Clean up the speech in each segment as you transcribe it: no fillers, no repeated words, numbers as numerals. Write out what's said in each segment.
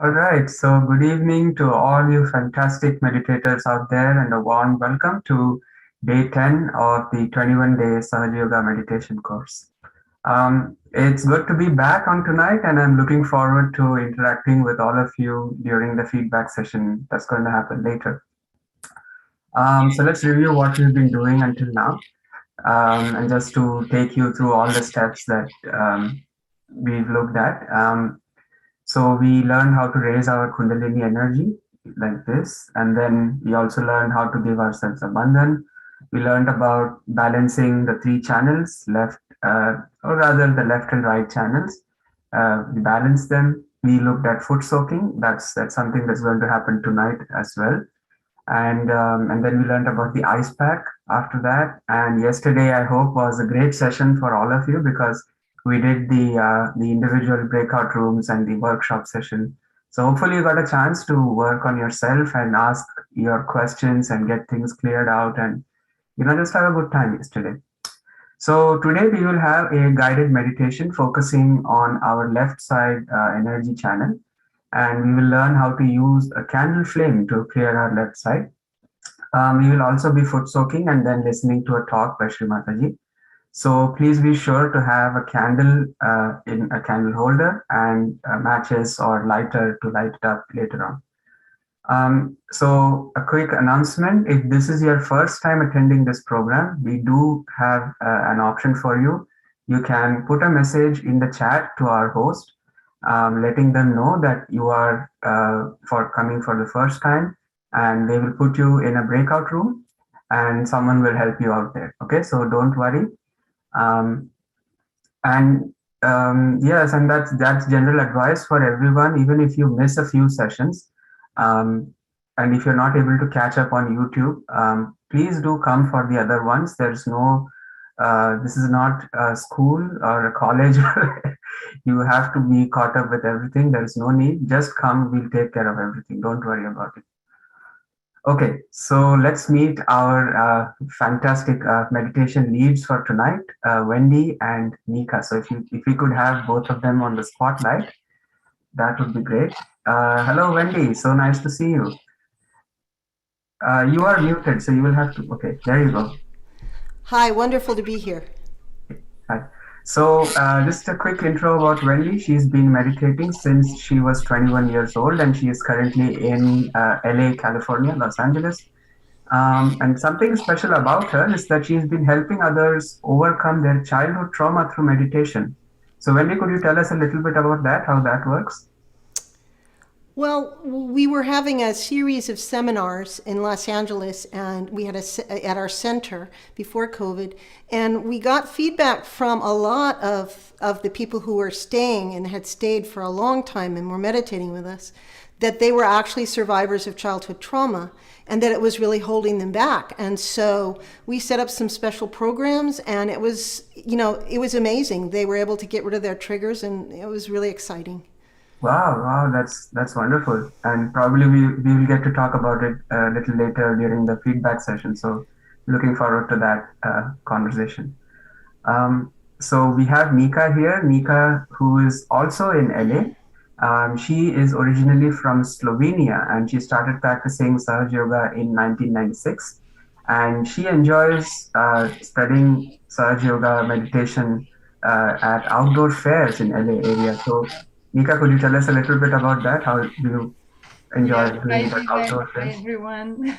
All right, so good evening to all you fantastic meditators out there, and a warm welcome to day 10 of the 21-day Sahaja Yoga meditation course. It's good to be back on tonight, and I'm looking forward to interacting with all of you during the feedback session that's going to happen later. So let's review what we've been doing until now, and just to take you through all the steps that we've looked at. So we learned how to raise our Kundalini energy like this, and then we also learned how to give ourselves a bandhan. We learned about balancing the three channels, left, or rather the left and right channels. We balanced them. We looked at foot soaking. That's something that's going to happen tonight as well. And then we learned about the ice pack after that. And yesterday, I hope, was a great session for all of you because we did the individual breakout rooms and the workshop session. So hopefully you got a chance to work on yourself and ask your questions and get things cleared out and just have a good time yesterday. So today we will have a guided meditation focusing on our left side energy channel, and we will learn how to use a candle flame to clear our left side. We will also be foot soaking and then listening to a talk by Shri Mataji. So please be sure to have a candle in a candle holder and matches or lighter to light it up later on. So a quick announcement, if this is your first time attending this program, we do have an option for you. You can put a message in the chat to our host, letting them know that you are coming for the first time, and they will put you in a breakout room and someone will help you out there. Okay, so don't worry. Yes, and that's general advice for everyone, even if you miss a few sessions. And if you're not able to catch up on YouTube, please do come for the other ones. There's no, this is not a school or a college. You have to be caught up with everything. There's no need. Just come, we'll take care of everything. Don't worry about it. Okay, so let's meet our fantastic meditation leads for tonight, Wendy and Nika. So if we could have both of them on the spotlight, that would be great. Hello, Wendy. So nice to see you. You are muted, so you will have to. Okay, there you go. Hi, wonderful to be here. Hi. So just a quick intro about Wendy. She's been meditating since she was 21 years old, and she is currently in LA, California, Los Angeles. And something special about her is that she's been helping others overcome their childhood trauma through meditation. So Wendy, could you tell us a little bit about that, how that works? Well, we were having a series of seminars in Los Angeles, and we had at our center before COVID, and we got feedback from a lot of the people who were staying and had stayed for a long time and were meditating with us, that they were actually survivors of childhood trauma and that it was really holding them back. And so we set up some special programs, and it was amazing. They were able to get rid of their triggers, and it was really exciting. Wow, wow, that's wonderful. And probably we will get to talk about it a little later during the feedback session. So looking forward to that conversation. So we have Nika here, Nika, who is also in LA. She is originally from Slovenia and she started practicing Sahaja Yoga in 1996. And she enjoys spreading Sahaja Yoga meditation at outdoor fairs in LA area. So, Nika, could you tell us a little bit about that? How do you Yeah, enjoy hi doing that Vivek, outdoor hi fairs? everyone.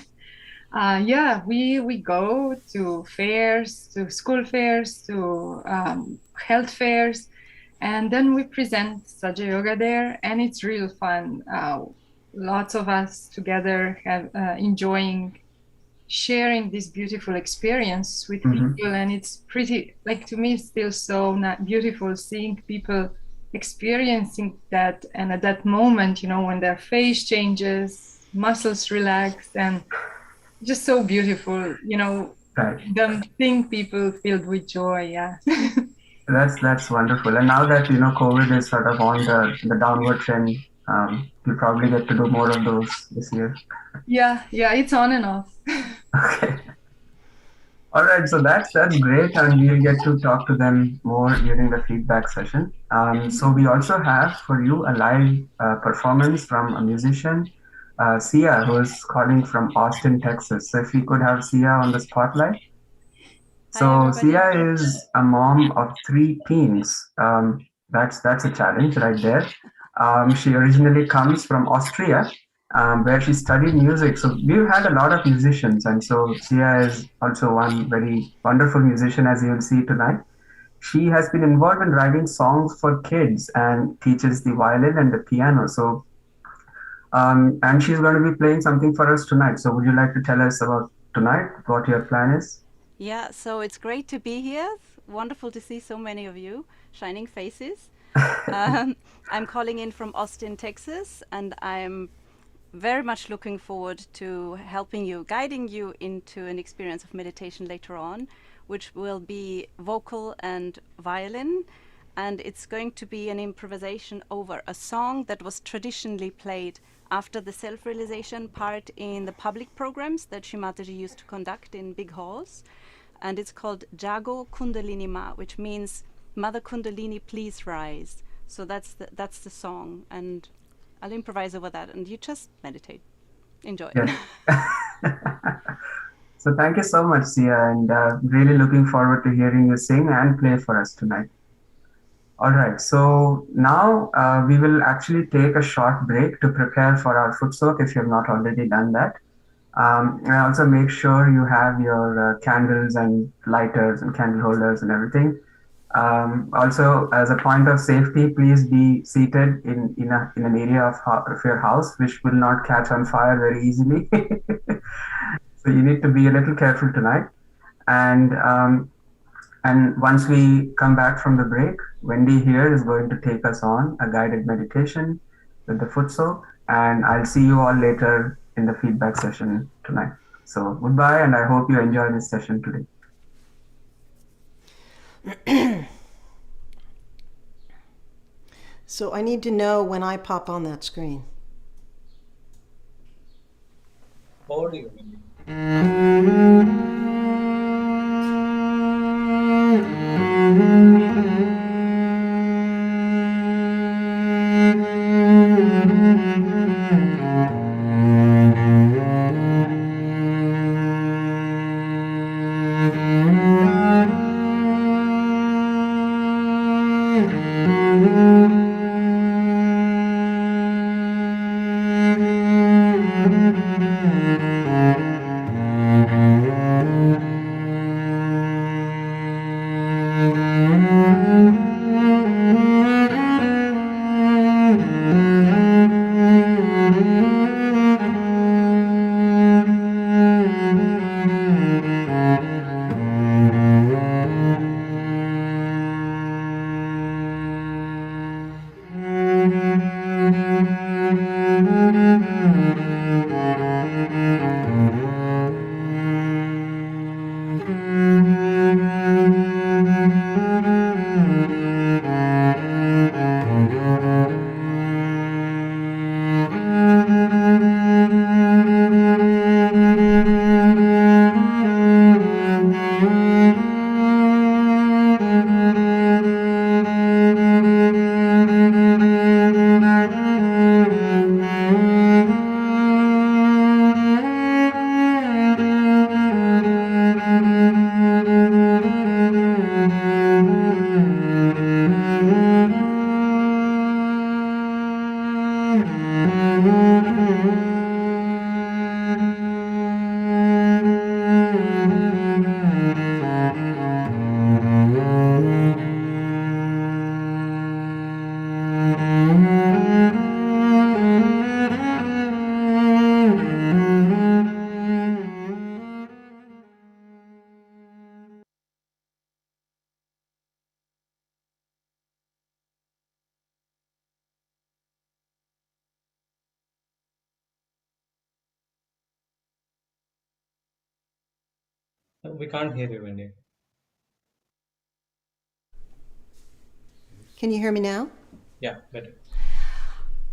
Yeah, we go to fairs, to school fairs, to health fairs, and then we present Saja Yoga there, and it's real fun. Lots of us together have enjoying sharing this beautiful experience with Mm-hmm. people, and it's pretty, like, to me it's still so not beautiful seeing people experiencing that, and at that moment, when their face changes, muscles relax, and just so beautiful, Right. them seeing people filled with joy. Yeah. That's wonderful. And now that COVID is sort of on the downward trend, you'll probably get to do more of those this year. Yeah, it's on and off. Okay. All right. So that's great, and we'll get to talk to them more during the feedback session. So we also have for you a live performance from a musician, Sia, who is calling from Austin, Texas. So if we could have Sia on the spotlight. Hi, So everybody. Sia is a mom of three teens. That's a challenge right there. She originally comes from Austria, where she studied music. So we've had a lot of musicians, and so Sia is also one very wonderful musician, as you'll see tonight. She has been involved in writing songs for kids and teaches the violin and the piano. So, and she's going to be playing something for us tonight. So, would you like to tell us about tonight, what your plan is? Yeah, so it's great to be here. Wonderful to see so many of you, shining faces. I'm calling in from Austin, Texas, and I'm very much looking forward to helping you, guiding you into an experience of meditation later on, which will be vocal and violin. And it's going to be an improvisation over a song that was traditionally played after the self-realization part in the public programs that Shri Mataji used to conduct in big halls. And it's called Jago Kundalini Ma, which means Mother Kundalini, please rise. So that's the song, and I'll improvise over that, and you just meditate, enjoy. Yes. So thank you so much, Sia, and really looking forward to hearing you sing and play for us tonight. All right, so now we will actually take a short break to prepare for our foot soak if you have not already done that. And also make sure you have your candles and lighters and candle holders and everything. Also, as a point of safety, please be seated in an area of your house which will not catch on fire very easily. So you need to be a little careful tonight. And once we come back from the break, Wendy here is going to take us on a guided meditation with the foot soak, and I'll see you all later in the feedback session tonight. So goodbye, and I hope you enjoy this session today. So I need to know when I pop on that screen. We can't hear you, Wendy. Can you hear me now? Yeah, better.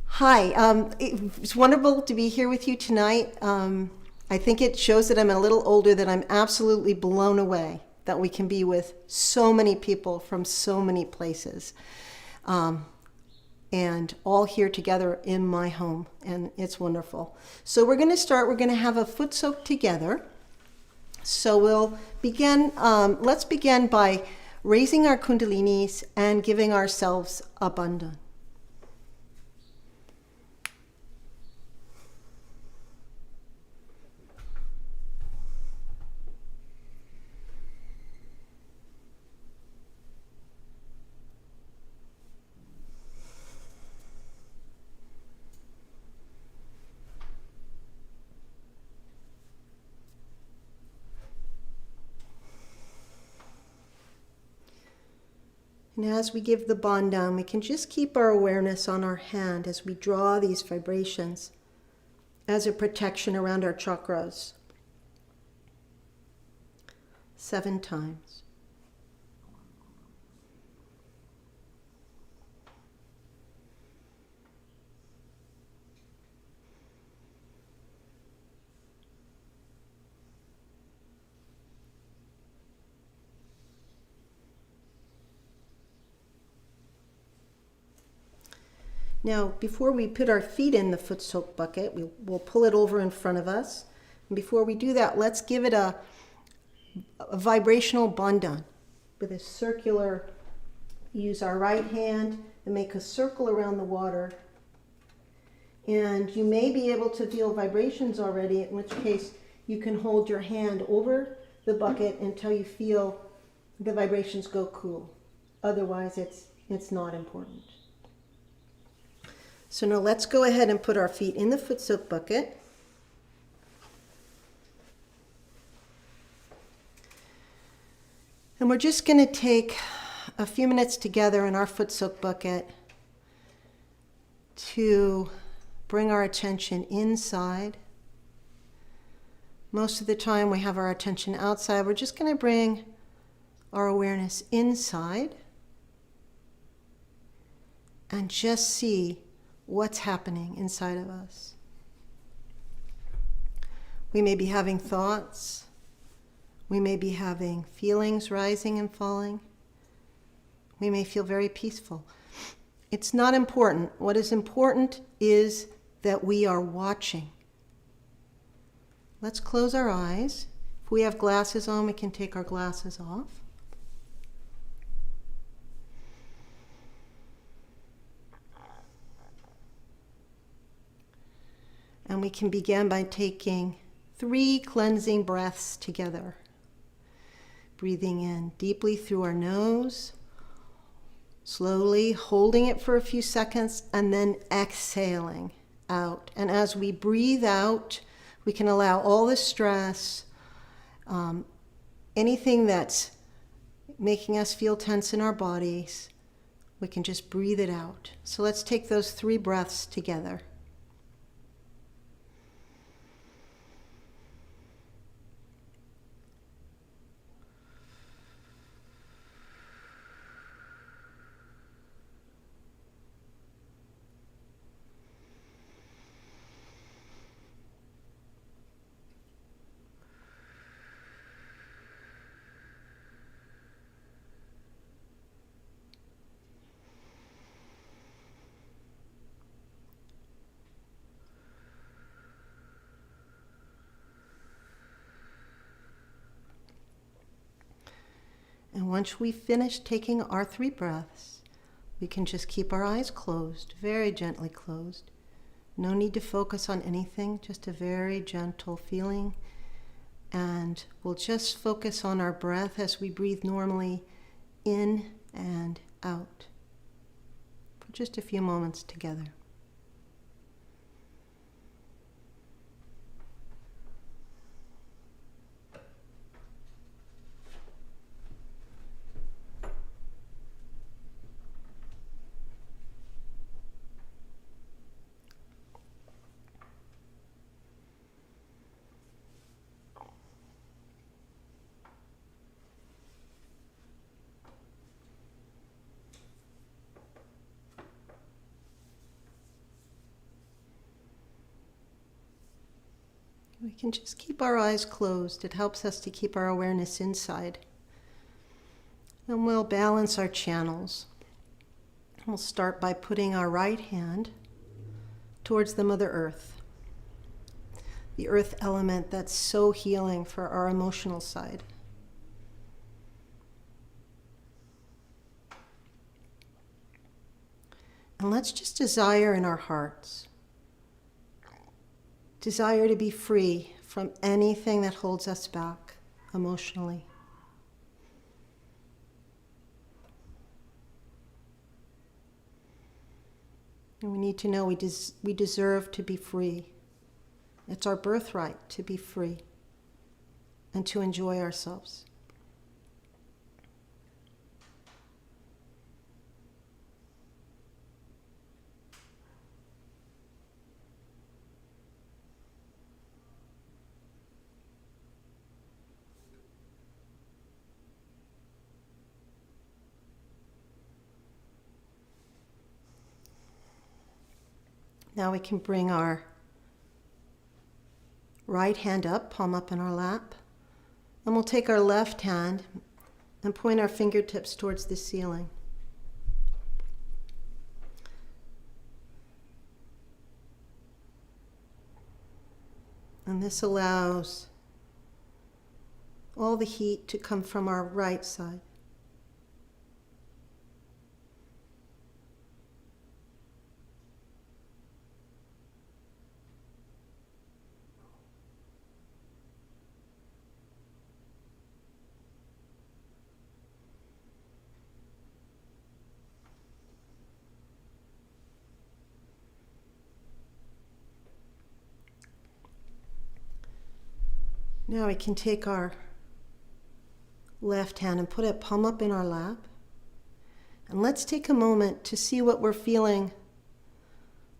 Hi, it's wonderful to be here with you tonight. I think it shows that I'm a little older, that I'm absolutely blown away that we can be with so many people from so many places, and all here together in my home, and it's wonderful. So we're going to start, we're going to have a foot soak together. So we'll begin, let's begin by raising our kundalinis and giving ourselves a bandhan. And as we give the bandhan, we can just keep our awareness on our hand as we draw these vibrations as a protection around our chakras. 7 times. Now, before we put our feet in the foot soak bucket, we'll pull it over in front of us. And before we do that, let's give it a vibrational bandhan with a circular, use our right hand and make a circle around the water. And you may be able to feel vibrations already, in which case you can hold your hand over the bucket until you feel the vibrations go cool. Otherwise, it's not important. So now let's go ahead and put our feet in the foot soak bucket. And we're just going to take a few minutes together in our foot soak bucket to bring our attention inside. Most of the time we have our attention outside. We're just going to bring our awareness inside and just see what's happening inside of us. We may be having thoughts. We may be having feelings rising and falling. We may feel very peaceful. It's not important. What is important is that we are watching. Let's close our eyes. If we have glasses on, we can take our glasses off. And we can begin by taking 3 cleansing breaths together. Breathing in deeply through our nose, slowly holding it for a few seconds, and then exhaling out. And as we breathe out, we can allow all the stress, anything that's making us feel tense in our bodies, we can just breathe it out. So let's take those 3 breaths together. And once we finish taking our 3 breaths, we can just keep our eyes closed, very gently closed. No need to focus on anything, just a very gentle feeling. And we'll just focus on our breath as we breathe normally in and out for just a few moments together. We can just keep our eyes closed. It helps us to keep our awareness inside. And we'll balance our channels. We'll start by putting our right hand towards the Mother Earth, the earth element that's so healing for our emotional side. And let's just desire in our hearts, desire to be free from anything that holds us back emotionally. And we need to know we deserve to be free. It's our birthright to be free and to enjoy ourselves. Now we can bring our right hand up, palm up in our lap, and we'll take our left hand and point our fingertips towards the ceiling. And this allows all the heat to come from our right side. Now we can take our left hand and put it palm up in our lap. And let's take a moment to see what we're feeling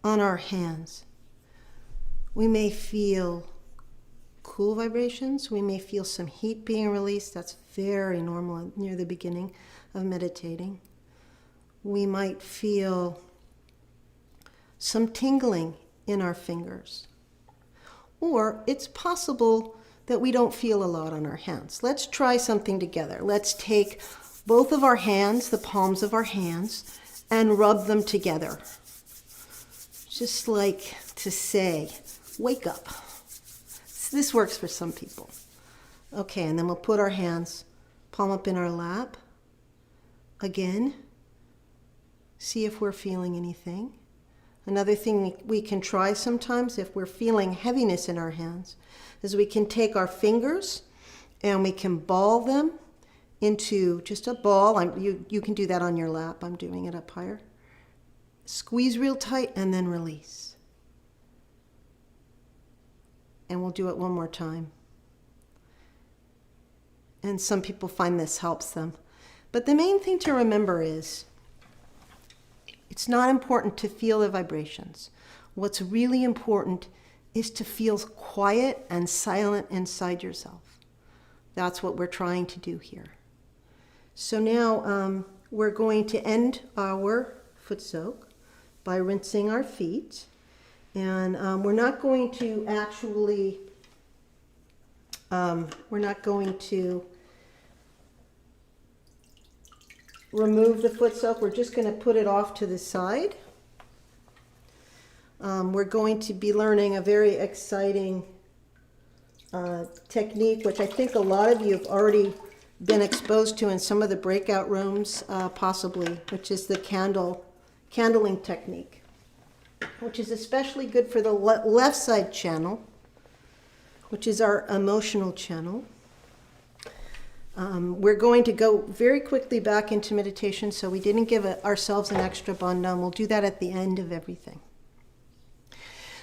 on our hands. We may feel cool vibrations. We may feel some heat being released. That's very normal near the beginning of meditating. We might feel some tingling in our fingers. Or it's possible that we don't feel a lot on our hands. Let's try something together. Let's take both of our hands, the palms of our hands, and rub them together. Just like to say, wake up. This works for some people. Okay, and then we'll put our hands palm up in our lap. Again, see if we're feeling anything. Another thing we can try sometimes if we're feeling heaviness in our hands is we can take our fingers and we can ball them into just a ball. You can do that on your lap. I'm doing it up higher. Squeeze real tight and then release. And we'll do it one more time. And some people find this helps them. But the main thing to remember is it's not important to feel the vibrations. What's really important is to feel quiet and silent inside yourself. That's what we're trying to do here. So now we're going to end our foot soak by rinsing our feet. And we're not going to actually, remove the foot soak. We're just going to put it off to the side. We're going to be learning a very exciting technique, which I think a lot of you have already been exposed to in some of the breakout rooms, possibly, which is the candling technique. which is especially good for the left side channel, which is our emotional channel. We're going to go very quickly back into meditation, so we didn't give ourselves an extra bandhan. We'll do that at the end of everything.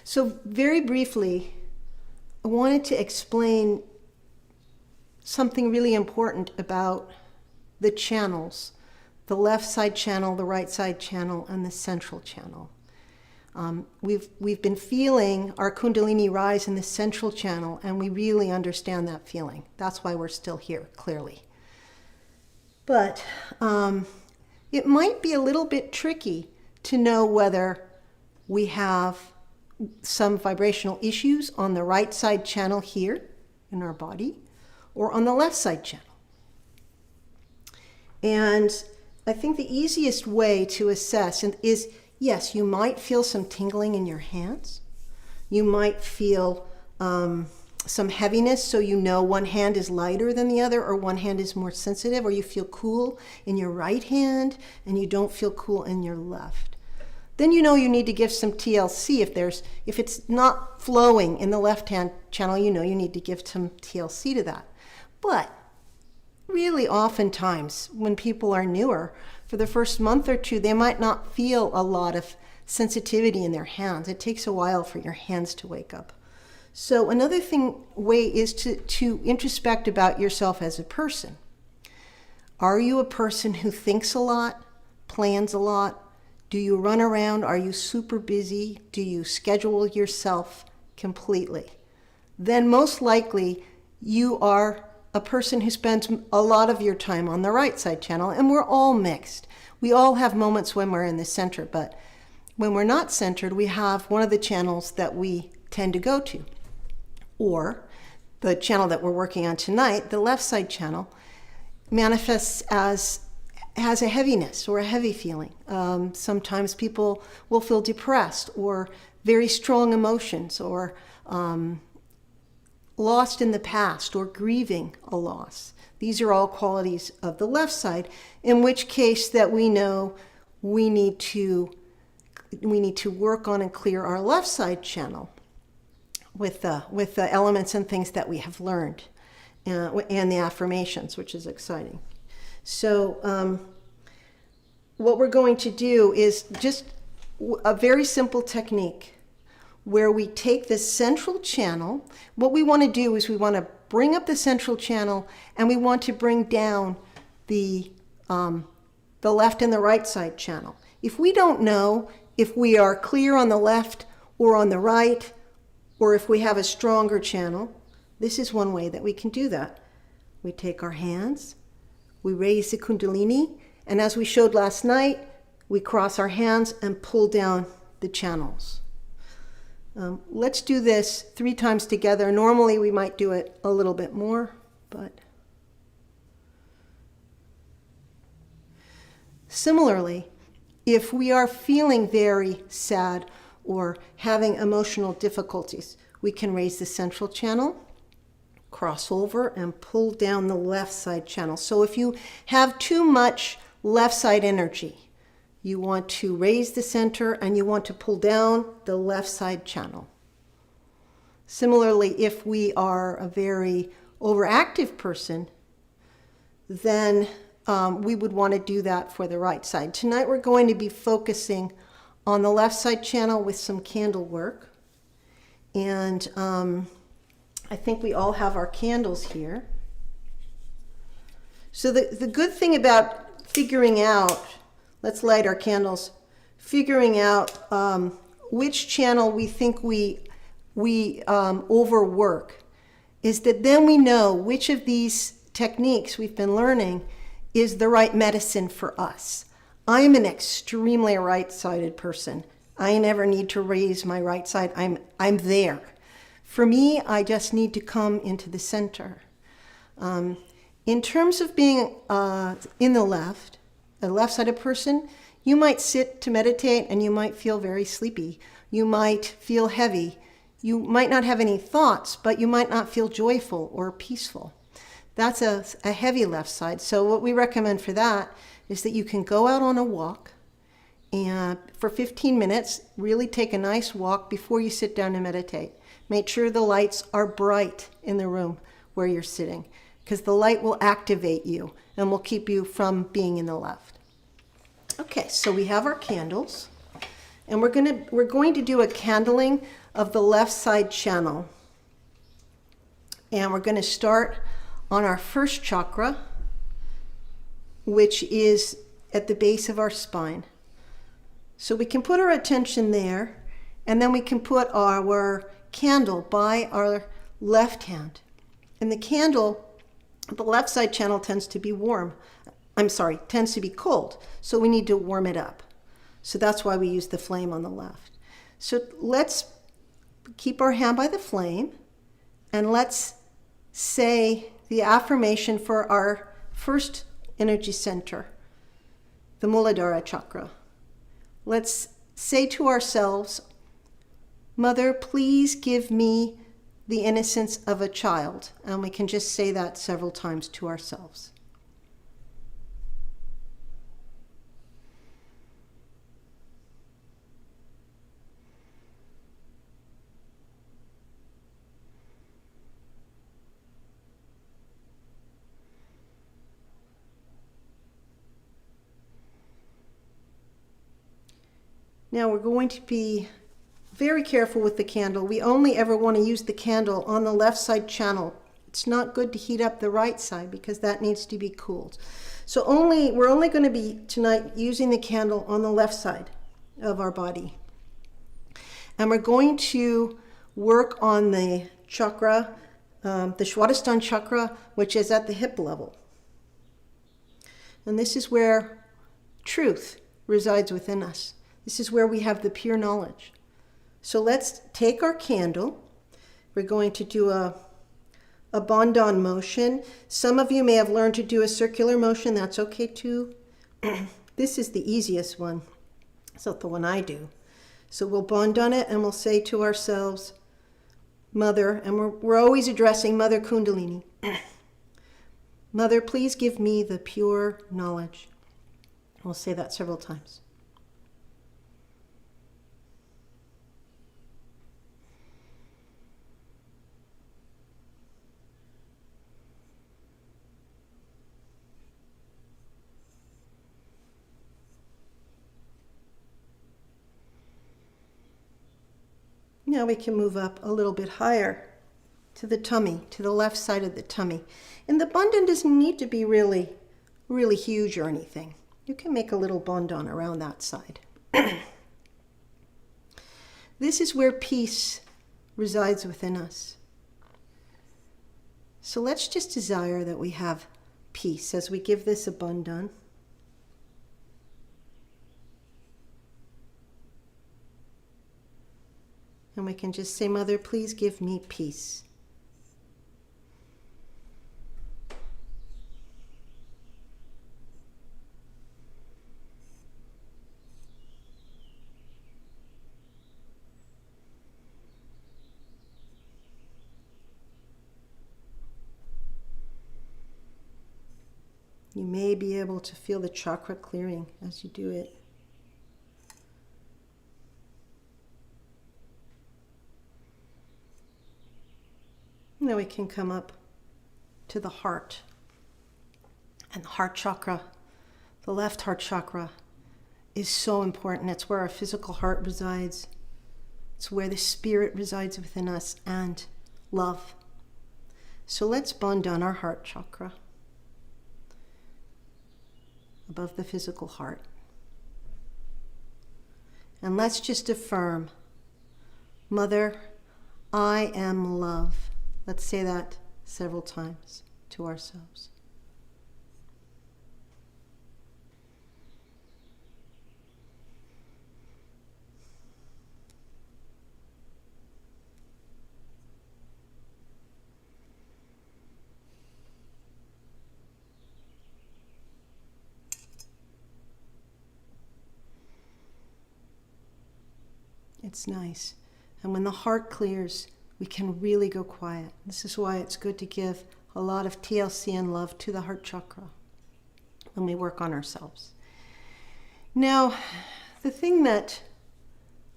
So very briefly, I wanted to explain something really important about the channels, the left side channel, the right side channel, and the central channel. We've been feeling our Kundalini rise in the central channel, and we really understand that feeling. That's why we're still here, clearly. But it might be a little bit tricky to know whether we have some vibrational issues on the right side channel here in our body or on the left side channel. And I think the easiest way to assess is, yes, you might feel some tingling in your hands. You might feel some heaviness, so you know one hand is lighter than the other, or one hand is more sensitive, or you feel cool in your right hand and you don't feel cool in your left. Then you know you need to give some TLC. If it's not flowing in the left hand channel, you know you need to give some TLC to that. But really oftentimes when people are newer, for the first month or two, they might not feel a lot of sensitivity in their hands. It takes a while for your hands to wake up. So another way is to introspect about yourself as a person. Are you a person who thinks a lot, plans a lot? Do you run around? Are you super busy? Do you schedule yourself completely? Then most likely you are a person who spends a lot of your time on the right side channel, and we're all mixed. We all have moments when we're in the center, but when we're not centered, we have one of the channels that we tend to go to. Or the channel that we're working on tonight, the left side channel, manifests as a heaviness or a heavy feeling. Sometimes people will feel depressed or very strong emotions, or lost in the past, or grieving a loss. These are all qualities of the left side, in which case that we know we need to work on and clear our left side channel with the elements and things that we have learned, and the affirmations, which is exciting. So what we're going to do is just a very simple technique where we take the central channel. What we want to do is we want to bring up the central channel, and we want to bring down the left and the right side channel. If we don't know if we are clear on the left or on the right, or if we have a stronger channel, this is one way that we can do that. We take our hands, we raise the Kundalini, and as we showed last night, we cross our hands and pull down the channels. Let's do this 3 times together. Normally we might do it a little bit more, but similarly, if we are feeling very sad or having emotional difficulties, we can raise the central channel, cross over, and pull down the left side channel. So if you have too much left side energy, you want to raise the center and you want to pull down the left side channel. Similarly, if we are a very overactive person, then we would want to do that for the right side. Tonight we're going to be focusing on the left side channel with some candle work. And I think we all have our candles here. So the good thing about figuring out, let's light our candles, figuring out which channel we think we overwork, is that then we know which of these techniques we've been learning is the right medicine for us. I'm an extremely right-sided person. I never need to raise my right side. I'm there. For me, I just need to come into the center. In terms of being in the left, a left-sided person, you might sit to meditate and you might feel very sleepy. You might feel heavy. You might not have any thoughts, but you might not feel joyful or peaceful. That's a heavy left side. So what we recommend for that is that you can go out on a walk and for 15 minutes. Really take a nice walk before you sit down to meditate. Make sure the lights are bright in the room where you're sitting, because the light will activate you and will keep you from being in the left. Okay, so we have our candles, and we're going to do a candling of the left side channel. And we're going to start on our first chakra, which is at the base of our spine. So we can put our attention there, and then we can put our candle by our left hand. And the candle, the left side channel tends to be tends to be cold. So we need to warm it up. So that's why we use the flame on the left. So let's keep our hand by the flame, and let's say the affirmation for our first energy center, the Muladhara chakra. Let's say to ourselves, Mother, please give me the innocence of a child. And we can just say that several times to ourselves. Now we're going to be very careful with the candle. We only ever want to use the candle on the left side channel. It's not good to heat up the right side because that needs to be cooled. So we're only going to be tonight using the candle on the left side of our body. And we're going to work on the chakra, the Swadhisthana chakra, which is at the hip level. And this is where truth resides within us. This is where we have the pure knowledge. So let's take our candle. We're going to do a Bandhan motion. Some of you may have learned to do a circular motion. That's okay too. This is the easiest one. It's not the one I do. So we'll Bandhan it, and we'll say to ourselves, Mother, and we're always addressing Mother Kundalini. Mother, please give me the pure knowledge. We'll say that several times. Now we can move up a little bit higher to the tummy, to the left side of the tummy. And the bandhan doesn't need to be really, really huge or anything. You can make a little bandhan around that side. This is where peace resides within us. So let's just desire that we have peace as we give this a bandhan. And we can just say, Mother, please give me peace. You may be able to feel the chakra clearing as you do it. Now we can come up to the heart. And the heart chakra, the left heart chakra, is so important. It's where our physical heart resides. It's where the spirit resides within us, and love. So let's bandhan our heart chakra above the physical heart. And let's just affirm, Mother, I am love. Let's say that several times to ourselves. It's nice. And when the heart clears, we can really go quiet. This is why it's good to give a lot of TLC and love to the heart chakra when we work on ourselves. Now, the thing that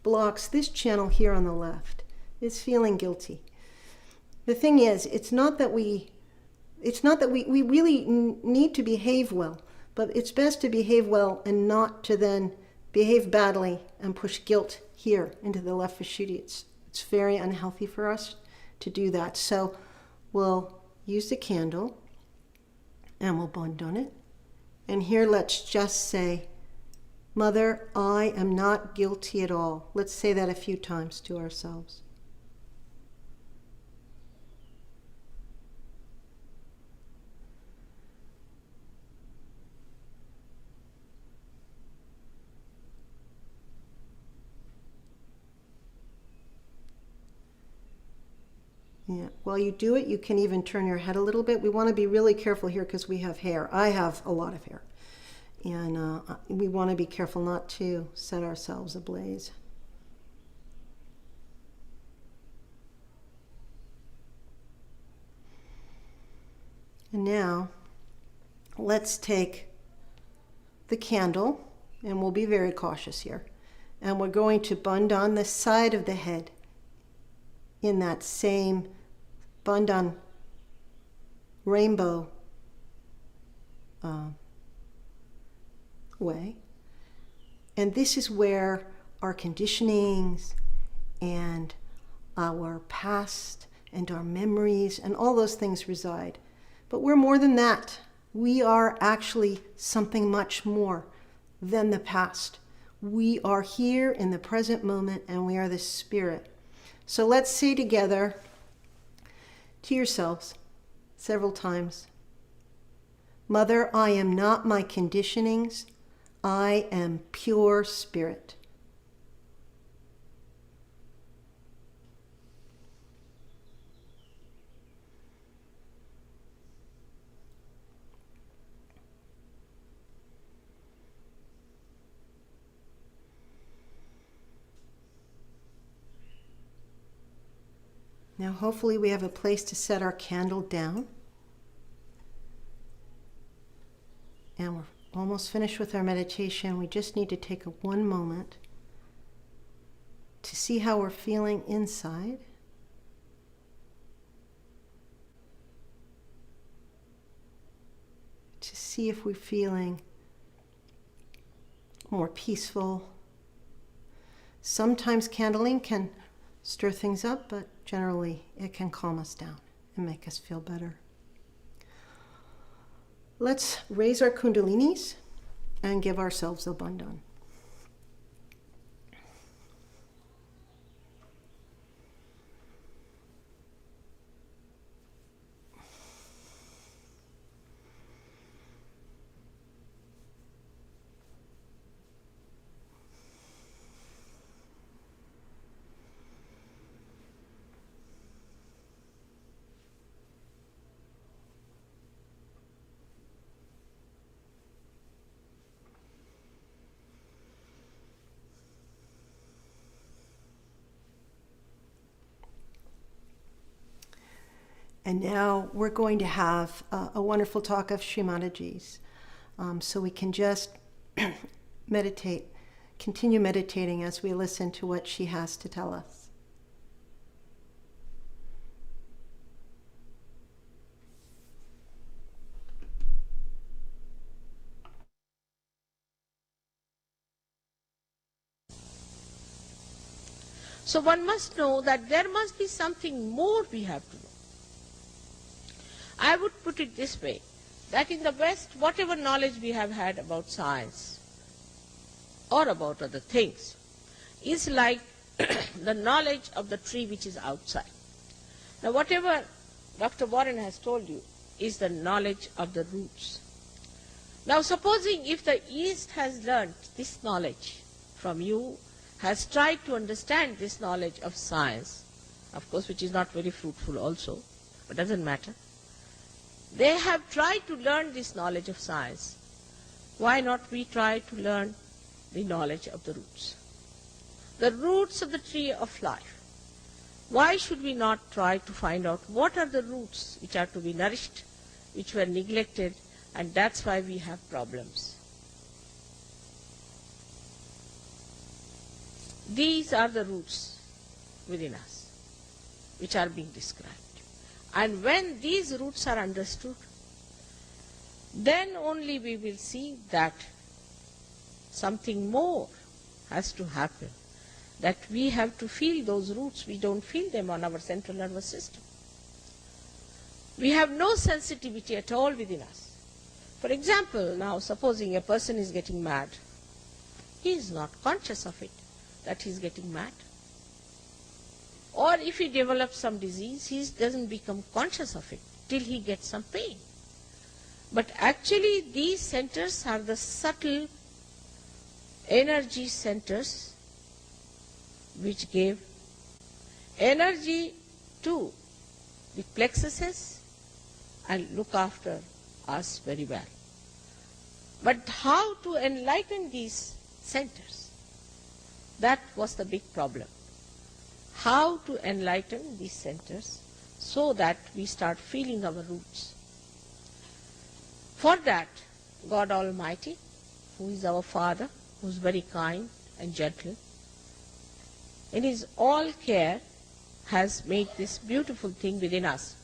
blocks this channel here on the left is feeling guilty. The thing is, it's not that we really need to behave well, but it's best to behave well and not to then behave badly and push guilt here into the left Vishuddhi. It's very unhealthy for us to do that. So we'll use the candle and we'll bond on it. And here let's just say, Mother, I am not guilty at all. Let's say that a few times to ourselves. Yeah. While you do it, you can even turn your head a little bit. We want to be really careful here because we have hair. I have a lot of hair. And we want to be careful not to set ourselves ablaze. And now, let's take the candle, and we'll be very cautious here. And we're going to bund on the side of the head in that same bund on rainbow way. And this is where our conditionings and our past and our memories and all those things reside. But we're more than that. We are actually something much more than the past. We are here in the present moment, and we are the spirit. So let's say together to yourselves several times, Mother, I am not my conditionings. I am pure spirit. Now, hopefully we have a place to set our candle down. And we're almost finished with our meditation. We just need to take one moment to see how we're feeling inside. To see if we're feeling more peaceful. Sometimes candling can stir things up, but generally it can calm us down and make us feel better. Let's raise our kundalinis and give ourselves a bandhan. And now we're going to have a wonderful talk of Shri Mataji's. So we can just meditate, continue meditating as we listen to what she has to tell us. So one must know that there must be something more we have to know. I would put it this way, that in the West, whatever knowledge we have had about science or about other things is like the knowledge of the tree which is outside. Now whatever Dr. Warren has told you is the knowledge of the roots. Now supposing if the East has learnt this knowledge from you, has tried to understand this knowledge of science, of course which is not very fruitful also, but doesn't matter. They have tried to learn this knowledge of science. Why not we try to learn the knowledge of the roots? The roots of the tree of life. Why should we not try to find out what are the roots which are to be nourished, which were neglected, and that's why we have problems. These are the roots within us which are being described. And when these roots are understood, then only we will see that something more has to happen, that we have to feel those roots. We don't feel them on our central nervous system. We have no sensitivity at all within us. For example, now supposing a person is getting mad, he is not conscious of it, that he is getting mad. Or if he develops some disease, he doesn't become conscious of it till he gets some pain. But actually these centers are the subtle energy centers which give energy to the plexuses and look after us very well. But how to enlighten these centers? That was the big problem. How to enlighten these centers so that we start feeling our roots. For that, God Almighty, who is our Father, who is very kind and gentle, in His all care has made this beautiful thing within us.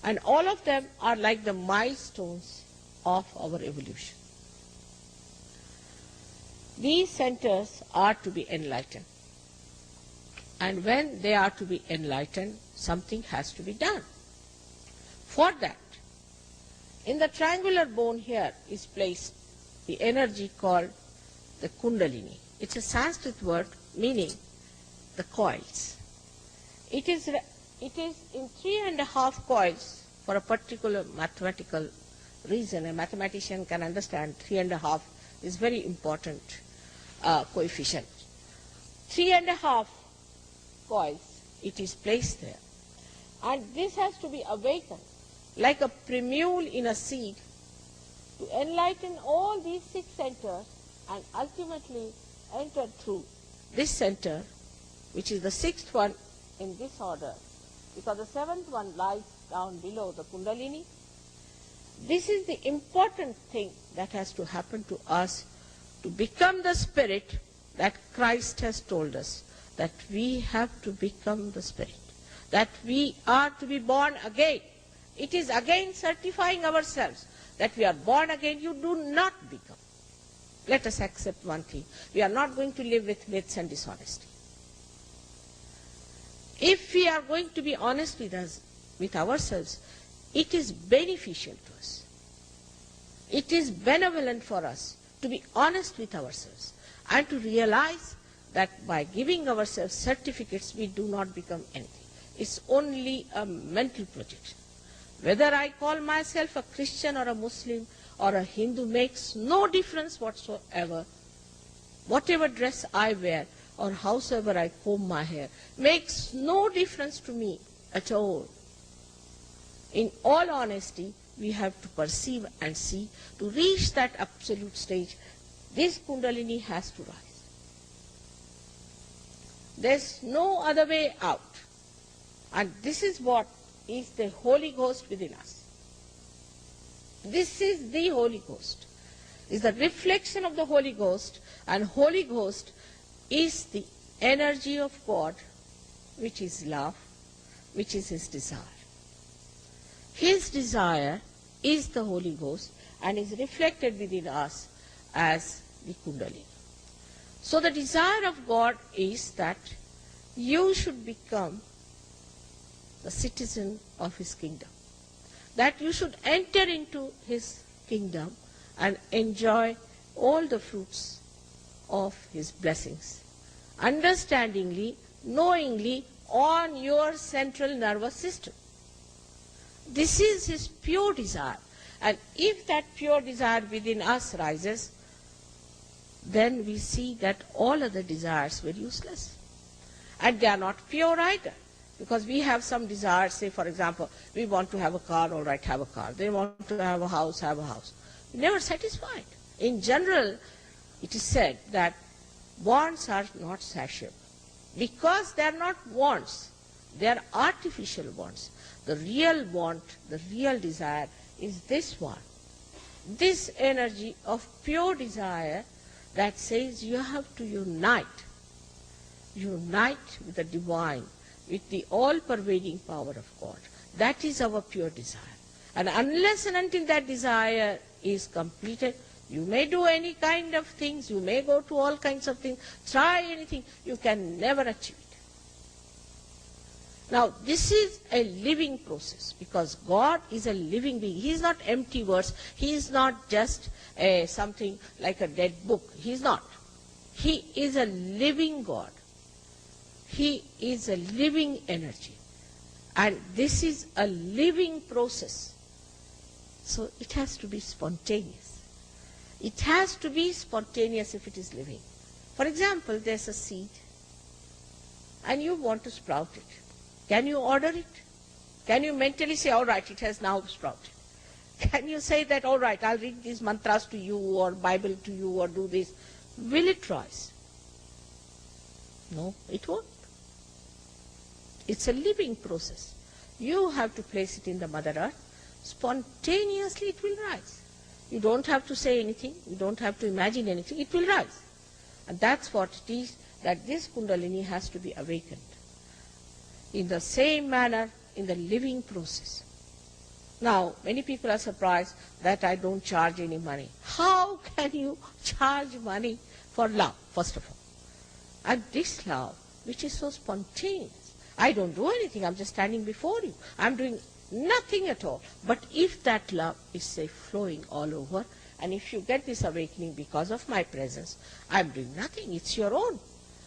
And all of them are like the milestones of our evolution. These centers are to be enlightened. And when they are to be enlightened, something has to be done. For that, in the triangular bone here is placed the energy called the Kundalini. It's a Sanskrit word meaning the coils. It is in 3.5 coils for a particular mathematical reason. A mathematician can understand 3.5 is very important coefficient. 3.5 coils, it is placed there. And this has to be awakened like a primule in a seed to enlighten all these 6 centers and ultimately enter through this center, which is the 6th one in this order, because the 7th one lies down below the Kundalini. This is the important thing that has to happen to us to become the spirit that Christ has told us, that we have to become the spirit, that we are to be born again. It is again certifying ourselves that we are born again. You do not become. Let us accept one thing. We are not going to live with myths and dishonesty. If we are going to be honest with ourselves, it is beneficial to us. It is benevolent for us to be honest with ourselves and to realize that by giving ourselves certificates, we do not become anything. It's only a mental projection. Whether I call myself a Christian or a Muslim or a Hindu makes no difference whatsoever. Whatever dress I wear or howsoever I comb my hair makes no difference to me at all. In all honesty, we have to perceive and see. To reach that absolute stage, this Kundalini has to rise. There's no other way out. And this is what is the Holy Ghost within us. This is the Holy Ghost. Is the reflection of the Holy Ghost, and Holy Ghost is the energy of God, which is love, which is His desire. His desire is the Holy Ghost and is reflected within us as the Kundalini. So the desire of God is that you should become the citizen of His kingdom, that you should enter into His kingdom and enjoy all the fruits of His blessings, understandingly, knowingly, on your central nervous system. This is His pure desire. And if that pure desire within us rises, then we see that all other desires were useless. And they are not pure either. Because we have some desires, say for example, we want to have a car, all right, have a car. They want to have a house, have a house. Never satisfied. In general, it is said that wants are not satiable. Because they are not wants, they are artificial wants. The real want, the real desire is this one. This energy of pure desire that says you have to unite unite with the divine, with the all-pervading power of God. That is our pure desire. And unless and until that desire is completed, you may do any kind of things, you may go to all kinds of things, try anything, you can never achieve it. Now, this is a living process, because God is a living being. He is not empty words. He is not just something like a dead book. He is not. He is a living God. He is a living energy. And this is a living process. So it has to be spontaneous. It has to be spontaneous if it is living. For example, there's a seed and you want to sprout it. Can you order it? Can you mentally say, all right, it has now sprouted? Can you say that, all right, I'll read these mantras to you or Bible to you or do this? Will it rise? No, it won't. It's a living process. You have to place it in the Mother Earth. Spontaneously it will rise. You don't have to say anything. You don't have to imagine anything. It will rise. And that's what it is, that this Kundalini has to be awakened. In the same manner, in the living process. Now, many people are surprised that I don't charge any money. How can you charge money for love, first of all? And this love, which is so spontaneous. I don't do anything. I'm just standing before you. I'm doing nothing at all. But if that love is, say, flowing all over, and if you get this awakening because of my presence, I'm doing nothing. It's your own.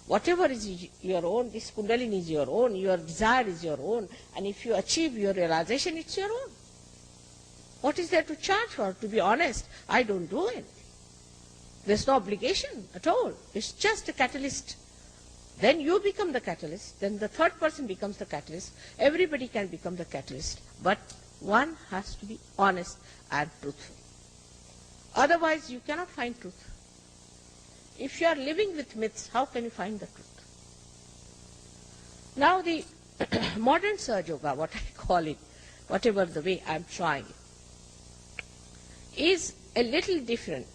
Whatever is your own, this Kundalini is your own, your desire is your own, and if you achieve your realization, it's your own. What is there to charge for? To be honest, I don't do anything. There's no obligation at all. It's just a catalyst. Then you become the catalyst, then the third person becomes the catalyst. Everybody can become the catalyst, but one has to be honest and truthful. Otherwise, you cannot find truth. If you are living with myths, how can you find the truth? Now the modern Sahaja Yoga, what I call it, whatever the way I'm trying it, is a little different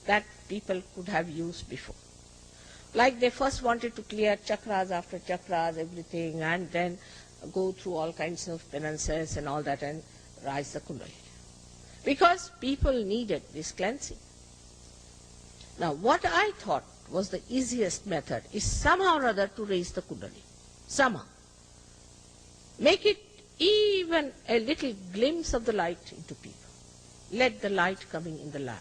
that people could have used before. Like they first wanted to clear chakras after chakras, everything, and then go through all kinds of penances and all that and rise the Kundalini. Because people needed this cleansing. Now, what I thought was the easiest method is somehow or other to raise the Kundalini. Somehow. Make it even a little glimpse of the light into people. Let the light coming in the lamp.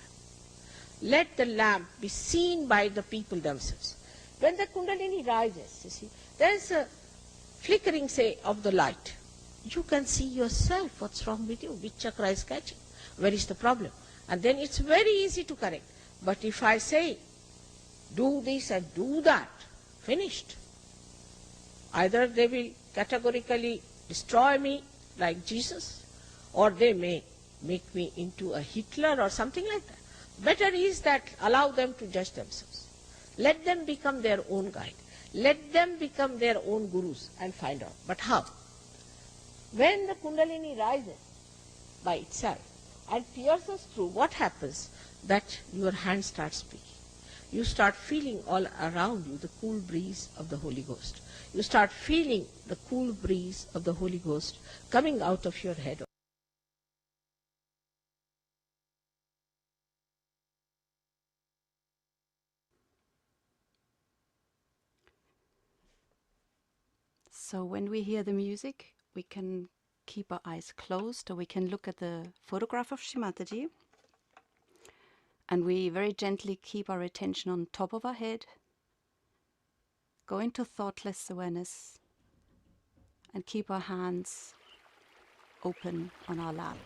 Let the lamp be seen by the people themselves. When the Kundalini rises, you see, there is a flickering, say, of the light. You can see yourself what's wrong with you, which chakra is catching, where is the problem. And then it's very easy to correct. But if I say, do this and do that, finished. Either they will categorically destroy me like Jesus, or they may make me into a Hitler or something like that. Better is that allow them to judge themselves. Let them become their own guide. Let them become their own gurus and find out. But how? When the Kundalini rises by itself and pierces through, what happens? That your hand starts speaking. You start feeling all around you the cool breeze of the Holy Ghost. You start feeling the cool breeze of the Holy Ghost coming out of your head. So when we hear the music, we can keep our eyes closed, or we can look at the photograph of Shri Mataji. And we very gently keep our attention on top of our head, go into thoughtless awareness, and keep our hands open on our lap.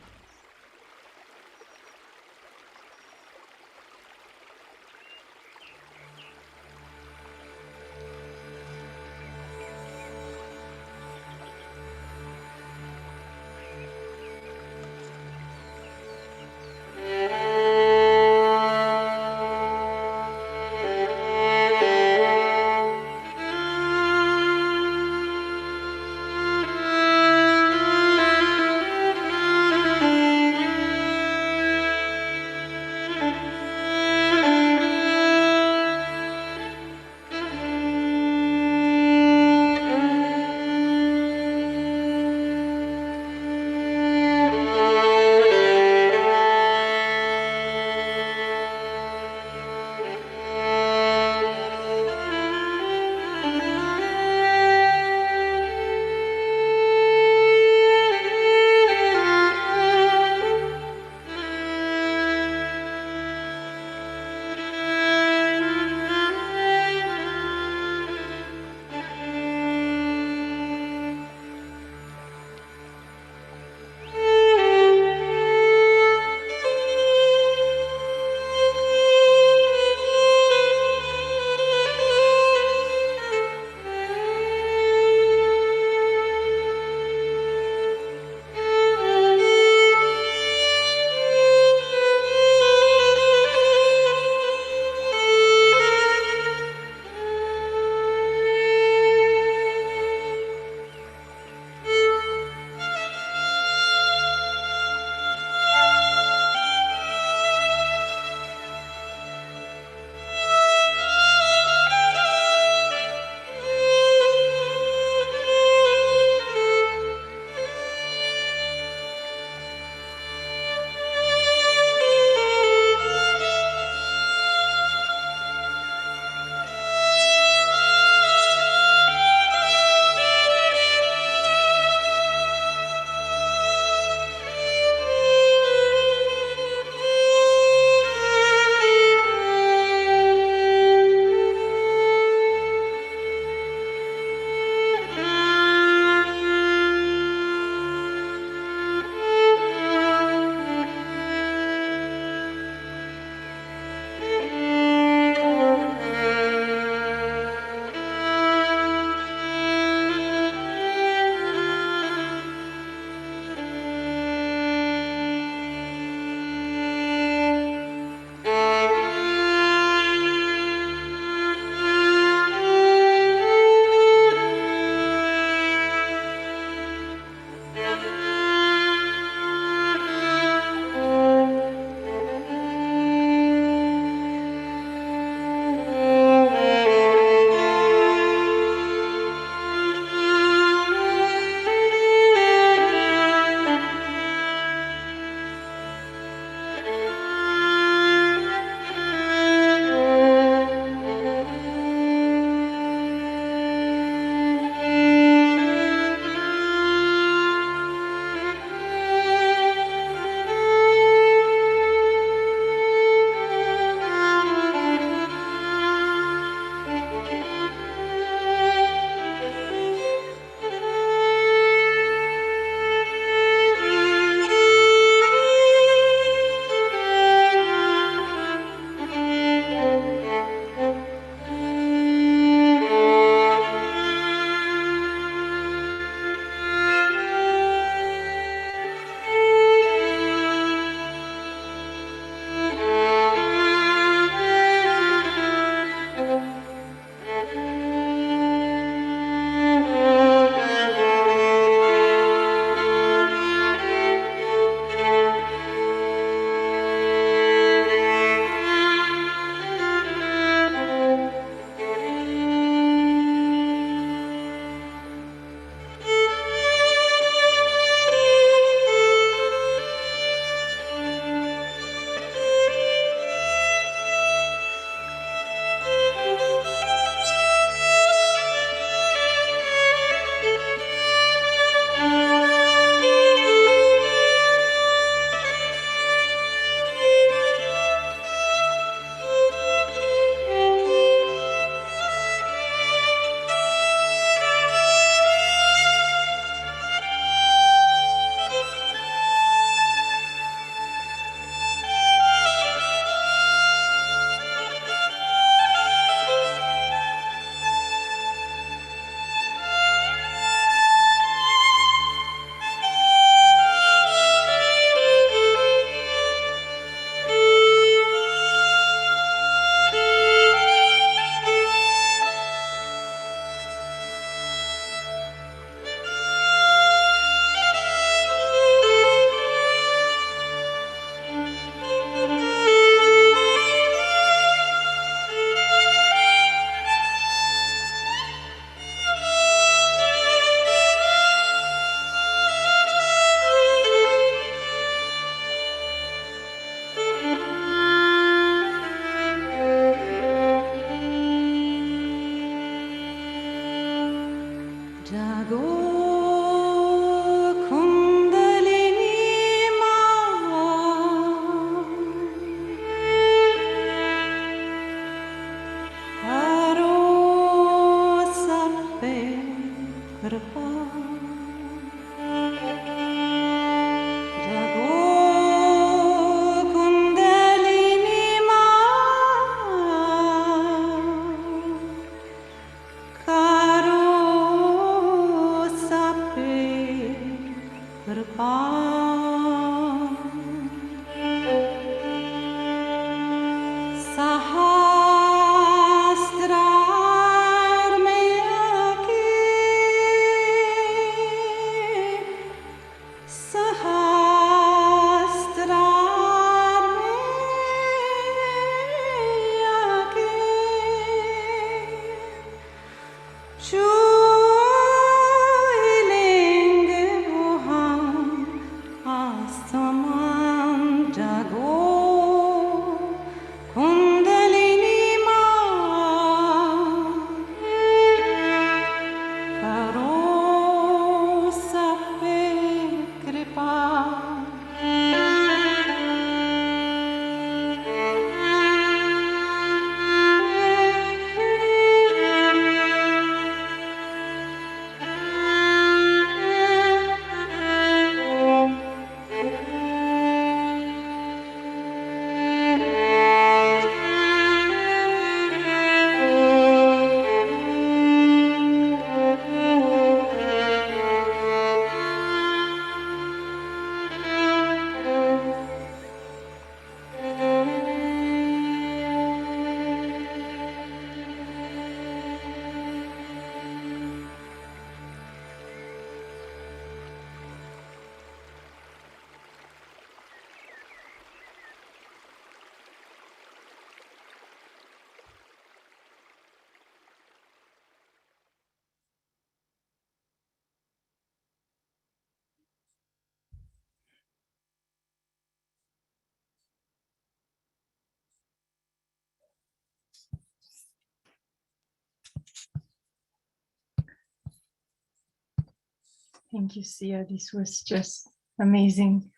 Thank you, Sia. This was just amazing.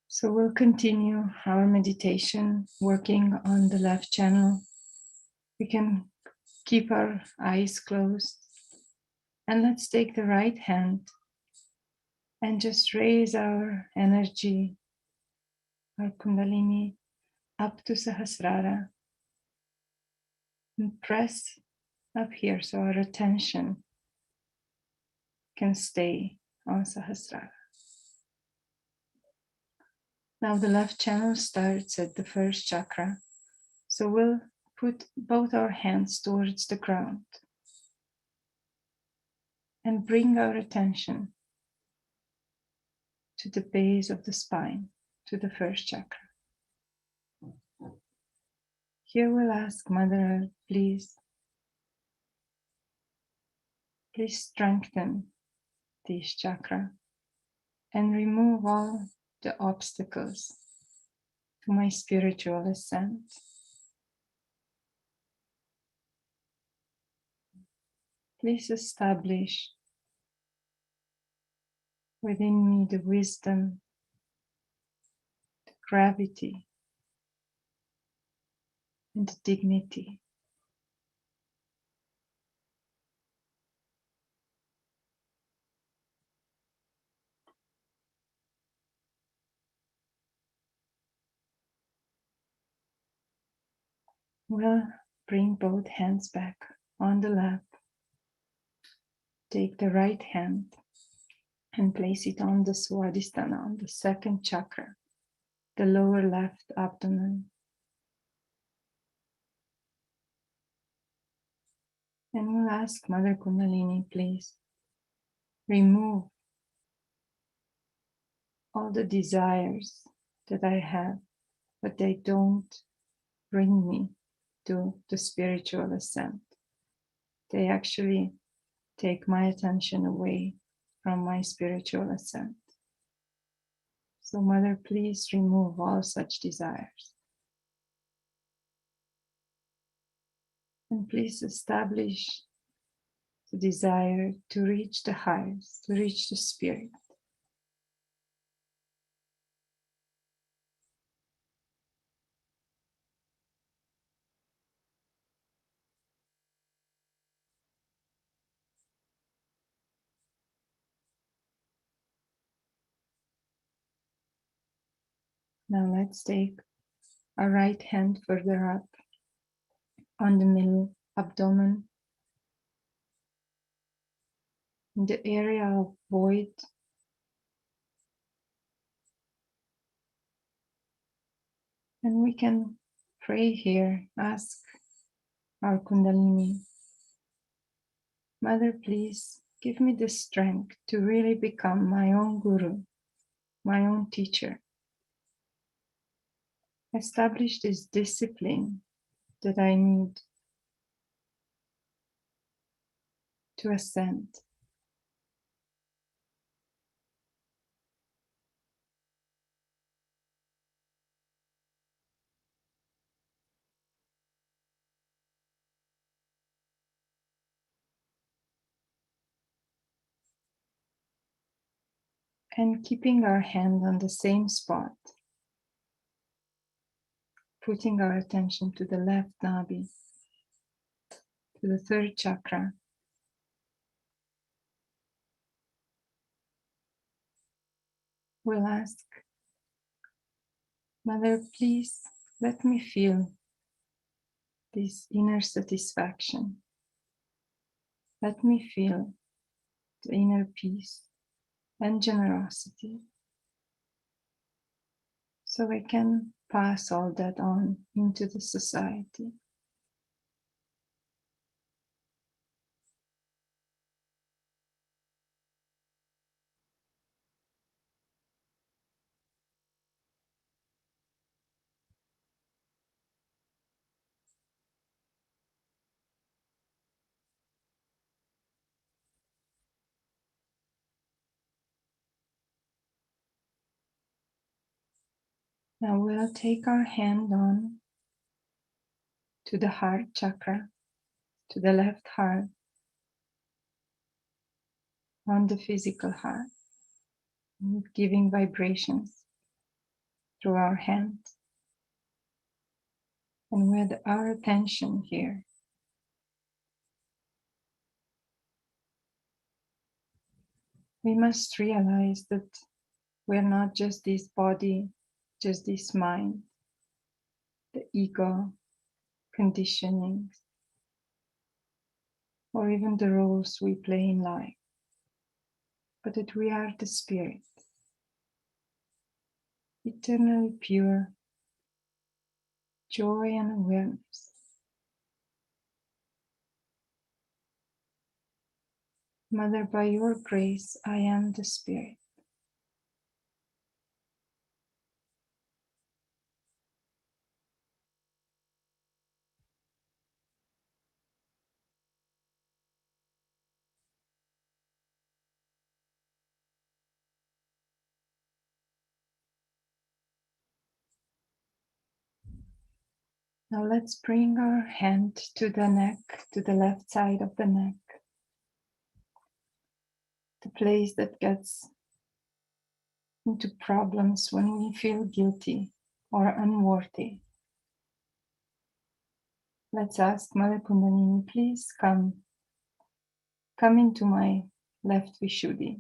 So we'll continue our meditation working on the left channel. We can keep our eyes closed and let's take the right hand and just raise our energy, our Kundalini, up to Sahasrara and press up here so our attention can stay on Sahasrara. Now the left channel starts at the first chakra. So we'll put both our hands towards the ground and bring our attention to the base of the spine, to the first chakra. Here we'll ask Mother Earth, please strengthen this chakra and remove all the obstacles to my spiritual ascent. Please establish within me the wisdom, the gravity, and the dignity. We'll bring both hands back on the lap. Take the right hand and place it on the Swadhisthana, on the second chakra, the lower left abdomen. And we'll ask Mother Kundalini, please remove all the desires that I have, but they don't bring me to the spiritual ascent. They actually take my attention away from my spiritual ascent. So Mother, please remove all such desires. And please establish the desire to reach the highest, to reach the spirit. Now let's take our right hand further up on the middle abdomen, in the area of void And we can pray here, ask our Kundalini, Mother, please give me the strength to really become my own guru, my own teacher. Establish this discipline that I need to ascend. And keeping our hand on the same spot, putting our attention to the left nabi, to the third chakra. We'll ask, Mother, please let me feel this inner satisfaction. Let me feel the inner peace and generosity, so I can pass all that on into the society. Now we'll take our hand on to the heart chakra, to the left heart, on the physical heart, giving vibrations through our hand. And with our attention here, we must realize that we're not just this body, just this mind, the ego, conditioning, or even the roles we play in life, but that we are the spirit, eternally pure, joy and awareness. Mother, by your grace, I am the spirit. Now let's bring our hand to the neck, to the left side of the neck, the place that gets into problems when we feel guilty or unworthy. Let's ask Mother Kundalini, please come into my left Vishuddhi.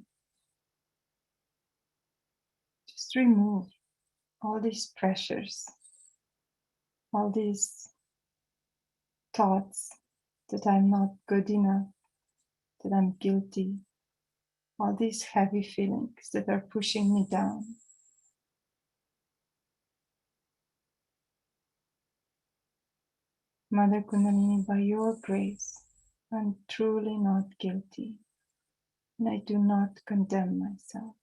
Just remove all these pressures, all these thoughts that I'm not good enough, that I'm guilty, all these heavy feelings that are pushing me down. Mother Kundalini, by your grace, I'm truly not guilty, and I do not condemn myself.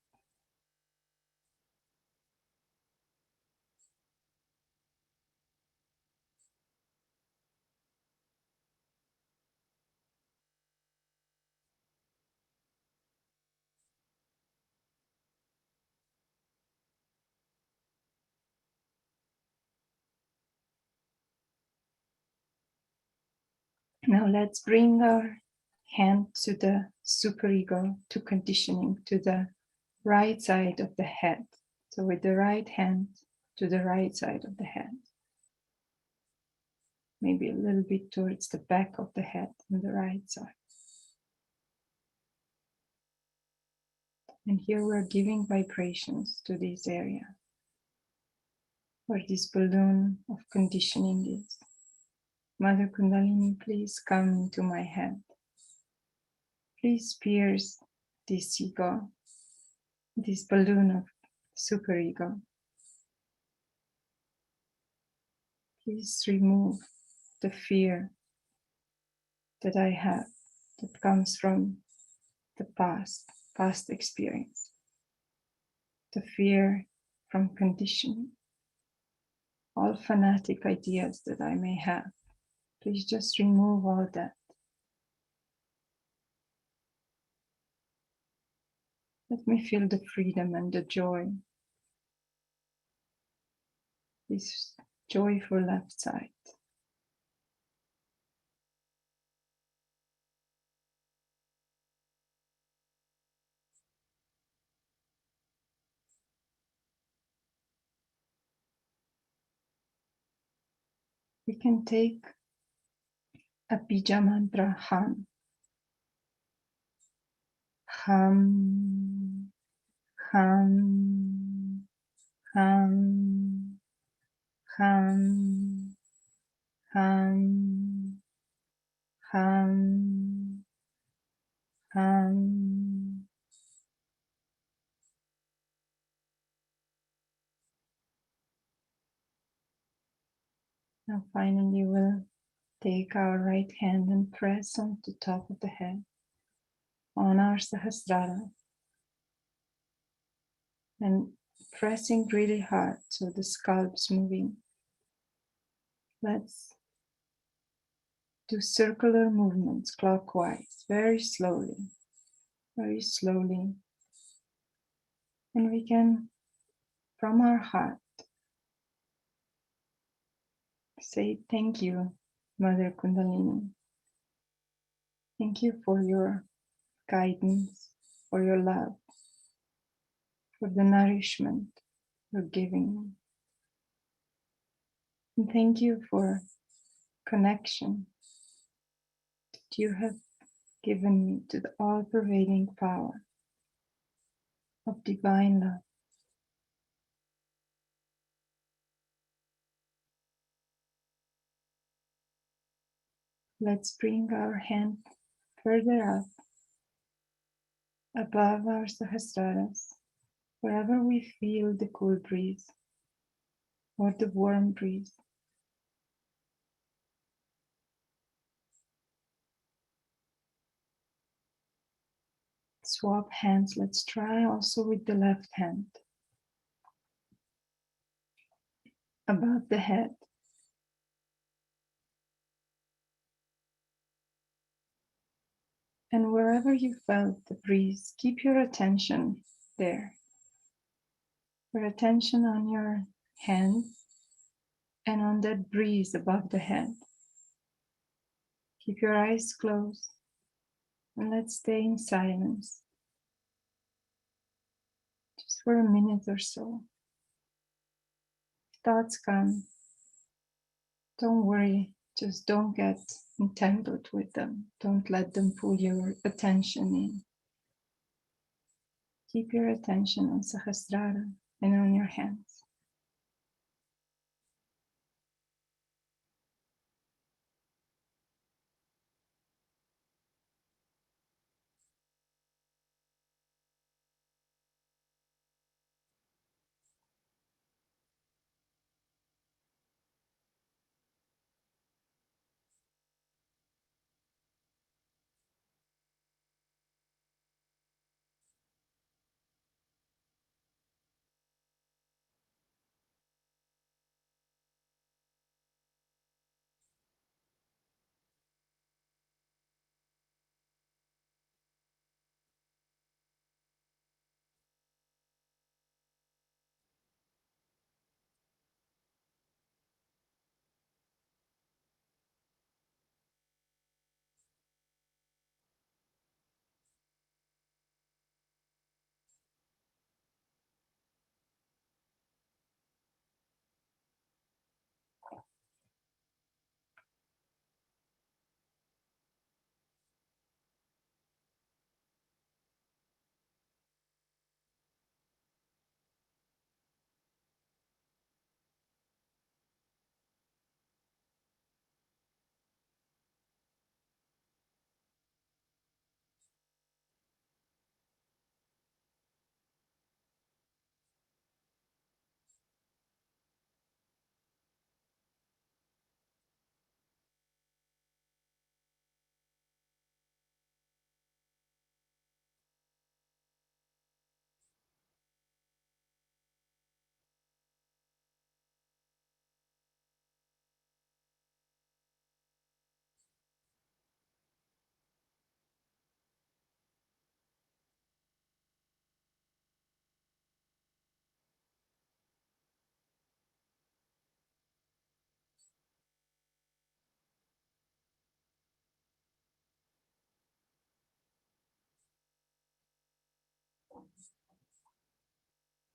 Now let's bring our hand to the superego, to conditioning, to the right side of the head. So with the right hand to the right side of the head. Maybe a little bit towards the back of the head on the right side. And here we're giving vibrations to this area where this balloon of conditioning is. Mother Kundalini, please come into my head. Please pierce this ego, this balloon of superego. Please remove the fear that I have that comes from the past experience, the fear from conditioning, all fanatic ideas that I may have. Please just remove all that. Let me feel the freedom and the joy, this joyful left side. We can take a bija mantra hum. Hum, hum, hum, hum, hum, hum, hum. Now finally we'll take our right hand and press on the top of the head on our Sahasrara and pressing really hard so the scalp's moving. Let's do circular movements clockwise, very slowly, very slowly. And we can, from our heart, say thank you, Mother Kundalini. Thank you for your guidance, for your love, for the nourishment you're giving me. And thank you for connection that you have given me to the all-pervading power of divine love. Let's bring our hand further up above our sahasraras, wherever we feel the cool breeze or the warm breeze. Swap hands. Let's try also with the left hand above the head. And wherever you felt the breeze, keep your attention there. Your attention on your hand and on that breeze above the head. Keep your eyes closed and let's stay in silence just for a minute or so. Thoughts come, don't worry, just don't get entangled with them. Don't let them pull your attention in. Keep your attention on Sahasrara and on your hands.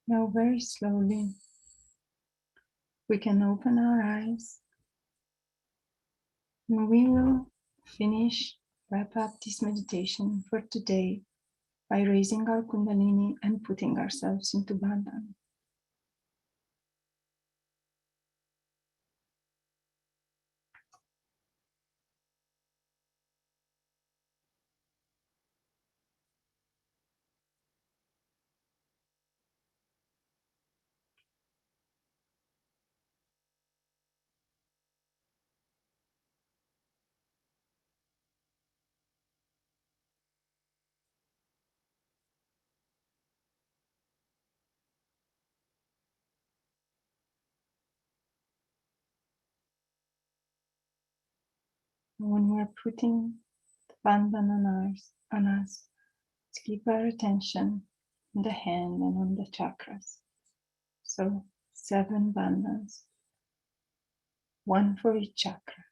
Now, very slowly, we can open our eyes and we will wrap up this meditation for today by raising our Kundalini and putting ourselves into Bandhan. When we're putting the Bandhan on us, let's keep our attention on the hand and on the chakras. So 7 bandhans, 1 for each chakra.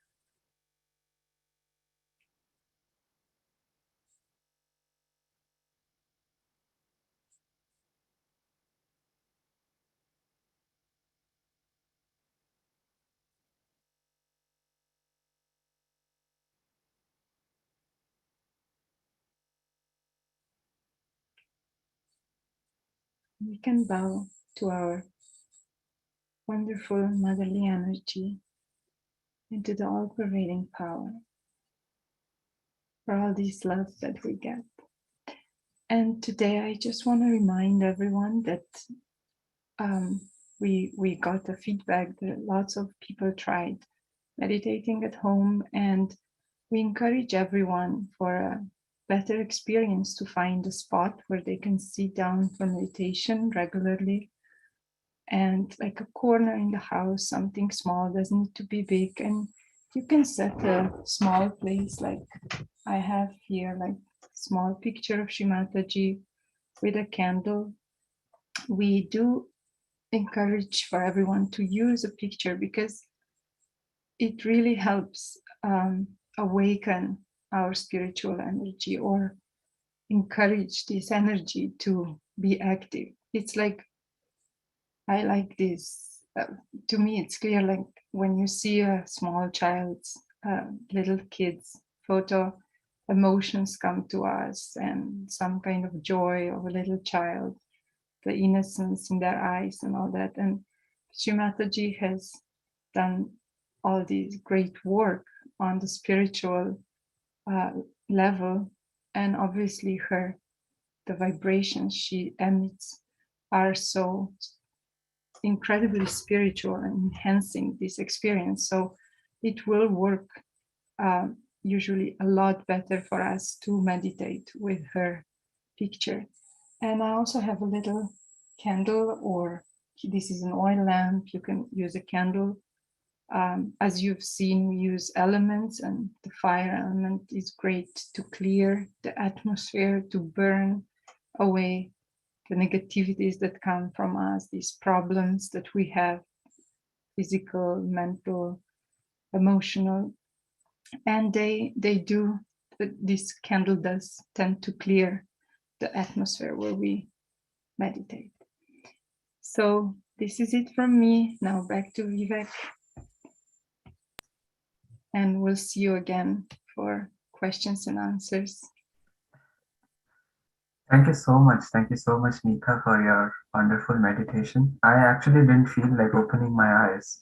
We can bow to our wonderful motherly energy and to the all-pervading power for all these love that we get. And today I just want to remind everyone that we got a feedback that lots of people tried meditating at home, and we encourage everyone for a better experience to find a spot where they can sit down for meditation regularly, and like a corner in the house, something small, doesn't need to be big, and you can set a small place like I have here, like small picture of Shri Mataji with a candle. We do encourage for everyone to use a picture because it really helps awaken our spiritual energy or encourage this energy to be active. It's like, I like this. To me, it's clear like when you see a small child's, little kid's photo, emotions come to us and some kind of joy of a little child, the innocence in their eyes and all that. And Shri Mataji has done all this great work on the spiritual level, and obviously the vibrations she emits are so incredibly spiritual and enhancing this experience. So it will work usually a lot better for us to meditate with her picture. And I also have a little candle, or this is an oil lamp. You can use a candle. As you've seen, we use elements, and the fire element is great to clear the atmosphere, to burn away the negativities that come from us, these problems that we have, physical, mental, emotional. And this candle does tend to clear the atmosphere where we meditate. So this is it from me. Now back to Vivek. And we'll see you again for questions and answers. Thank you so much. Thank you so much, Nika, for your wonderful meditation. I actually didn't feel like opening my eyes.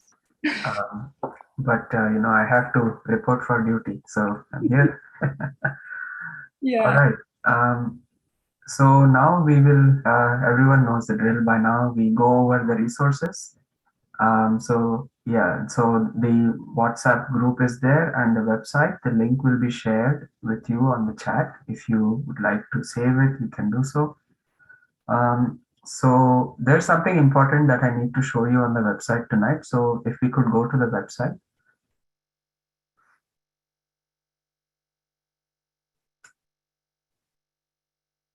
But I have to report for duty, so I'm here. Yeah. All right. So now we will, everyone knows the drill by now. We go over the resources. So the WhatsApp group is there and the website. The link will be shared with you on the chat. If you would like to save it, you can do so. So there's something important that I need to show you on the website tonight. So if we could go to the website.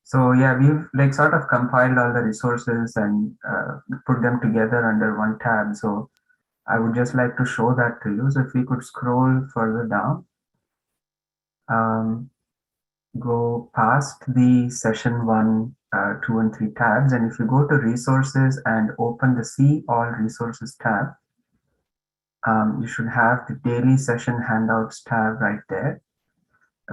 So yeah, we've like sort of compiled all the resources and put them together under one tab. So I would just like to show that to you. So if we could scroll further down, go past the session 1 2 and 3 tabs. And if you go to resources and open the See All Resources tab, you should have the daily session handouts tab right there.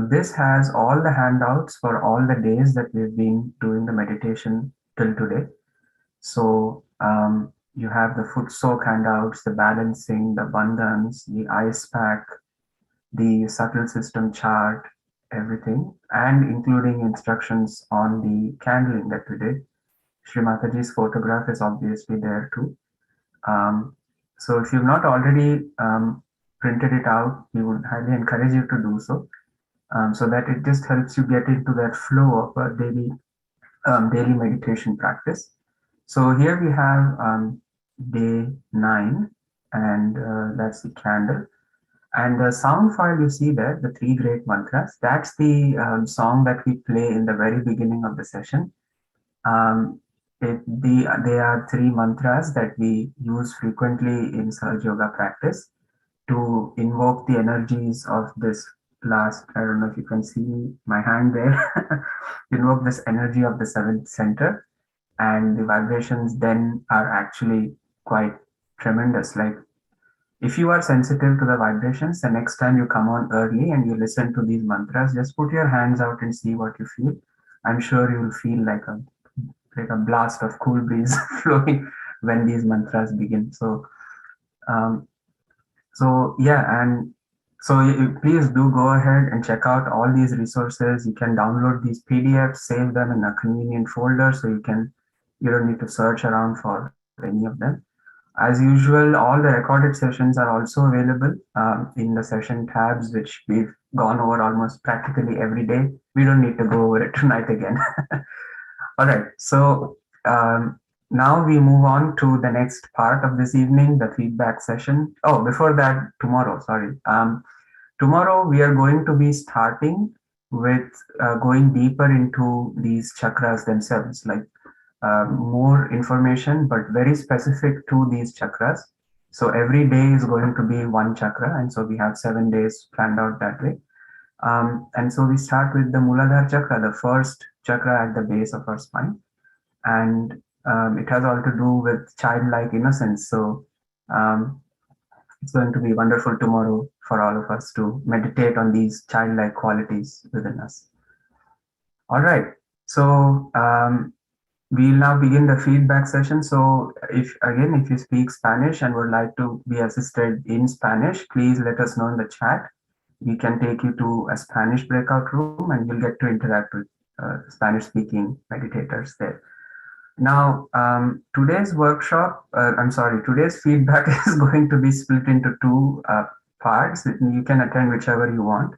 This has all the handouts for all the days that we've been doing the meditation till today. So you have the foot soak handouts, the balancing, the abundance, the ice pack, the subtle system chart, everything, and including instructions on the candling that we did. Shri Mataji's photograph is obviously there too. So if you've not already printed it out, we would highly encourage you to do so, so that it just helps you get into that flow of a daily meditation practice. So here we have day 9, and that's the candle. And the sound file you see there, the 3 great mantras, that's the song that we play in the very beginning of the session. They are 3 mantras that we use frequently in Sahaja Yoga practice to invoke the energies of this last, I don't know if you can see my hand there, invoke this energy of the 7th center. And the vibrations then are actually quite tremendous. Like, if you are sensitive to the vibrations, the next time you come on early and you listen to these mantras, just put your hands out and see what you feel. I'm sure you'll feel like a blast of cool breeze flowing when these mantras begin. Um, yeah, and so please do go ahead and check out all these resources. You can download these PDFs, save them in a convenient folder, so you don't need to search around for any of them. As usual, all the recorded sessions are also available in the session tabs, which we've gone over almost practically every day. We don't need to go over it tonight again. All right, so now we move on to the next part of this evening, the feedback session. Oh, before that, tomorrow, sorry. Tomorrow we are going to be starting with going deeper into these chakras themselves, like more information, but very specific to these chakras. So every day is going to be one chakra, and so we have 7 days planned out that way. And so we start with the Muladhara chakra, the first chakra at the base of our spine, and it has all to do with childlike innocence. So it's going to be wonderful tomorrow for all of us to meditate on these childlike qualities within us. All right, so we'll now begin the feedback session. So if you speak Spanish and would like to be assisted in Spanish, please let us know in the chat. We can take you to a Spanish breakout room and you'll get to interact with Spanish speaking meditators there. Now, today's feedback is going to be split into 2 parts. You can attend whichever you want.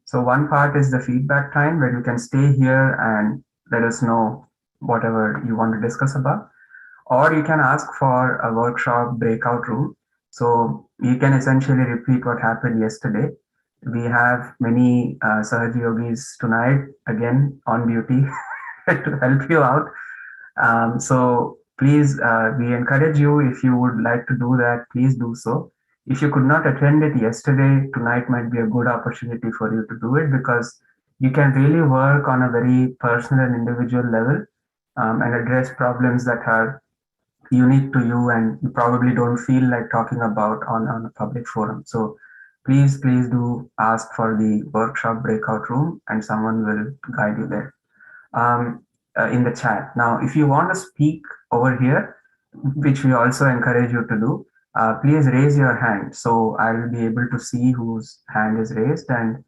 So one part is the feedback time, where you can stay here and let us know whatever you want to discuss about, or you can ask for a workshop breakout room. So you can essentially repeat what happened yesterday. We have many Sahaja Yogis tonight, again, on duty to help you out. So please, we encourage you, if you would like to do that, please do so. If you could not attend it yesterday, tonight might be a good opportunity for you to do it, because you can really work on a very personal and individual level and address problems that are unique to you and you probably don't feel like talking about on a public forum. So please do ask for the workshop breakout room and someone will guide you there in the chat. Now, if you want to speak over here, which we also encourage you to do, please raise your hand. So I will be able to see whose hand is raised, and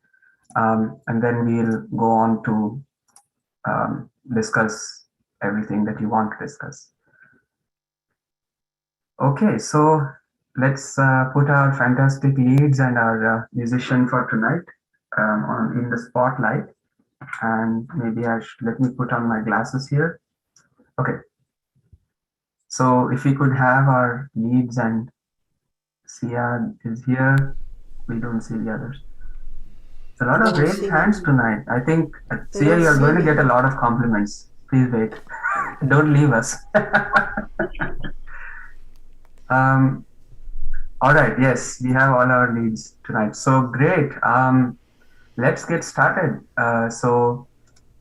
then we'll go on to discuss everything that you want to discuss. Okay, so let's put our fantastic leads and our musician for tonight in the spotlight. And maybe let me put on my glasses here. Okay. So if we could have our leads, and Sia is here. We don't see the others. It's a lot of raised hands tonight. I think, Sia, you're going to get a lot of compliments. Please wait. Don't leave us. All right. Yes, we have all our leads tonight. So great. Let's get started. So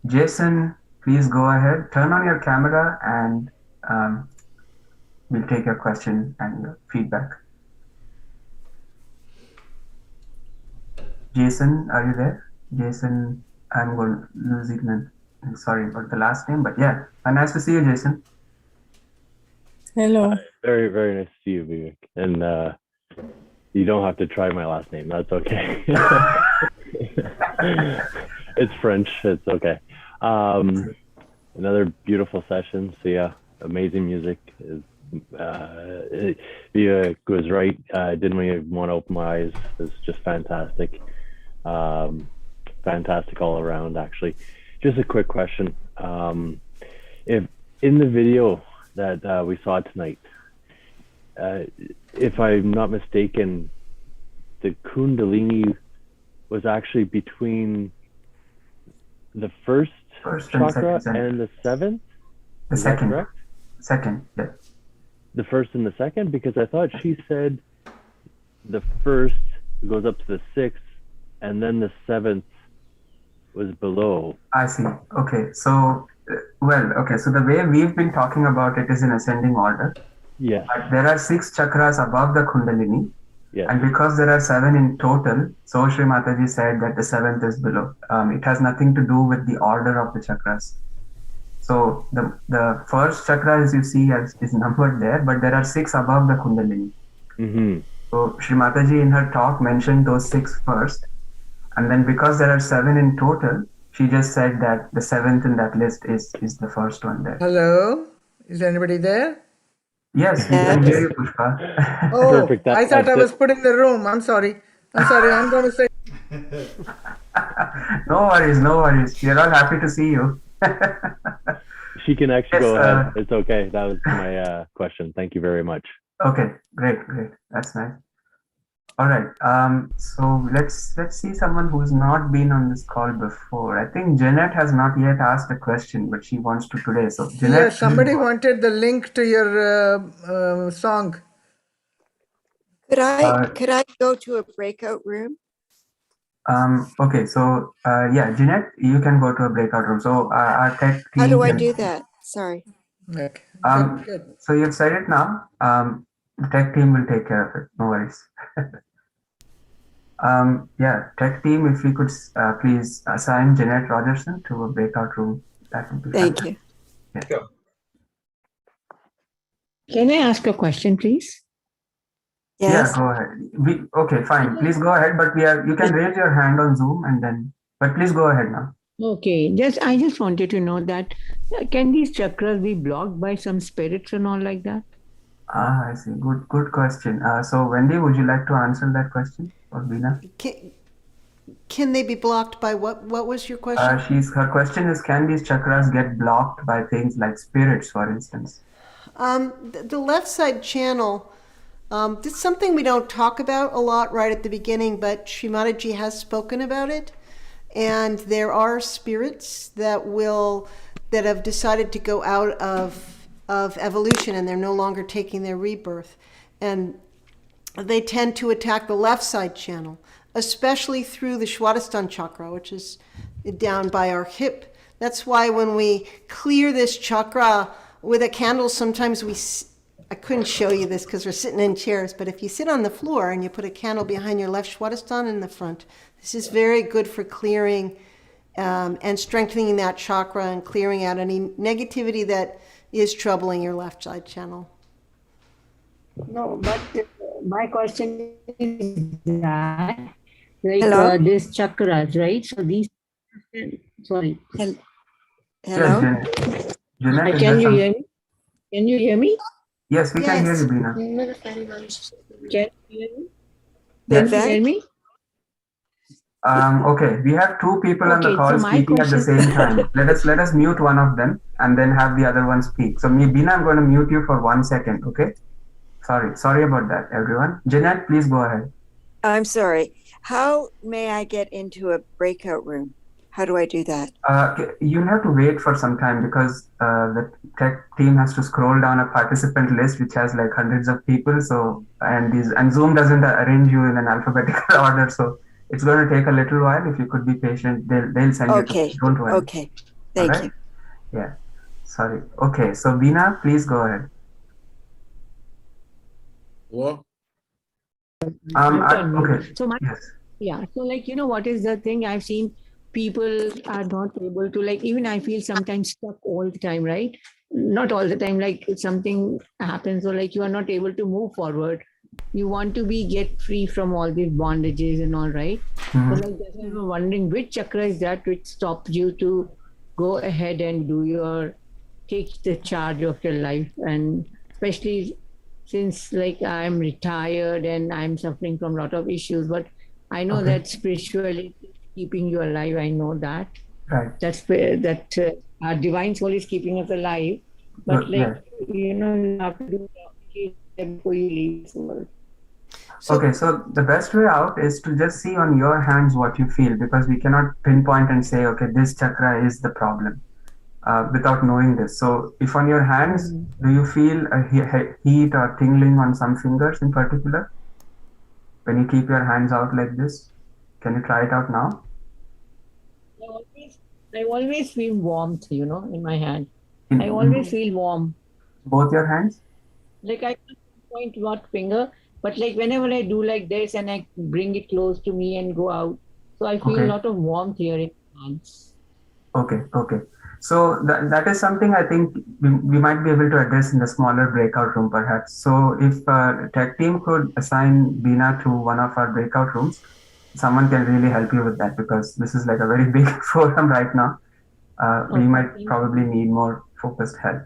Jason, please go ahead, turn on your camera, and um, we'll take your question and your feedback. Jason, are you there? Jason, I'm going to lose it. I'm sorry about the last name, but yeah, nice to see you, Jason. Hello. Very, very nice to see you, Vivek. And you don't have to try my last name. That's okay. It's French. It's okay. Another beautiful session. So yeah, amazing music. Vivek was right. I didn't really want to open my eyes. It's just fantastic. Fantastic all around, actually. Just a quick question. If in the video that we saw tonight, if I'm not mistaken, the Kundalini was actually between the first chakra and the seventh? The second. Correct? Second, yeah. The first and the second? Because I thought she said the first goes up to the sixth, and then the seventh was below. I see. Okay. So, so the way we've been talking about it is in ascending order. Yeah. But there are 6 chakras above the Kundalini. Yeah. And because there are 7 in total, so Shri Mataji said that the 7th is below. It has nothing to do with the order of the chakras. So the first chakra, as you see, is numbered there, but there are 6 above the Kundalini. Mm-hmm. So Shri Mataji in her talk mentioned those 6 first. And then because there are 7 in total, she just said that the 7th in that list is the first one there. Hello? Is anybody there? Yes, we can hear you, Pushpa. Oh, Perfect. I thought I was put in the room. I'm sorry. I'm going to say. No worries. We're all happy to see you. She can actually go ahead. It's okay. That was my question. Thank you very much. Okay, great. That's nice. All right. So let's see someone who's not been on this call before. I think Jeanette has not yet asked a question, but she wants to today. So Jeanette, Yes, somebody wanted the link to your song. Could I go to a breakout room? Okay. So Jeanette, you can go to a breakout room. So our tech team. How do I do that? Sorry. Okay. Good. So you've said it now. The tech team will take care of it. No worries. Tech team, if we could please assign Jeanette Rogerson to a breakout room, that would be Thank you. Yeah. Sure. Can I ask a question, please? Yes. Yeah, go ahead. Okay, fine. Please go ahead, but you can raise your hand on Zoom but please go ahead now. Okay, I just wanted to know that can these chakras be blocked by some spirits and all like that? I see. Good question. So Wendy, would you like to answer that question, or Bina? Can they be blocked by what? What was your question? Her question is, can these chakras get blocked by things like spirits, for instance? The left side channel. This is something we don't talk about a lot right at the beginning, but Shri Mataji has spoken about it, and there are spirits that have decided to go out of evolution, and they're no longer taking their rebirth, and they tend to attack the left side channel, especially through the Swadhisthana chakra, which is down by our hip. That's why when we clear this chakra with a candle, sometimes I couldn't show you this because we're sitting in chairs, but if you sit on the floor and you put a candle behind your left Swadhisthana in the front, this is very good for clearing and strengthening that chakra and clearing out any negativity that is troubling your left side channel. No, but my question is that, these chakras, right? So these, sorry. Hello? Yes, Jeanette, Can you hear me? Can you hear me? Yes, we can hear you, Bina. Can you hear me? Yes. Can you hear me? Okay, we have 2 people on the call so speaking at the same time. Let us mute one of them and then have the other one speak. So Bina, I'm going to mute you for 1 second, okay? Sorry about that, everyone. Jeanette, please go ahead. I'm sorry. How may I get into a breakout room? How do I do that? You'll have to wait for some time because the tech team has to scroll down a participant list which has like hundreds of people. So and Zoom doesn't arrange you in an alphabetical order. So it's going to take a little while. If you could be patient, they'll send you. Okay. Don't worry. Okay. Thank you. Yeah. Sorry. Okay. So Veena, please go ahead. What? I have to Okay. unmute. So my Yes. yeah. So like what is the thing I've seen people are not able to like even I feel sometimes stuck all the time, right? Not all the time, like if something happens or like you are not able to move forward. You want to be get free from all these bondages and all right. So Mm-hmm. like that's why I'm wondering which chakra is that which stops you to go ahead and do your take the charge of your life and especially since like I'm retired and I'm suffering from a lot of issues, but I know Okay. that spiritually keeping you alive. I know that Right. our divine soul is keeping us alive. But Good. Yeah. like you have to do before you leave this world. Okay, So, so the best way out is to just see on your hands what you feel because we cannot pinpoint and say, okay, this chakra is the problem without knowing this. So, if on your hands, Mhm. do you feel a heat or tingling on some fingers in particular when you keep your hands out like this? Can you try it out now? I always, I always feel warmth, in my hand. I always In feel warm. both your hands? Like I can't point what finger, but like whenever I do like this and I bring it close to me and go out, so I feel a Okay. lot of warmth here in my hands. Okay, okay. So that is something I think we might be able to address in the smaller breakout room perhaps. So if tech team could assign Bina to one of our breakout rooms, someone can really help you with that because this is like a very big forum right now. We Okay, might thank probably you. need more focused help.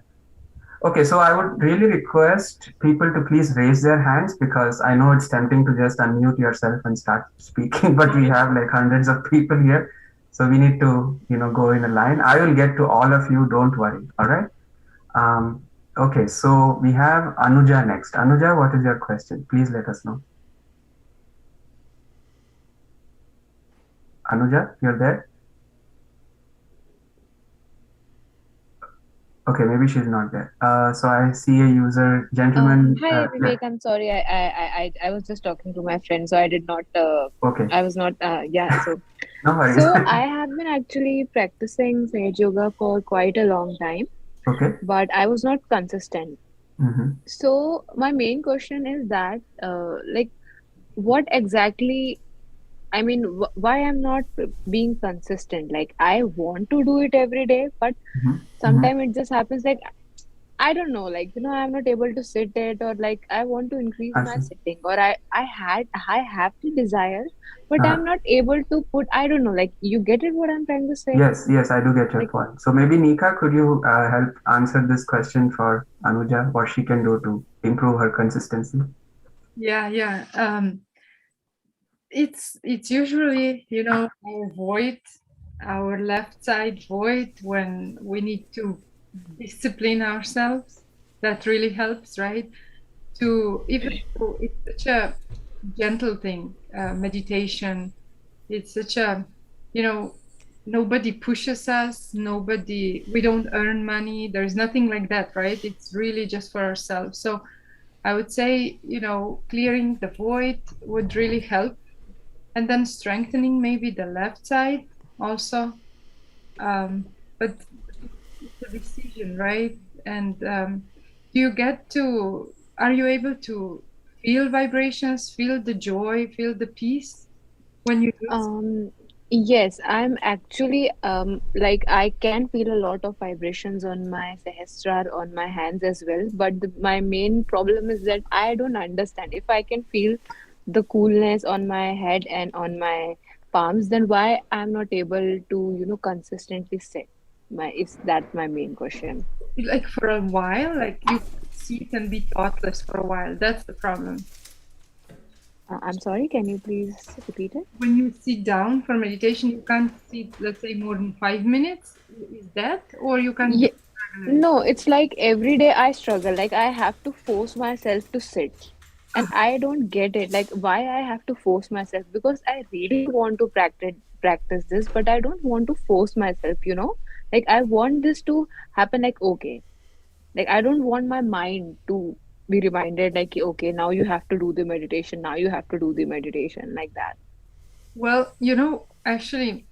Okay, so I would really request people to please raise their hands because I know it's tempting to just unmute yourself and start speaking, but we have like hundreds of people here. So we need to, go in a line. I will get to all of you, don't worry. All right. Um, okay, so we have Anuja next. Anuja, what is your question? Please let us know. Anuja, you're there? Okay, maybe she's not there. So I see a user, gentleman. Hi Yeah, Vivek, I'm sorry. I was just talking to my friend, so I did not. okay, I was not. Yeah. So no worries. so I have been actually practicing Sage Yoga for quite a long time, Okay. but I was not consistent. Mm-hmm. So my main question is that, like, what exactly? I mean, why I'm not being consistent? Like, I want to do it every day, but Mm-hmm. Mm-hmm. sometimes it just happens like I don't know, like, I'm not able to sit it, or like I want to increase I my see. sitting, or I have the desire, but Uh, I'm not able to put, I don't know, like, you get it what I'm trying to say? yes, yes, I do get your Like, point. So maybe Nika, could you help answer this question for Anuja, what she can do to improve her consistency? Yeah, yeah. It's usually, our void, our left side void when we need to discipline ourselves. That really helps, right? To even though it's such a gentle thing, meditation. It's such a, nobody pushes us, we don't earn money. There's nothing like that, right? It's really just for ourselves. So I would say, clearing the void would really help. And then strengthening maybe the left side also. But it's a decision, right? And are you able to feel vibrations, feel the joy, feel the peace when you do so? um, yes, I'm actually, like, I can feel a lot of vibrations on my sahasrara, on my hands as well, but my main problem is that I don't understand. If I can feel the coolness on my head and on my palms, then why I'm not able to, consistently sit? Is that my main question? Like for a while, like you sit and be thoughtless for a while. That's the problem. I'm sorry, can you please repeat it? When you sit down for meditation, you can't sit, let's say, more than 5 minutes. Is that, or you can do Yeah, it regularly? no, it's like every day I struggle. Like I have to force myself to sit. And I don't get it. Like why I have to force myself? Because I really want to practice this, but I don't want to force myself. Like I want this to happen like okay. Like I don't want my mind to be reminded like okay, now you have to do the meditation. Now you have to do the meditation like that. Well, actually,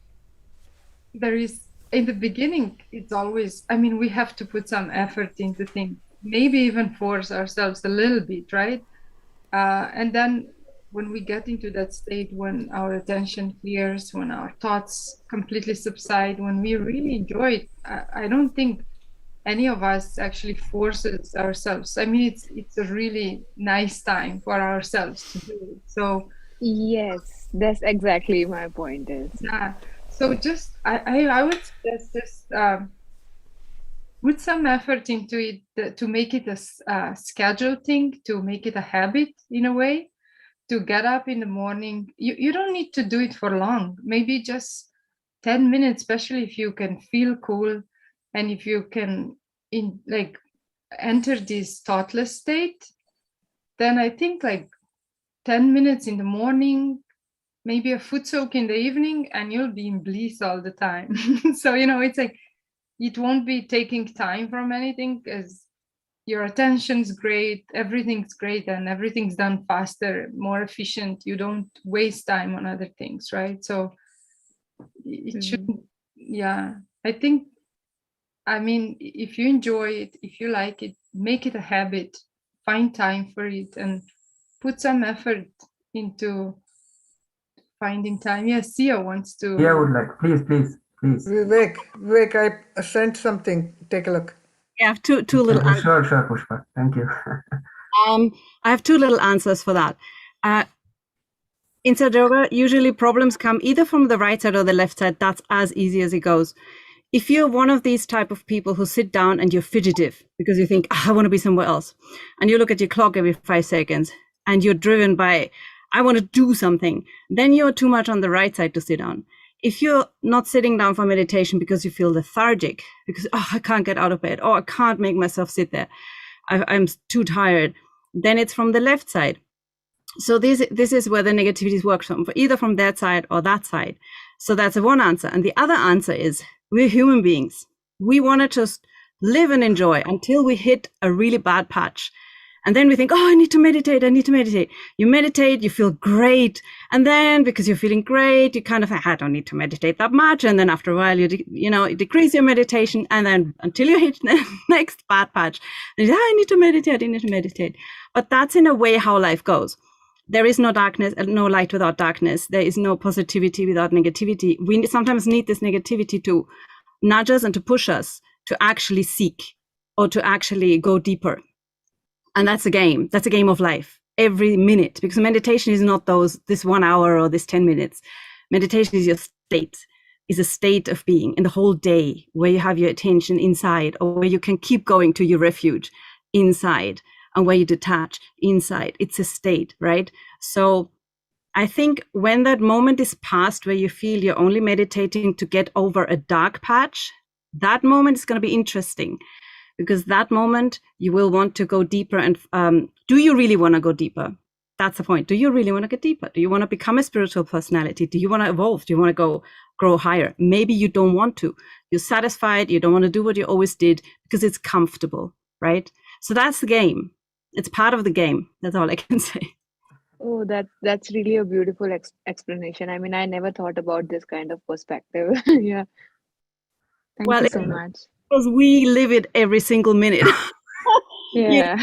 there is in the beginning, it's always, I mean, we have to put some effort into things, maybe even force ourselves a little bit, right? And then when we get into that state, when our attention clears, when our thoughts completely subside, when we really enjoy it, I don't think any of us actually forces ourselves. I mean, it's a really nice time for ourselves to do it. So Yes, that's exactly my point is. yeah. So just I would suggest just put some effort into it to make it a schedule thing, to make it a habit in a way, to get up in the morning. You don't need to do it for long, maybe just 10 minutes, especially if you can feel cool and if you can in like enter this thoughtless state, then I think like 10 minutes in the morning, maybe a foot soak in the evening, and you'll be in bliss all the time. So, it's like it won't be taking time from anything because your attention's great, everything's great, and everything's done faster, more efficient. You don't waste time on other things, right? So it should, yeah. I think, I mean, if you enjoy it, if you like it, make it a habit, find time for it, and put some effort into finding time. Yes, Sia wants to. Yeah, would like, please. Vivek, I sent something. Take a look. I have two little answers. Sure, Pushpa. Thank you. I have two little answers for that. In Sahaja Yoga, usually problems come either from the right side or the left side. That's as easy as it goes. If you're one of these type of people who sit down and you're fidgetive because you think, I want to be somewhere else, and you look at your clock every 5 seconds and you're driven by, I want to do something, then you're too much on the right side to sit down. If you're not sitting down for meditation because you feel lethargic, because, I can't get out of bed, I can't make myself sit there, I'm too tired, then it's from the left side. So this is where the negativities work from, either from that side or that side. So that's one answer. And the other answer is we're human beings. We want to just live and enjoy until we hit a really bad patch. And then we think, I need to meditate. You meditate, you feel great. And then because you're feeling great, you kind of, I don't need to meditate that much. And then after a while, you decrease your meditation. And then until you hit the next bad patch, and I need to meditate. But that's in a way how life goes. There is no darkness, no light without darkness. There is no positivity without negativity. We sometimes need this negativity to nudge us and to push us to actually seek or to actually go deeper. And that's a game. That's a game of life every minute, because meditation is not this 1 hour or this 10 minutes. Meditation is your state, is a state of being in the whole day where you have your attention inside, or where you can keep going to your refuge inside, and where you detach inside. It's a state, right? So I think when that moment is past where you feel you're only meditating to get over a dark patch, that moment is going to be interesting, because that moment you will want to go deeper. And do you really want to go deeper? That's the point. Do you really want to get deeper? Do you want to become a spiritual personality? Do you want to evolve? Do you want to grow higher? Maybe you don't want to. You're satisfied. You don't want to do what you always did because it's comfortable, right? So that's the game. It's part of the game. That's all I can say. Oh, that's really a beautiful explanation. I mean, I never thought about this kind of perspective. Yeah. Thank you so much. Because we live it every single minute. Yeah.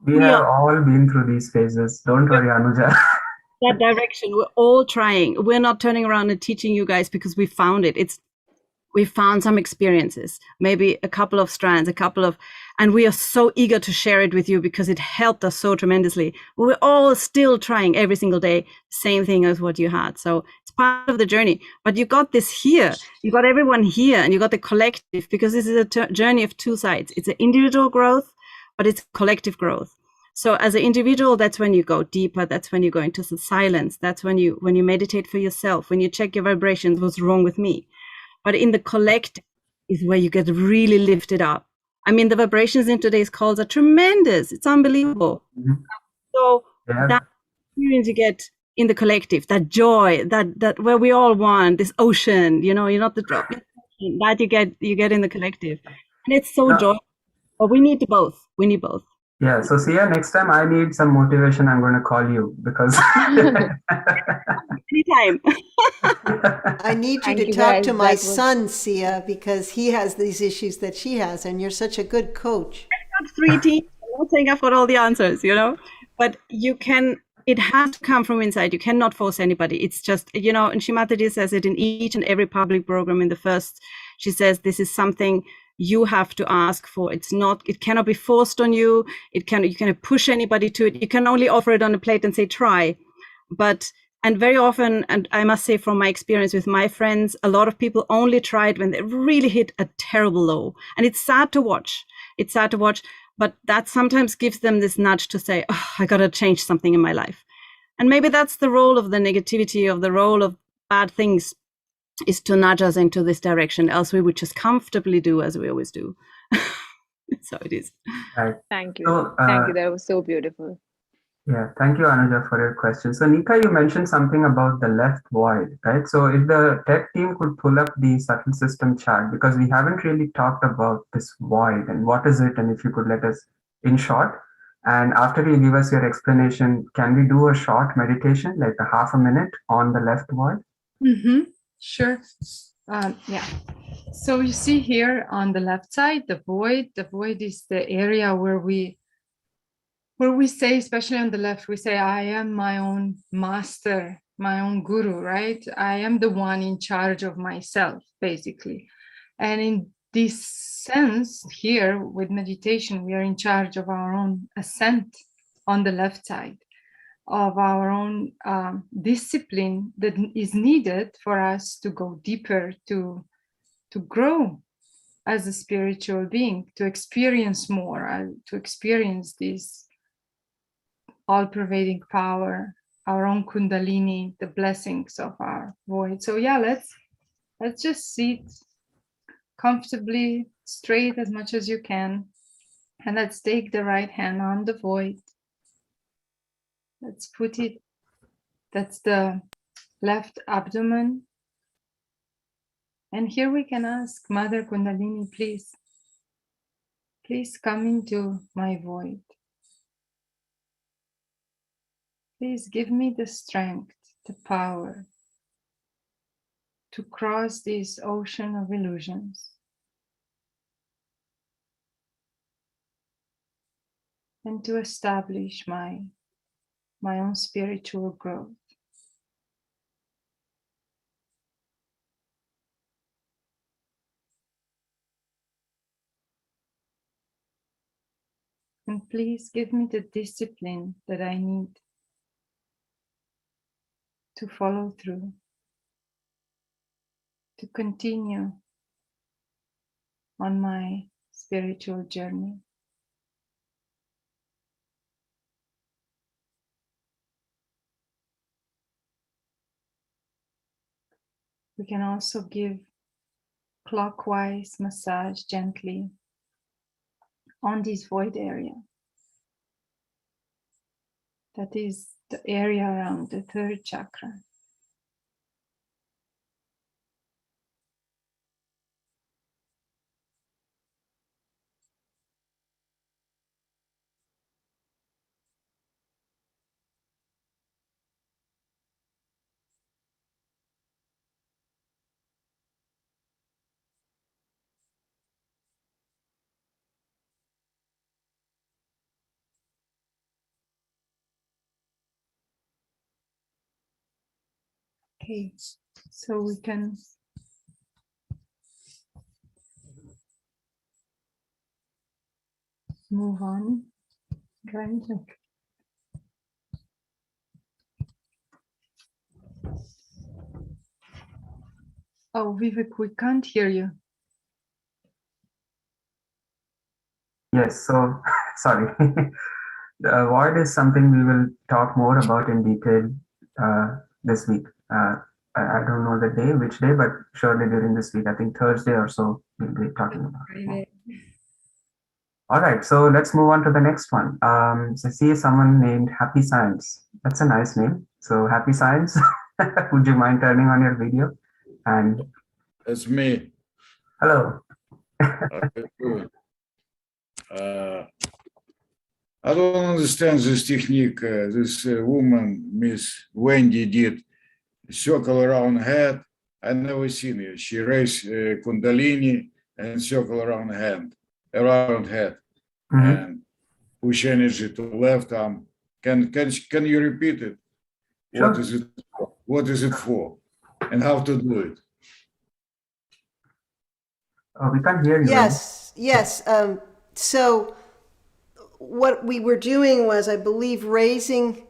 We have all been through these phases. Don't worry, Anuja. That direction, we're all trying. We're not turning around and teaching you guys because we found it. We found some experiences, maybe a couple of strands, and we are so eager to share it with you because it helped us so tremendously. We're all still trying every single day, same thing as what you had. So it's part of the journey. But you got this here, you got everyone here, and you got the collective, because this is a journey of two sides. It's an individual growth, but it's collective growth. So as an individual, that's when you go deeper. That's when you go into the silence. That's when you meditate for yourself, when you check your vibrations, what's wrong with me. But in the collective is where you get really lifted up. I mean, the vibrations in today's calls are tremendous. It's unbelievable. Mm-hmm. So that experience you get in the collective, that joy, that where we all want this ocean, you're not the drop, that you get in the collective. And it's so joyful. But we need both. We need both. Yeah, so Sia, next time I need some motivation, I'm going to call you because Anytime. I need you Thank to you talk to guys. my That was son, Sia, because he has these issues that she has, and you're such a good coach. I've got 3 teams. I'm not saying I've got all the answers, but it has to come from inside. You cannot force anybody. It's just, and Shri Mataji says it in each and every public program. In the first, she says, this is something you have to ask for. It cannot be forced on you. You cannot push anybody to it. You can only offer it on a plate and say, try. And very often, and I must say from my experience with my friends, a lot of people only try it when they really hit a terrible low. And it's sad to watch. But that sometimes gives them this nudge to say, oh, I got to change something in my life. And maybe that's the role of the negativity, of the role of bad things, is to nudge us into this direction. Else we would just comfortably do as we always do. So it is. Right. Thank you. So, Thank you. That was so beautiful. yeah, thank you, Anuja, for your question. So, Nika, you mentioned something about the left void, right? So, if the tech team could pull up the subtle system chart, because we haven't really talked about this void and what is it, and if you could let us in short. And after you give us your explanation, can we do a short meditation, like a half a minute on the left void? Sure. Yeah. So you see here on the left side, the void. The void is the area where we say, especially on the left, we say, I am my own master, my own guru, right? I am the one in charge of myself, basically. And in this sense, here with meditation, we are in charge of our own ascent on the left side, of our own discipline that is needed for us to go deeper, to grow as a spiritual being, to experience more, to experience this all-pervading power, our own kundalini, the blessings of our void. So yeah, let's just sit comfortably straight as much as you can, and let's take the right hand on the void. Let's put it, that's the left abdomen. And here we can ask Mother Kundalini, please come into my void. Please give me the strength, the power to cross this ocean of illusions and to establish my own spiritual growth. And please give me the discipline that I need to follow through, to continue on my spiritual journey. We can also give clockwise massage gently on this void area. That is the area around the third chakra. Okay, so we can move on. Right? Oh, Vivek, we can't hear you. Yes, so sorry. The void is something we will talk more about in detail this week. I don't know the day, which day, but surely during this week, I think Thursday or so, we'll be talking about it more. All right, so let's move on to the next one. So I see someone named Happy Science. That's a nice name. So Happy Science, would you mind turning on your video? And it's me. Hello. Okay, good. I don't understand this technique. This woman, Miss Wendy, did circle around head. I never seen it. She raised Kundalini and circle around head, and push energy to left arm. Can you repeat it? Sure. What is it? What is it for? And how to do it? We can't hear you. Yes. So what we were doing was, I believe, raising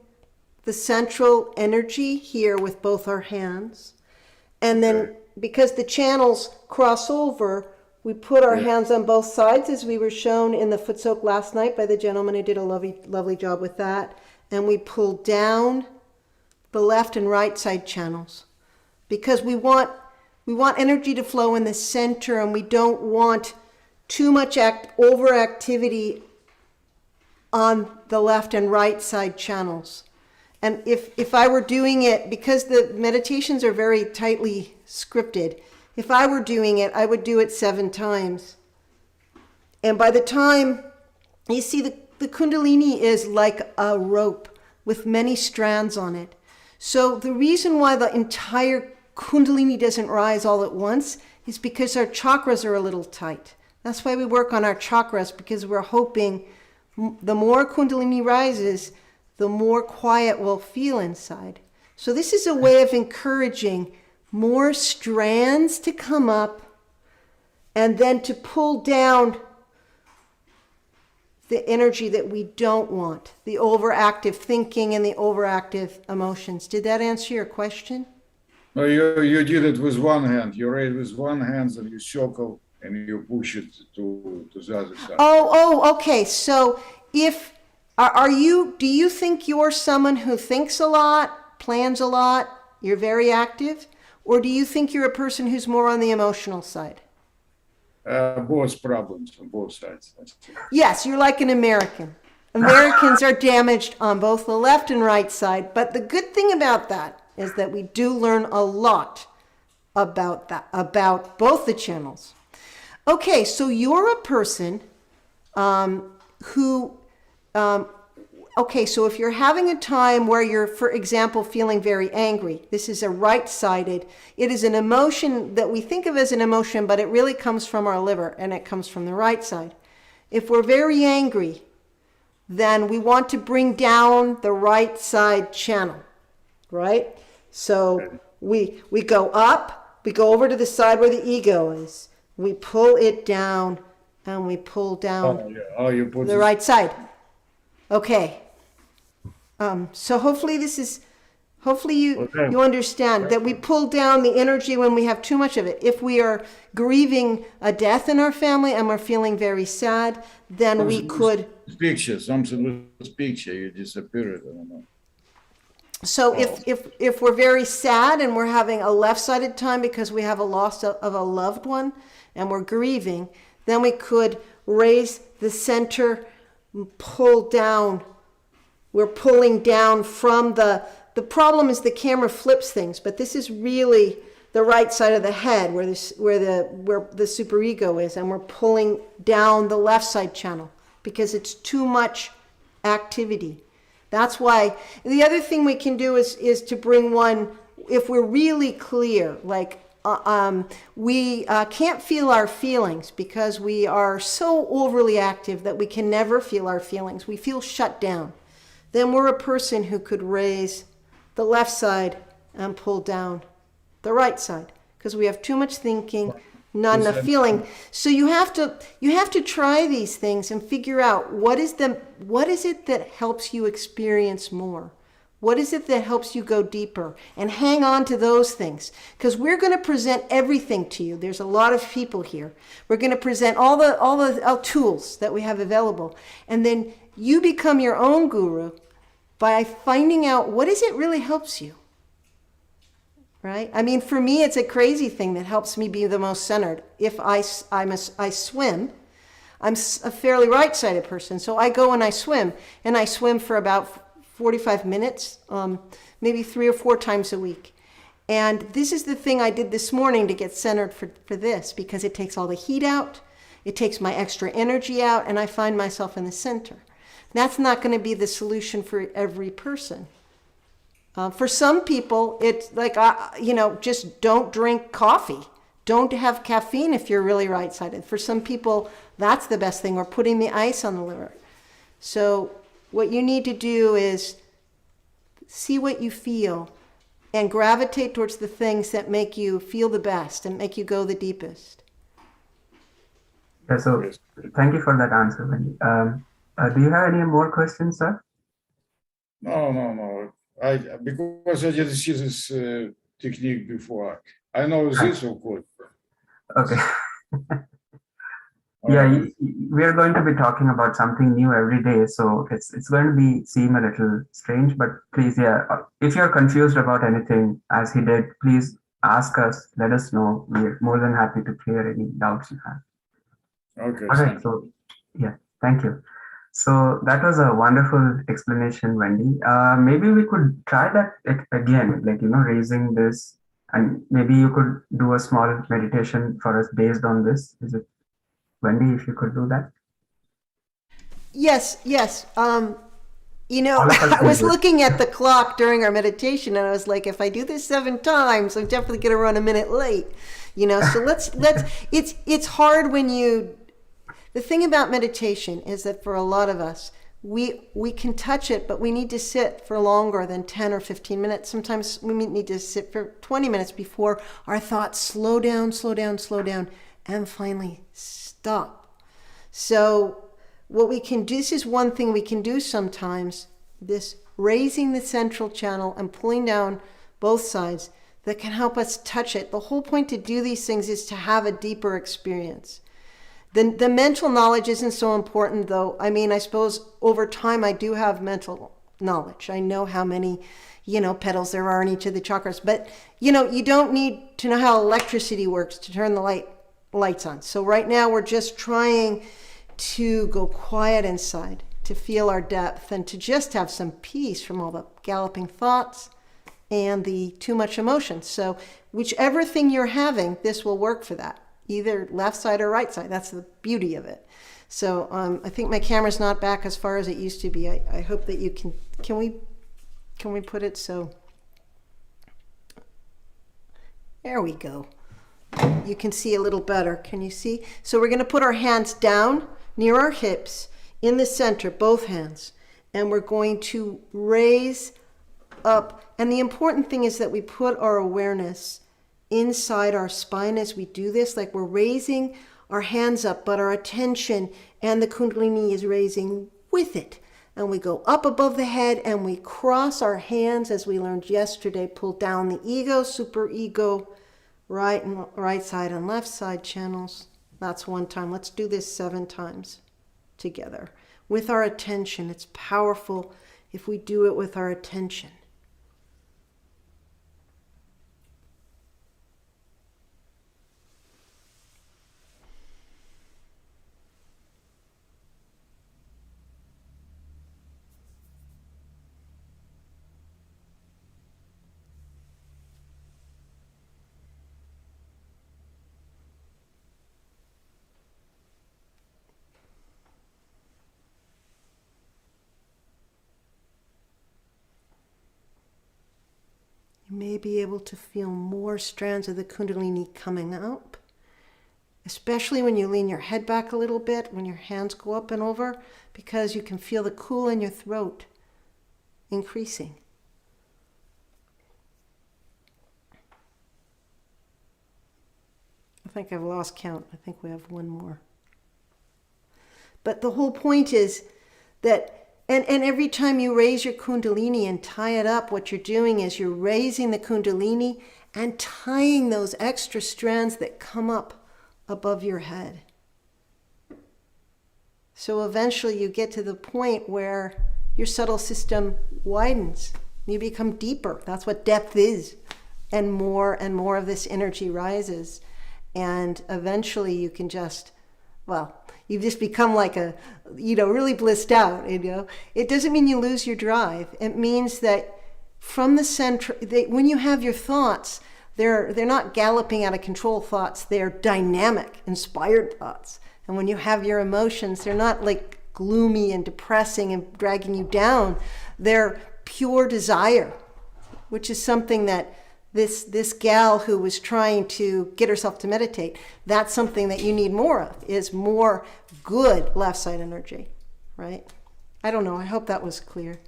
the central energy here with both our hands. And then because the channels cross over, we put our hands on both sides, as we were shown in the foot soak last night by the gentleman who did a lovely job with that. And we pull down the left and right side channels because we want energy to flow in the center, and we don't want too much overactivity on the left and right side channels. And if I were doing it, because the meditations are very tightly scripted, if I were doing it, I would do it 7 times. And by the time, you see, the Kundalini is like a rope with many strands on it. So the reason why the entire Kundalini doesn't rise all at once is because our chakras are a little tight. That's why we work on our chakras, because we're hoping the more Kundalini rises, the more quiet we'll feel inside. So this is a way of encouraging more strands to come up and then to pull down the energy that we don't want, the overactive thinking and the overactive emotions. Did that answer your question? No, you did it with one hand. You raise with one hand and you circle and you push it to the other side. Oh, okay. So do you think you're someone who thinks a lot, plans a lot, you're very active? Or do you think you're a person who's more on the emotional side? Both problems on both sides. Yes, you're like an American. Americans are damaged on both the left and right side. But the good thing about that is that we do learn a lot about both the channels. Okay, so you're a person who okay, so if you're having a time where you're, for example, feeling very angry, this is a right-sided, it is an emotion that we think of as an emotion, but it really comes from our liver, and it comes from the right side. If we're very angry, then we want to bring down the right side channel, right? So we go up, we go over to the side where the ego is, we pull it down, and we pull down you put the right side. Okay. So hopefully you understand that we pull down the energy when we have too much of it. If we are grieving a death in our family and we're feeling very sad, then we could. Something with picture, you disappeared. I don't know. So if we're very sad and we're having a left-sided time because we have a loss of a loved one and we're grieving, then we could raise the center, pull down. We're pulling down from the problem is the camera flips things, but this is really the right side of the head where the superego is, and we're pulling down the left side channel because it's too much activity. That's why the other thing we can do is to bring one, if we're really clear, like we can't feel our feelings because we are so overly active that we can never feel our feelings. We feel shut down. Then we're a person who could raise the left side and pull down the right side because we have too much thinking, not enough feeling. So you have to try these things and figure out what is it that helps you experience more. What is it that helps you go deeper? And hang on to those things, because we're going to present everything to you. There's a lot of people here. We're going to present all the tools that we have available, and then you become your own guru by finding out what is it really helps you. Right? I mean, for me, it's a crazy thing that helps me be the most centered. If I swim, I'm a fairly right-sided person, so I go and I swim for about 45 minutes, maybe 3 or 4 times a week. And this is the thing I did this morning to get centered for this, because it takes all the heat out, it takes my extra energy out, and I find myself in the center. That's not going to be the solution for every person. For some people, it's like, just don't drink coffee. Don't have caffeine if you're really right-sided. For some people, that's the best thing, or putting the ice on the liver. So what you need to do is see what you feel and gravitate towards the things that make you feel the best and make you go the deepest. Yeah, so thank you for that answer, Wendy. Do you have any more questions, sir? No. Because I didn't see this technique before. I know this, of course. Okay. Yeah, we are going to be talking about something new every day, so it's going to seem a little strange, but please, yeah, if you're confused about anything, as he did, please ask us, let us know. We're more than happy to clear any doubts you have. Okay. All right, so yeah, thank you. So that was a wonderful explanation, Wendy. Maybe we could try that again, like, raising this, and maybe you could do a small meditation for us based on this. Is it, Wendy, if you could do that? Yes. I was looking at the clock during our meditation, and I was like, if I do this 7 times, I'm definitely going to run a minute late. So let's. It's hard when you. The thing about meditation is that for a lot of us, we can touch it, but we need to sit for longer than 10 or 15 minutes. Sometimes we need to sit for 20 minutes before our thoughts slow down, and finally stop. So what we can do, this is one thing we can do sometimes, this raising the central channel and pulling down both sides, that can help us touch it. The whole point to do these things is to have a deeper experience. The mental knowledge isn't so important, though. I mean, I suppose over time I do have mental knowledge. I know how many, petals there are in each of the chakras. But, you don't need to know how electricity works to turn the lights on. So right now we're just trying to go quiet inside, to feel our depth, and to just have some peace from all the galloping thoughts and the too much emotion. So whichever thing you're having, this will work for that. Either left side or right side. That's the beauty of it. So I think my camera's not back as far as it used to be. I hope that you can we put it so? There we go. You can see a little better. Can you see? So we're going to put our hands down near our hips in the center, both hands. And we're going to raise up. And the important thing is that we put our awareness inside our spine as we do this, like we're raising our hands up, but our attention and the Kundalini is raising with it. And we go up above the head and we cross our hands, as we learned yesterday, pull down the ego, superego, right side and left side channels. That's 1 time. Let's do this 7 times together with our attention. It's powerful if we do it with our attention. You may be able to feel more strands of the Kundalini coming up, especially when you lean your head back a little bit, when your hands go up and over, because you can feel the cool in your throat increasing. I think I've lost count. I think we have 1 more. But the whole point is that And every time you raise your Kundalini and tie it up, what you're doing is you're raising the Kundalini and tying those extra strands that come up above your head. So eventually you get to the point where your subtle system widens. You become deeper. That's what depth is. And more of this energy rises. And eventually you can just, you've just become like really blissed out, It doesn't mean you lose your drive. It means that from the center, when you have your thoughts, they're not galloping out of control thoughts. They're dynamic, inspired thoughts. And when you have your emotions, they're not like gloomy and depressing and dragging you down. They're pure desire, which is something that this gal who was trying to get herself to meditate, that's something that you need more of, is more good left side energy, right? I don't know. I hope that was clear.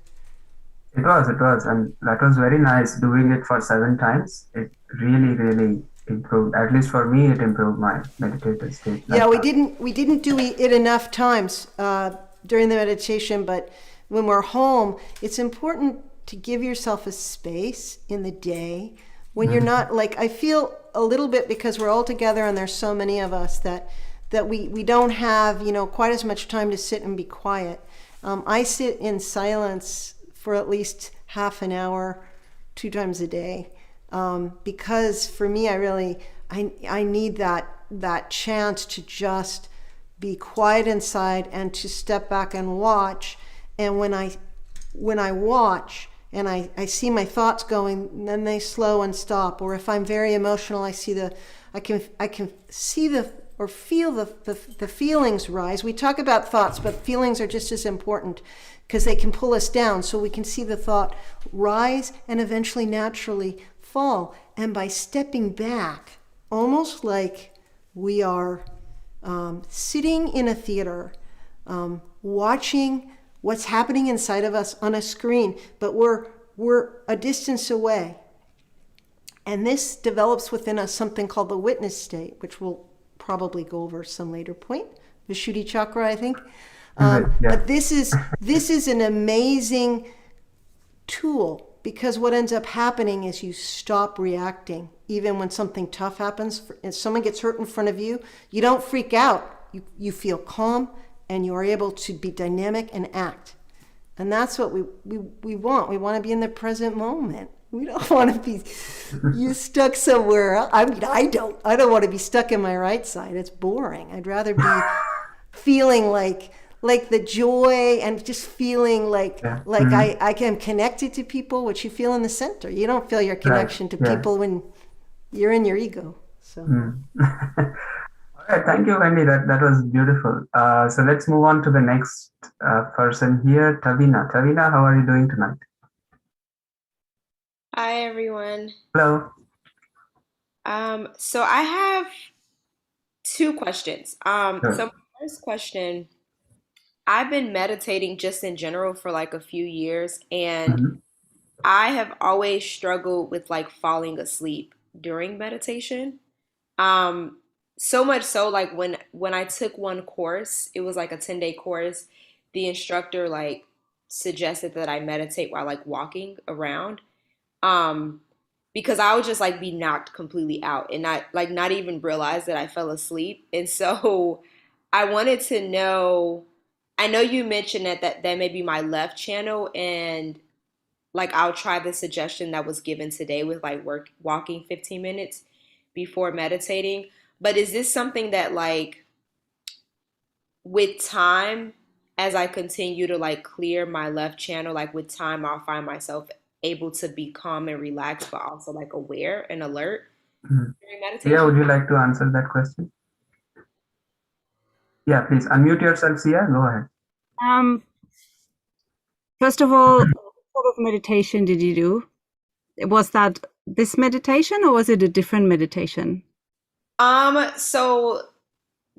It was, and that was very nice. Doing it for 7 times, it really improved. At least for me, it improved my meditative state. Yeah, we didn't do it enough times during the meditation, but when we're home, it's important to give yourself a space in the day when you're not, like, I feel a little bit, because we're all together and there's so many of us, that we don't have, quite as much time to sit and be quiet. I sit in silence for at least half an hour, 2 times a day, because for me, I need that chance to just be quiet inside and to step back and watch. And when I watch and I see my thoughts going, then they slow and stop. Or if I'm very emotional, I can see or feel the feelings rise. We talk about thoughts, but feelings are just as important, because they can pull us down. So we can see the thought rise and eventually naturally fall. And by stepping back, almost like we are sitting in a theater, watching what's happening inside of us on a screen, but we're a distance away. And this develops within us something called the witness state, which we'll probably go over some later point, Vishuddhi chakra, I think. But this is an amazing tool, because what ends up happening is you stop reacting. Even when something tough happens, if someone gets hurt in front of you, you don't freak out. You feel calm, and you are able to be dynamic and act. And that's what we want. We want to be in the present moment. We don't want to be stuck somewhere else. I mean, I don't want to be stuck in my right side. It's boring. I'd rather be feeling like the joy, and just feeling like I am connected to people, which you feel in the center. You don't feel your connection to people when you're in your ego. So. All right, thank you, Wendy. That was beautiful. So let's move on to the next person here, Tavina. Tavina, how are you doing tonight? Hi, everyone. Hello. So I have 2 questions. Sure. So my first question, I've been meditating just in general for like a few years, and I have always struggled with like falling asleep during meditation. So much so, like when I took one course, it was like a 10-day course. The instructor like suggested that I meditate while like walking around. Because I would just like be knocked completely out and not even realize that I fell asleep. And so I wanted to know, I know you mentioned that may be my left channel, and like I'll try the suggestion that was given today with like walking 15 minutes before meditating. But is this something that like with time, as I continue to like clear my left channel, like with time, I'll find myself able to be calm and relaxed, but also like aware and alert during meditation? Sia, would you like to answer that question? Yeah, please unmute yourself, Sia. Go ahead. First of all, what sort of meditation did you do? Was that this meditation, or was it a different meditation? So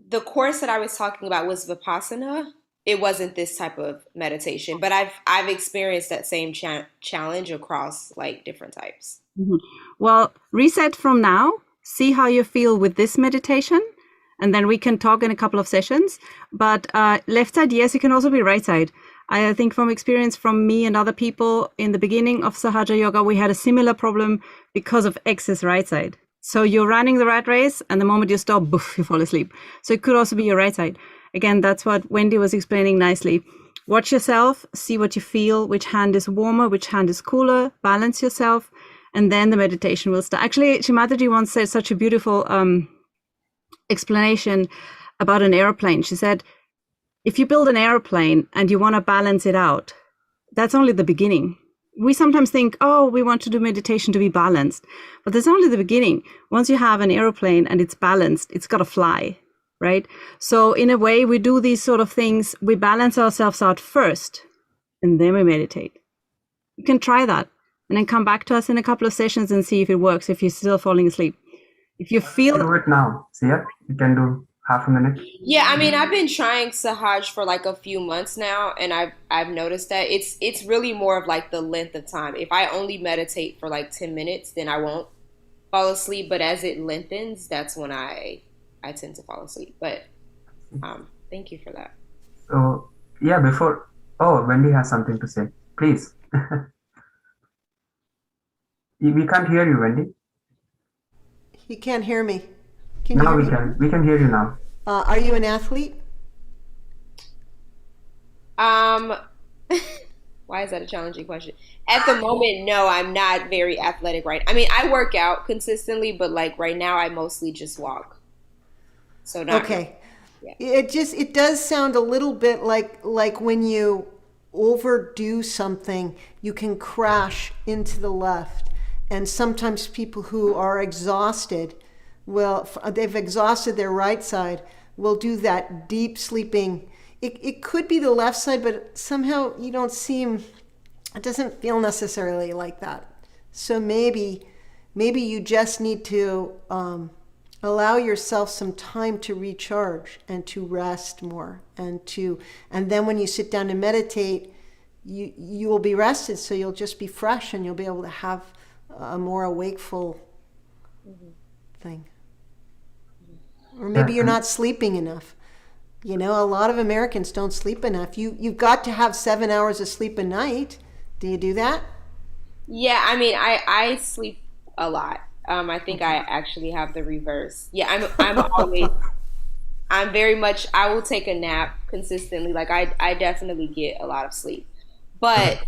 the course that I was talking about was Vipassana. It wasn't this type of meditation, but I've experienced that same challenge across like different types. Well, reset from now, see how you feel with this meditation, and then we can talk in a couple of sessions. But left side, yes, you can also be right side. I think from experience from me and other people in the beginning of Sahaja Yoga, we had a similar problem because of excess right side. So you're running the rat race, and the moment you stop, boof, you fall asleep. So it could also be your right side. Again, that's what Wendy was explaining nicely. Watch yourself, see what you feel, which hand is warmer, which hand is cooler, balance yourself, and then the meditation will start. Actually, Shri Mataji once said such a beautiful explanation about an airplane. She said, if you build an airplane and you want to balance it out, that's only the beginning. We sometimes think, oh, we want to do meditation to be balanced, but that's only the beginning. Once you have an airplane and it's balanced, it's got to fly. right? So in a way, we do these sort of things, we balance ourselves out first, and then we meditate. You can try that, and then come back to us in a couple of sessions and see if it works, if you're still falling asleep. If you feel... Do it now. See ya. You can do half a minute. Yeah, I mean, I've been trying Sahaj for like a few months now, and I've noticed that it's really more of like the length of time. If I only meditate for like 10 minutes, then I won't fall asleep. But as it lengthens, that's when I tend to fall asleep. But thank you for that. So yeah, before... Oh, Wendy has something to say. Please. We can't hear you, Wendy. You can't hear me. Can you Now hear we me? can. We can hear you now. Are you an athlete? Why is that a challenging question? At the moment, no, I'm not very athletic, right? I mean, I work out consistently, but like right now, I mostly just walk. So not Okay. Yeah. It does sound a little bit like when you overdo something, you can crash into the left. And sometimes people who are exhausted they've exhausted their right side, will do that deep sleeping. It could be the left side, but somehow you don't seem, it doesn't feel necessarily like that. So maybe you just need to allow yourself some time to recharge and to rest more, and then when you sit down to meditate, you will be rested, so you'll just be fresh and you'll be able to have a more awakeful thing. Or maybe you're not sleeping enough. You know, a lot of Americans don't sleep enough. You've got to have 7 hours of sleep a night. Do you do that? Yeah, I mean, I sleep a lot. I think I actually have the reverse. Yeah, I'm very much, I will take a nap consistently. Like I definitely get a lot of sleep. But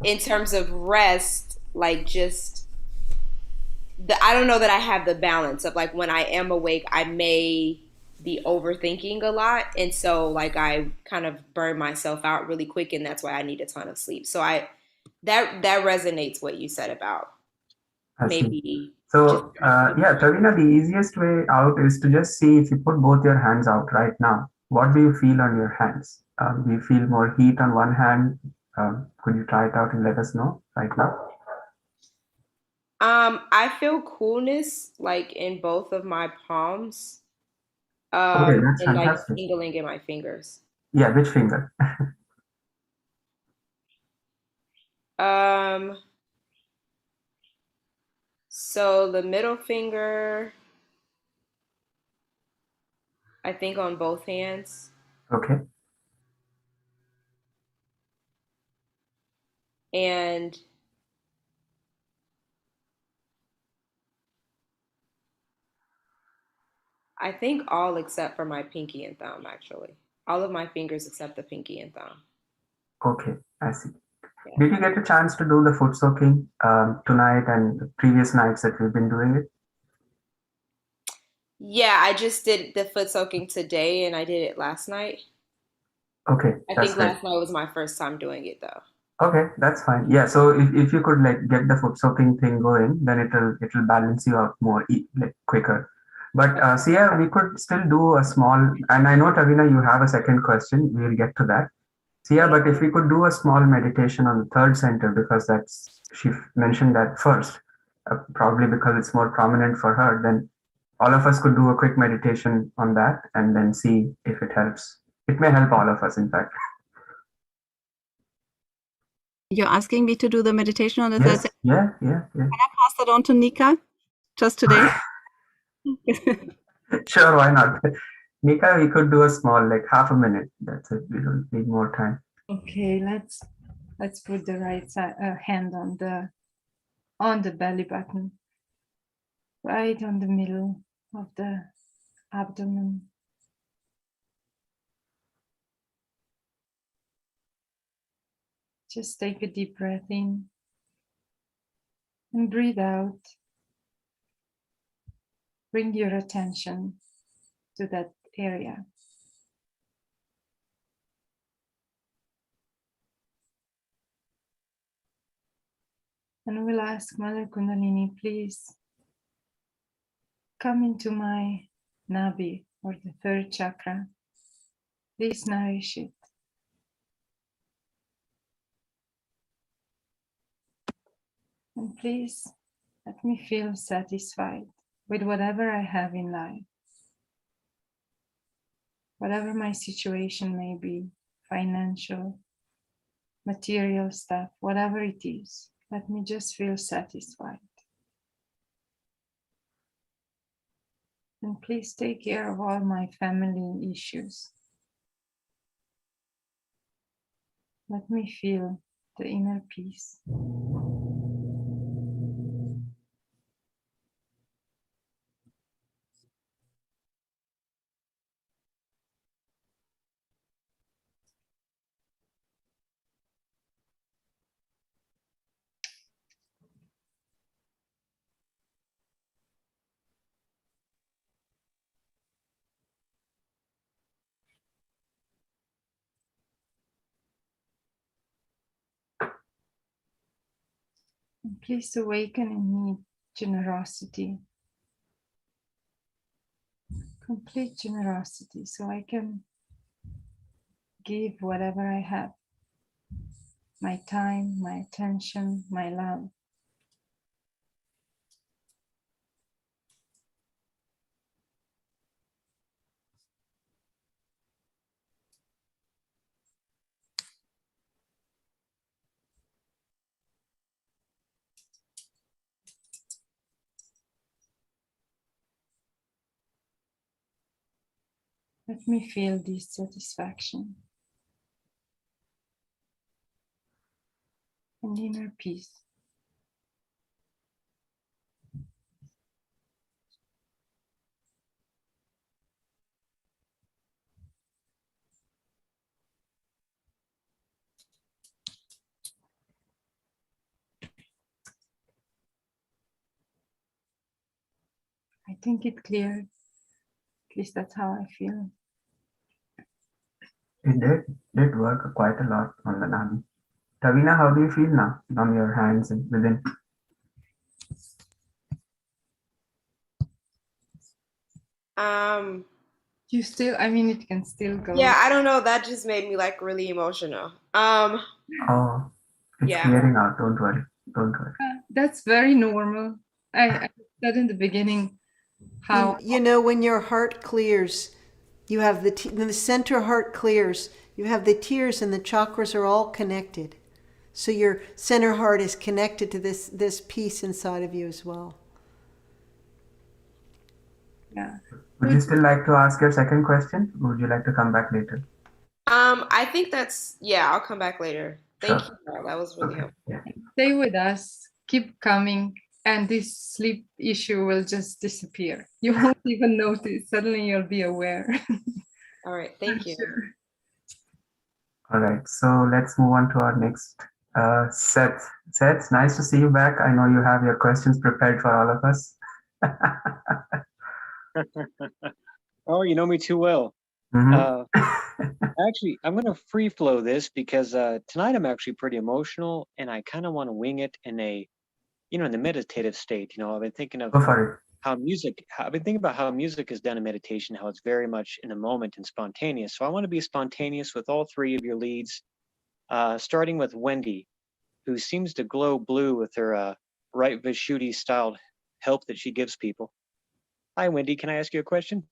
in terms of rest, like just I don't know that I have the balance of like when I am awake, I may be overthinking a lot. And so like I kind of burn myself out really quick, and that's why I need a ton of sleep. So that resonates what you said about I see. maybe So yeah, Tavina, the easiest way out is to just see if you put both your hands out right now. What do you feel on your hands? Do you feel more heat on one hand? Could you try it out and let us know right now? I feel coolness like in both of my palms. Okay, that's And like fantastic. tingling in my fingers. Yeah, which finger? So the middle finger, I think on both hands. Okay. And I think all except for my pinky and thumb, actually. All of my fingers except the pinky and thumb. Okay, I see. Yeah. Did you get a chance to do the foot soaking tonight and the previous nights that we've been doing it? Yeah, I just did the foot soaking today, and I did it last night. Okay, I that's think great. last night was my first time doing it, though. Okay, that's fine. Yeah, so if you could like get the foot soaking thing going, then it'll balance you out more like quicker. But Sia, we could still do a small, and I know Tavina, you have a second question. We'll get to that. Sia, but if we could do a small meditation on the third center, because she mentioned that first, probably because it's more prominent for her, then all of us could do a quick meditation on that and then see if it helps. It may help all of us, in fact. You're asking me to do the meditation on the Yes, third. yeah. Can I pass that on to Nika just today? Sure, why not? Nika, we could do a small, like half a minute. That's it. We don't need more time. Okay, let's put the right side, hand on the belly button, right on the middle of the abdomen. Just take a deep breath in and breathe out. Bring your attention to that area. And we'll ask Mother Kundalini, please come into my nabi, or the third chakra. Please nourish it. And please let me feel satisfied with whatever I have in life, whatever my situation may be, financial, material stuff, whatever it is. Let me just feel satisfied. And please take care of all my family issues. Let me feel the inner peace. And please awaken in me generosity, complete generosity, so I can give whatever I have, my time, my attention, my love. Let me feel this satisfaction and inner peace. I think it cleared. At least that's how I feel. It did work quite a lot on the Nadi. Tavina, how do you feel now on your hands and within? You still, I mean, it can still go. Yeah, I don't know. That just made me like really emotional. Oh, it's Yeah. clearing out. Don't worry. Don't worry. That's very normal. I said in the beginning how You know, when your heart clears, you have when the center heart clears, you have the tears and the chakras are all connected. So your center heart is connected to this piece inside of you as well. Yeah. Would you still like to ask your second question? Or would you like to come back later? I think I'll come back later. Thank Sure. you, Carl. That was really helpful. Yeah. Stay with us, keep coming, and this sleep issue will just disappear. You won't even notice. Suddenly you'll be aware. All right, thank you. Sure. All right, so let's move on to our next Seth. Seth, nice to see you back. I know you have your questions prepared for all of us. Oh, you know me too well. Actually, I'm going to free flow this because tonight I'm actually pretty emotional and I kind of want to wing it in in the meditative state. I've been thinking of Go for it. I've been thinking about how music is done in meditation, how it's very much in the moment and spontaneous. So I want to be spontaneous with all three of your leads, starting with Wendy, who seems to glow blue with her right Vishuddhi styled help that she gives people. Hi, Wendy. Can I ask you a question?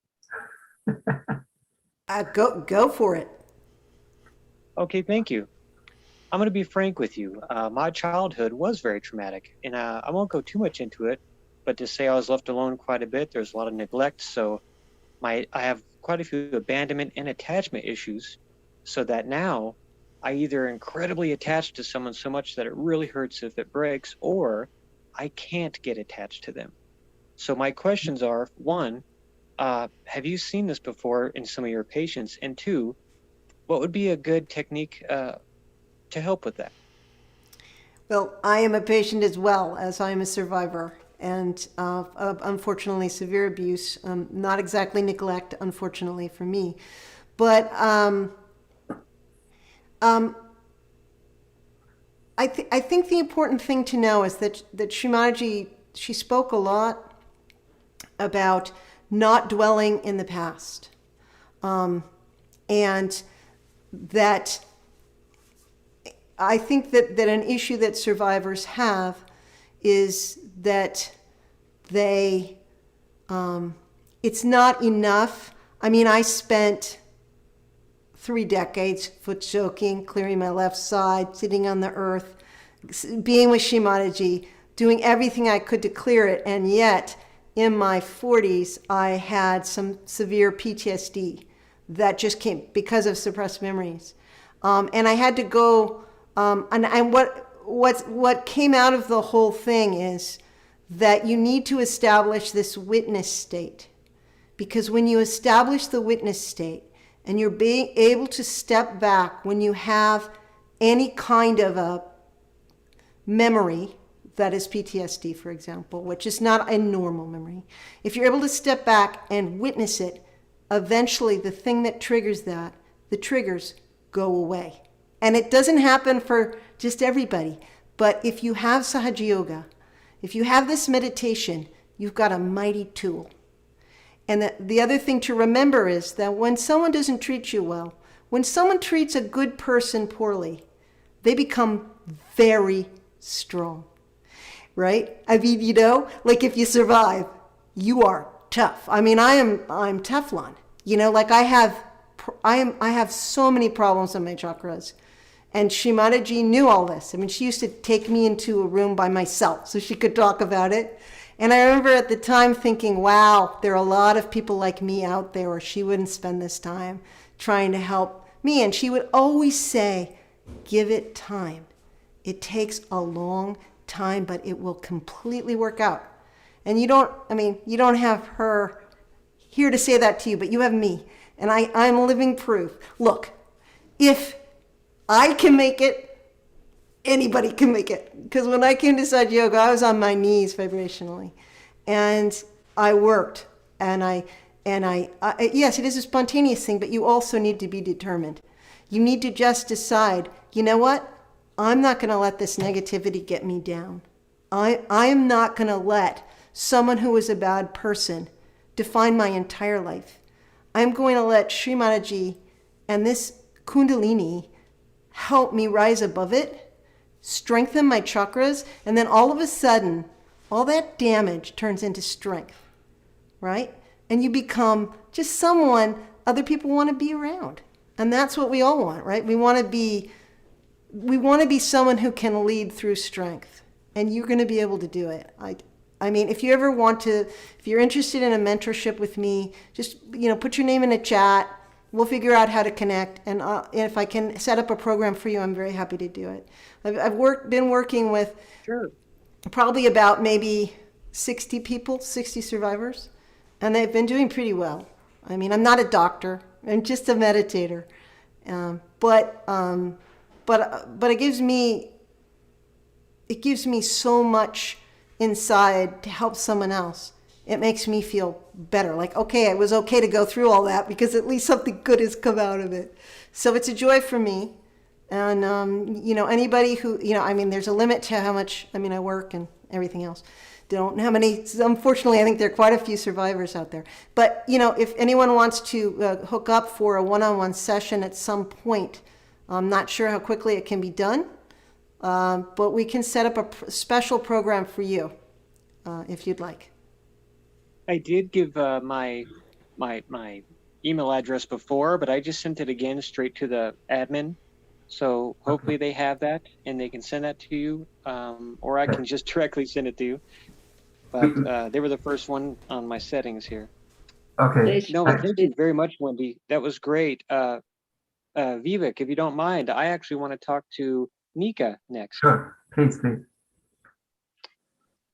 Go for it. Okay, thank you. I'm going to be frank with you. My childhood was very traumatic, and I won't go too much into it, but to say I was left alone quite a bit, there's a lot of neglect, so I have quite a few abandonment and attachment issues, so that now I either incredibly attached to someone so much that it really hurts if it breaks, or I can't get attached to them. So my questions are, one, have you seen this before in some of your patients? And two, what would be a good technique to help with that? Well, I am a patient as well as I am a survivor, and unfortunately, severe abuse. Not exactly neglect, unfortunately for me, but I think the important thing to know is that Shri Mataji, she spoke a lot about not dwelling in the past. And that I think that an issue that survivors have is that they, it's not enough. I mean, I spent 3 decades foot soaking, clearing my left side, sitting on the earth, being with Shri Mataji, doing everything I could to clear it. And yet, in my 40s, I had some severe PTSD that just came because of suppressed memories. And I had to go, and what came out of the whole thing is that you need to establish this witness state. Because when you establish the witness state, and you're being able to step back when you have any kind of a memory, that is PTSD, for example, which is not a normal memory. If you're able to step back and witness it, eventually the thing that triggers that, the triggers go away. And it doesn't happen for just everybody. But if you have Sahaja Yoga, if you have this meditation, you've got a mighty tool. And the other thing to remember is that when someone doesn't treat you well, when someone treats a good person poorly, they become very strong, right? I mean, you know, like if you survive, you are tough. I mean, I'm Teflon, you know, like I have so many problems in my chakras. And Shri Mataji knew all this. I mean, she used to take me into a room by myself so she could talk about it. And I remember at the time thinking, wow, there are a lot of people like me out there, or she wouldn't spend this time trying to help me. And she would always say, give it time. It takes a long time, but it will completely work out. And you don't have her here to say that to you, but you have me. And I'm living proof. Look, if I can make it, anybody can make it. Because when I came to Sahaja Yoga, I was on my knees vibrationally. And I worked. And yes, it is a spontaneous thing, but you also need to be determined. You need to just decide, you know what? I'm not going to let this negativity get me down. I am not going to let someone who is a bad person define my entire life. I'm going to let Shri Mataji and this Kundalini help me rise above it, strengthen my chakras, and then all of a sudden, all that damage turns into strength, right? And you become just someone other people want to be around. And that's what we all want, right? We want to be someone who can lead through strength. And you're going to be able to do it. I mean, if you ever want to, if you're interested in a mentorship with me, just, you know, put your name in a chat. We'll figure out how to connect, and if I can set up a program for you, I'm very happy to do it. I've been working with probably about maybe 60 people, 60 survivors, and they've been doing pretty well. I mean, I'm not a doctor; I'm just a meditator, but it gives me so much inside to help someone else. It makes me feel better. Like, okay, it was okay to go through all that because at least something good has come out of it. So it's a joy for me. And, you know, anybody who, you know, I mean, there's a limit to how much, I mean, I work and everything else. Don't know how many, unfortunately, I think there are quite a few survivors out there. But, you know, if anyone wants to hook up for a one-on-one session at some point, I'm not sure how quickly it can be done, but we can set up a special program for you if you'd like. I did give my email address before, but I just sent it again straight to the admin. So hopefully they have that and they can send that to you, or I can just directly send it to you. But they were the first one on my settings here. Okay. No, but thank you very much, Wendy. That was great. Vivek, if you don't mind, I actually want to talk to Nika next. Sure, please.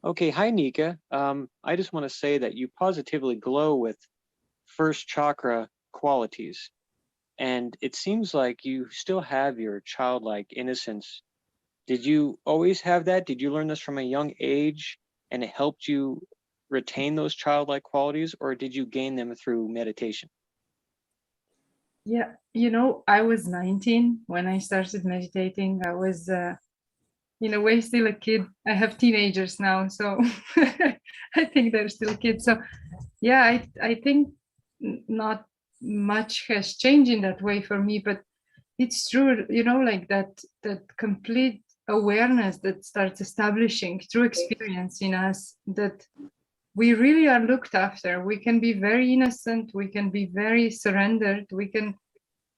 Okay, hi Nika. I just want to say that you positively glow with first chakra qualities. And it seems like you still have your childlike innocence. Did you always have that? Did you learn this from a young age and it helped you retain those childlike qualities, or did you gain them through meditation? Yeah, you know, I was 19 when I started meditating. I was in a way still a kid. I have teenagers now, so I think they're still kids. So yeah, I think not much has changed in that way for me, but it's true, like that complete awareness that starts establishing through experience in us, that we really are looked after. We can be very innocent, we can be very surrendered, we can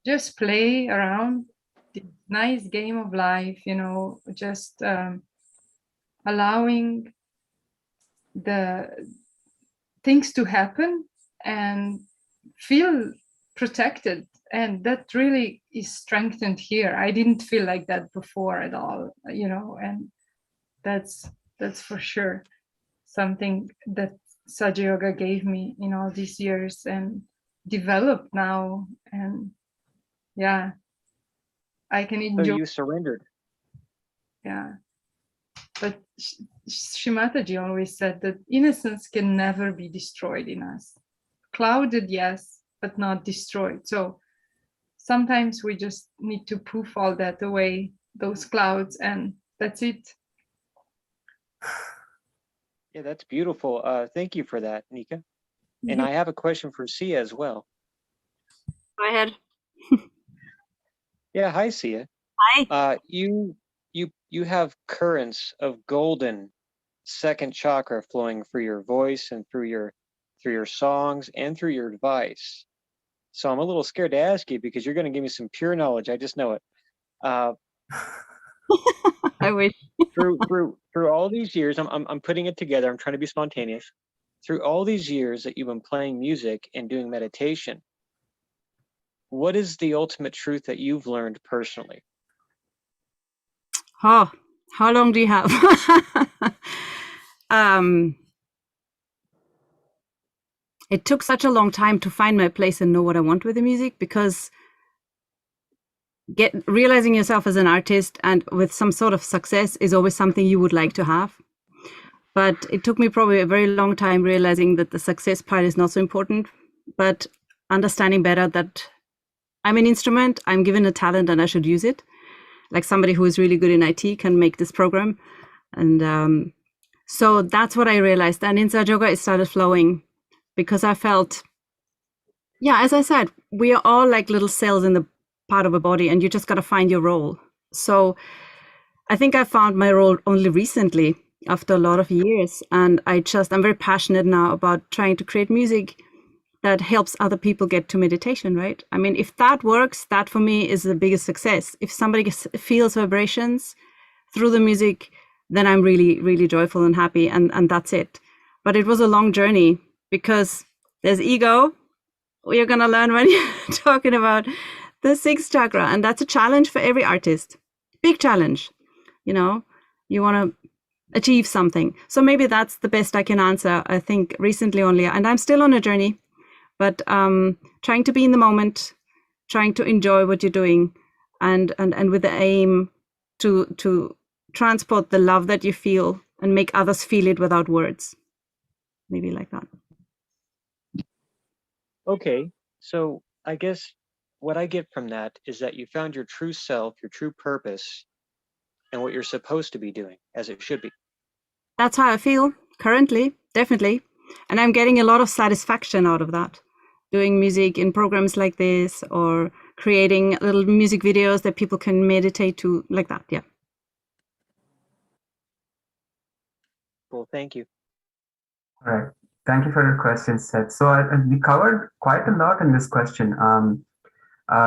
just play around the nice game of life, just allowing the things to happen and feel protected. And that really is strengthened here. I didn't feel like that before at all, and that's for sure something that Sahaja Yoga gave me in all these years and developed now. And yeah, I can So enjoy. you surrendered. Yeah. But Shri Mataji always said that innocence can never be destroyed in us. Clouded, yes, but not destroyed. So sometimes we just need to poof all that away, those clouds, and that's it. Yeah, that's beautiful. Thank you for that, Nika. And I have a question for Sia as well. Go ahead. Yeah, hi Sia. Hi. You have currents of golden second chakra flowing through your voice and through your songs and through your device. So I'm a little scared to ask you because you're going to give me some pure knowledge. I just know it. I wish. through all these years, I'm putting it together. I'm trying to be spontaneous. Through all these years that you've been playing music and doing meditation, what is the ultimate truth that you've learned personally? Oh, how long do you have? It took such a long time to find my place and know what I want with the music, because realizing yourself as an artist and with some sort of success is always something you would like to have. But it took me probably a very long time realizing that the success part is not so important, but understanding better that I'm an instrument, I'm given a talent and I should use it. Like somebody who is really good in IT can make this program. And so that's what I realized. And in Sahaja Yoga, it started flowing because I felt, yeah, as I said, we are all like little cells in the part of a body, and you just got to find your role. So I think I found my role only recently after a lot of years. And I'm very passionate now about trying to create music that helps other people get to meditation, right? I mean, if that works, that for me is the biggest success. If somebody feels vibrations through the music, then I'm really, really joyful and happy, and that's it. But it was a long journey because there's ego. You're going to learn when you're talking about the sixth chakra, and that's a challenge for every artist. Big challenge. You want to achieve something. So maybe that's the best I can answer. I think recently only, and I'm still on a journey, but trying to be in the moment, trying to enjoy what you're doing, and with the aim to transport the love that you feel and make others feel it without words. Maybe like that. Okay, so I guess what I get from that is that you found your true self, your true purpose, and what you're supposed to be doing, as it should be. That's how I feel currently, definitely. And I'm getting a lot of satisfaction out of that. Doing music in programs like this, or creating little music videos that people can meditate to, like that, yeah. Well, thank you. All right. Thank you for your question, Seth. So we covered quite a lot in this question.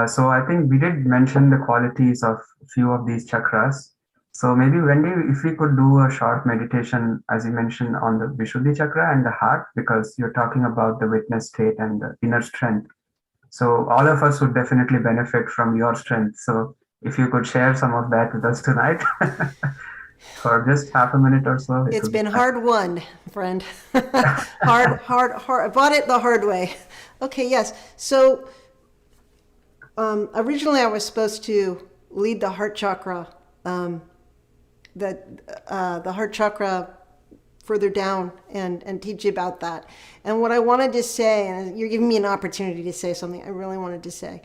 So I think we did mention the qualities of a few of these chakras. So maybe Wendy, if we could do a short meditation, as you mentioned, on the Vishuddhi chakra and the heart, because you're talking about the witness state and the inner strength. So all of us would definitely benefit from your strength. So if you could share some of that with us tonight for just half a minute or so. It's been hard won, friend. hard. I bought it the hard way. Okay, yes. So originally I was supposed to lead the heart chakra, the heart chakra further down and teach you about that. And what I wanted to say, and you're giving me an opportunity to say something I really wanted to say,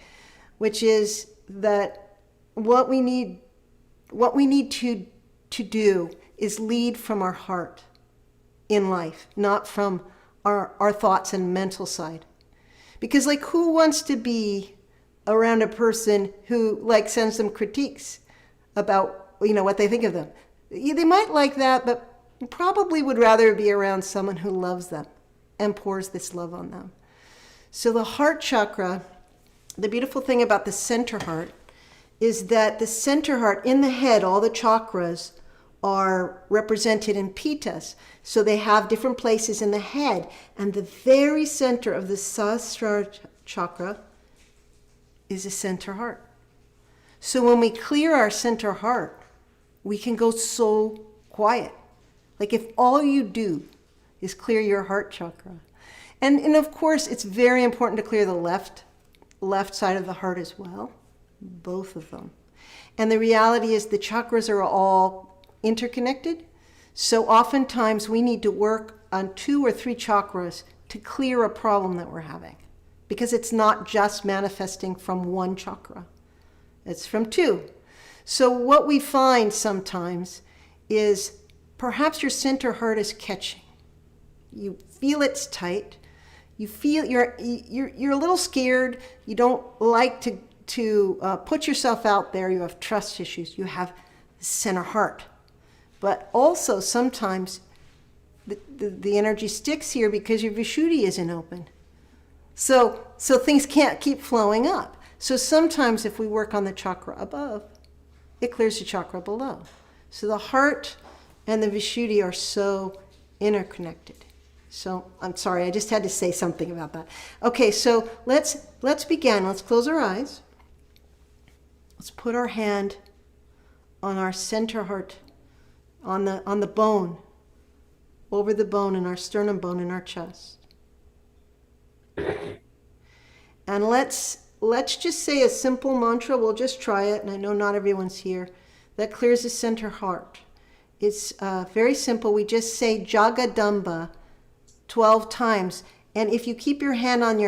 which is that what we need to do is lead from our heart in life, not from our thoughts and mental side. Because like who wants to be around a person who like sends them critiques about, you know, what they think of them? They might like that, but probably would rather be around someone who loves them and pours this love on them. So the heart chakra, the beautiful thing about the center heart is that the center heart in the head, all the chakras are represented in pittas. So they have different places in the head. And the very center of the Sahasrara chakra is the center heart. So when we clear our center heart, we can go so quiet. Like if all you do is clear your heart chakra. And of course, it's very important to clear the left side of the heart as well, both of them. And the reality is the chakras are all interconnected. So oftentimes we need to work on 2 or 3 chakras to clear a problem that we're having, because it's not just manifesting from one chakra. It's from 2. So what we find sometimes is perhaps your center heart is catching. You feel it's tight. You feel you're a little scared. You don't like to put yourself out there. You have trust issues. You have center heart. But also sometimes the energy sticks here because your Vishuddhi isn't open. So things can't keep flowing up. So sometimes if we work on the chakra above, it clears the chakra below. So the heart and the Vishuddhi are so interconnected. So I'm sorry, I just had to say something about that. Okay, so let's begin. Let's close our eyes. Let's put our hand on our center heart, on the bone, over the bone in our sternum bone in our chest. And let's just say a simple mantra. We'll just try it, and I know not everyone's here. That clears the center heart. It's very simple. We just say Jagadamba 12 times. And if you keep your hand on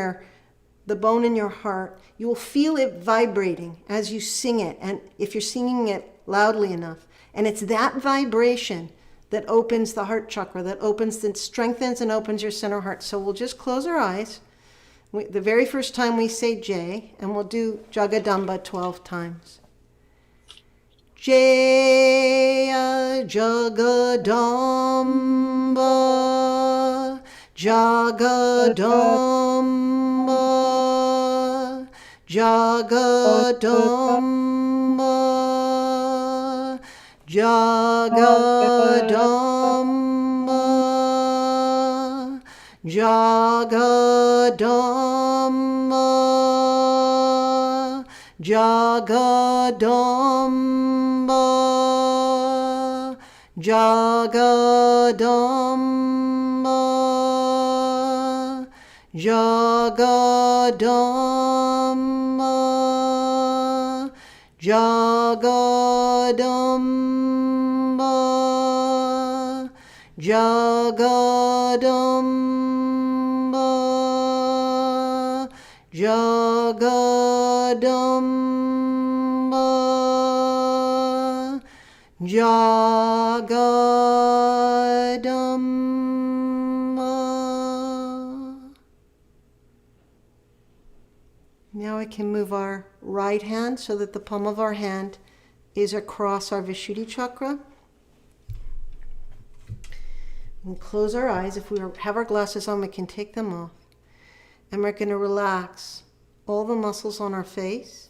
the bone in your heart, you will feel it vibrating as you sing it. And if you're singing it loudly enough, and it's that vibration that opens the heart chakra, that strengthens and opens your center heart. So we'll just close our eyes. The very first time we say Jai, and we'll do Jagadamba 12 times. Jaya Jagadamba, Jagadamba, Jagadamba, Jagadamba, Jagadamba, Jagadamba, Jagadamba, Jagadamba, Jagadamba, Jagadamba, Jagadamba, Jagadamba. Now we can move our right hand so that the palm of our hand is across our Vishuddhi chakra. And close our eyes. If we have our glasses on, we can take them off. And we're going to relax all the muscles on our face,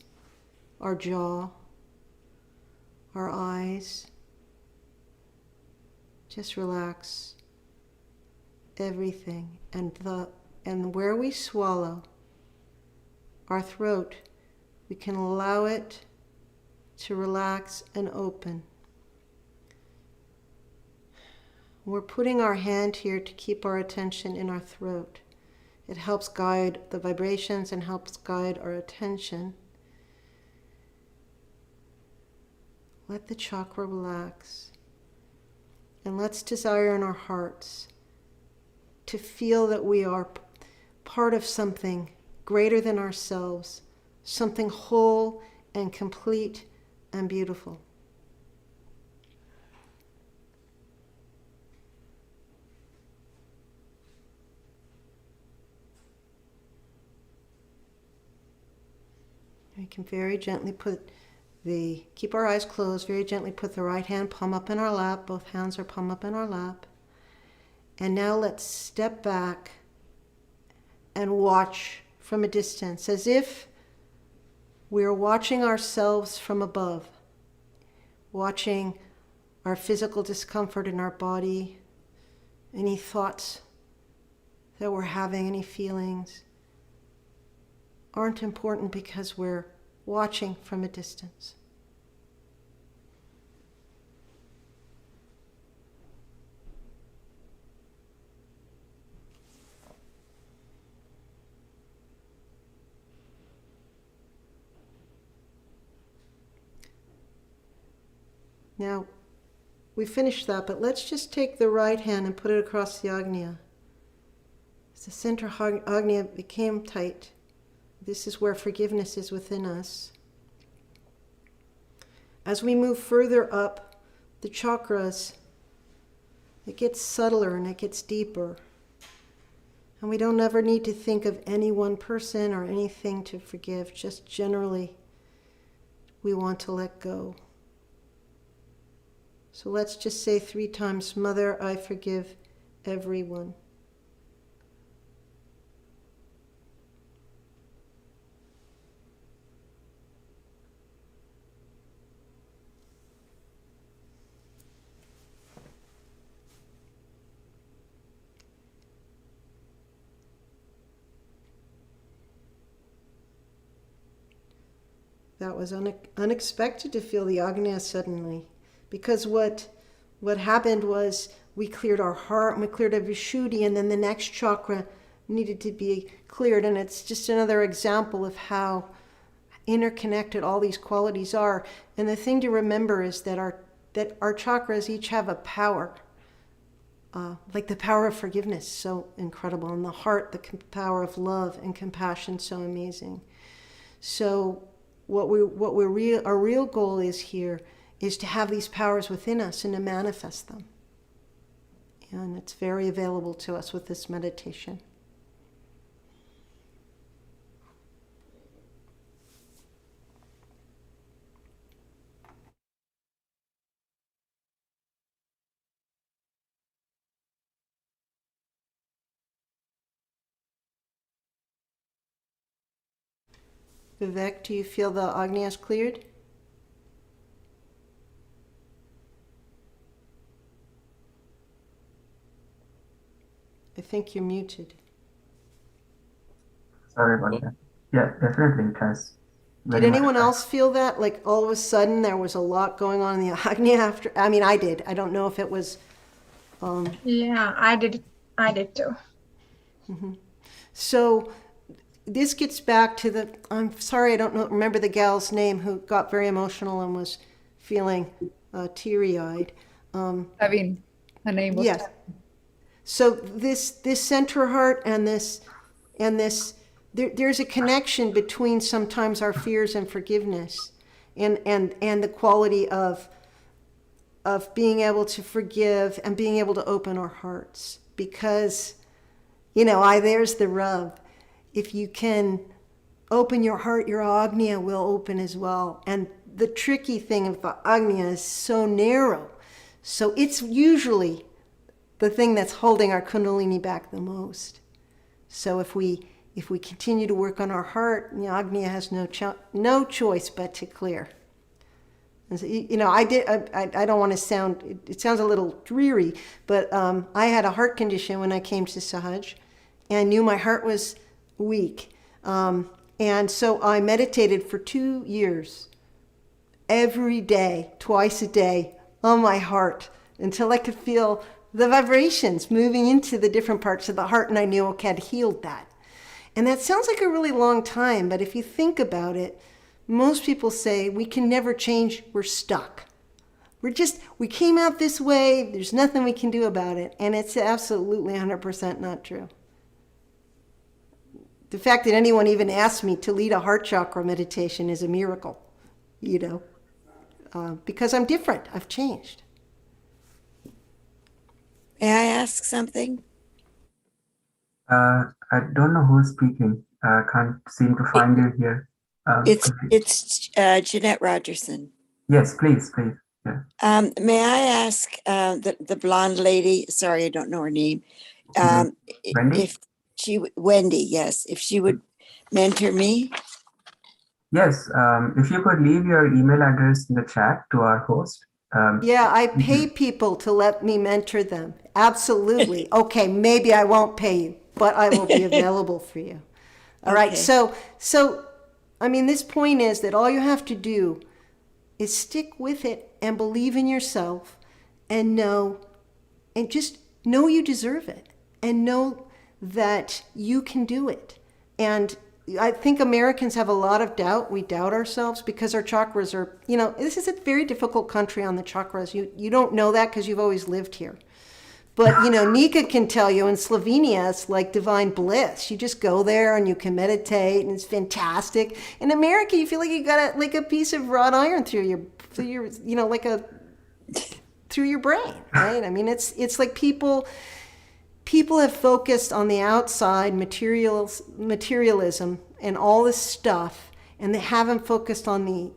our jaw, our eyes. Just relax everything. And where we swallow, our throat, we can allow it to relax and open. We're putting our hand here to keep our attention in our throat. It helps guide the vibrations and helps guide our attention. Let the chakra relax. And let's desire in our hearts to feel that we are part of something greater than ourselves, something whole and complete and beautiful. We can very gently keep our eyes closed, very gently put the right hand palm up in our lap. Both hands are palm up in our lap. And now let's step back and watch from a distance, as if we're watching ourselves from above, watching our physical discomfort in our body, any thoughts that we're having, any feelings, aren't important because we're watching from a distance. Now, we finished that, but let's just take the right hand and put it across the Agnya. As the center Agnya became tight, this is where forgiveness is within us. As we move further up the chakras, it gets subtler and it gets deeper. And we don't ever need to think of any one person or anything to forgive, just generally we want to let go. So let's just say 3 times, Mother, I forgive everyone. That was unexpected to feel the Agnya suddenly. Because what happened was we cleared our heart and we cleared our Vishuddhi, and then the next chakra needed to be cleared. And it's just another example of how interconnected all these qualities are. And the thing to remember is that our chakras each have a power, like the power of forgiveness, so incredible, and the heart, the power of love and compassion, so amazing. So our real goal is here is to have these powers within us and to manifest them. And it's very available to us with this meditation. Vivek, do you feel the Agnya is cleared? I think you're muted. Sorry about that. Yeah, definitely it has. Did anyone else feel that? Like all of a sudden there was a lot going on in the Agnya after? I mean, I did. I don't know if it was. Yeah, I did. I did too. Mm-hmm. So this gets back to I'm sorry, I don't remember the gal's name who got very emotional and was feeling teary-eyed. Her name was. Yes. So this center heart and this, there's a connection between sometimes our fears and forgiveness, and the quality of being able to forgive and being able to open our hearts. Because, there's the rub. If you can open your heart, your Agnya will open as well. And the tricky thing of the Agnya is so narrow. So it's usually the thing that's holding our Kundalini back the most. So if we continue to work on our heart, the Agnya has no choice but to clear. And so, I don't want to sound, it sounds a little dreary, but I had a heart condition when I came to Sahaj, and I knew my heart was weak. And so I meditated for 2 years, every day, twice a day, on my heart, until I could feel the vibrations moving into the different parts of the heart, and I knew, okay, I'd healed that. And that sounds like a really long time, but if you think about it, most people say we can never change, we're stuck. We came out this way, there's nothing we can do about it, and it's absolutely 100% not true. The fact that anyone even asked me to lead a heart chakra meditation is a miracle, because I'm different, I've changed. May I ask something? I don't know who's speaking. I can't seem to find you here. It's Jeanette Rogerson. Yes, please. Yeah. May I ask the blonde lady? Sorry, I don't know her name. Wendy? If Wendy, yes, if she would mentor me. Yes, if you could leave your email address in the chat to our host. Yeah, I pay people to let me mentor them. Absolutely. Okay, maybe I won't pay you, but I will be available for you. All right. Okay. So, I mean, this point is that all you have to do is stick with it and believe in yourself and just know you deserve it and know that you can do it. And I think Americans have a lot of doubt. We doubt ourselves because our chakras are, this is a very difficult country on the chakras. You don't know that because you've always lived here. But, Nika can tell you in Slovenia, it's like divine bliss. You just go there and you can meditate and it's fantastic. In America, you feel like you got like a piece of wrought iron through your through your brain, right? I mean, it's like people have focused on the outside materialism and all this stuff, and they haven't focused on the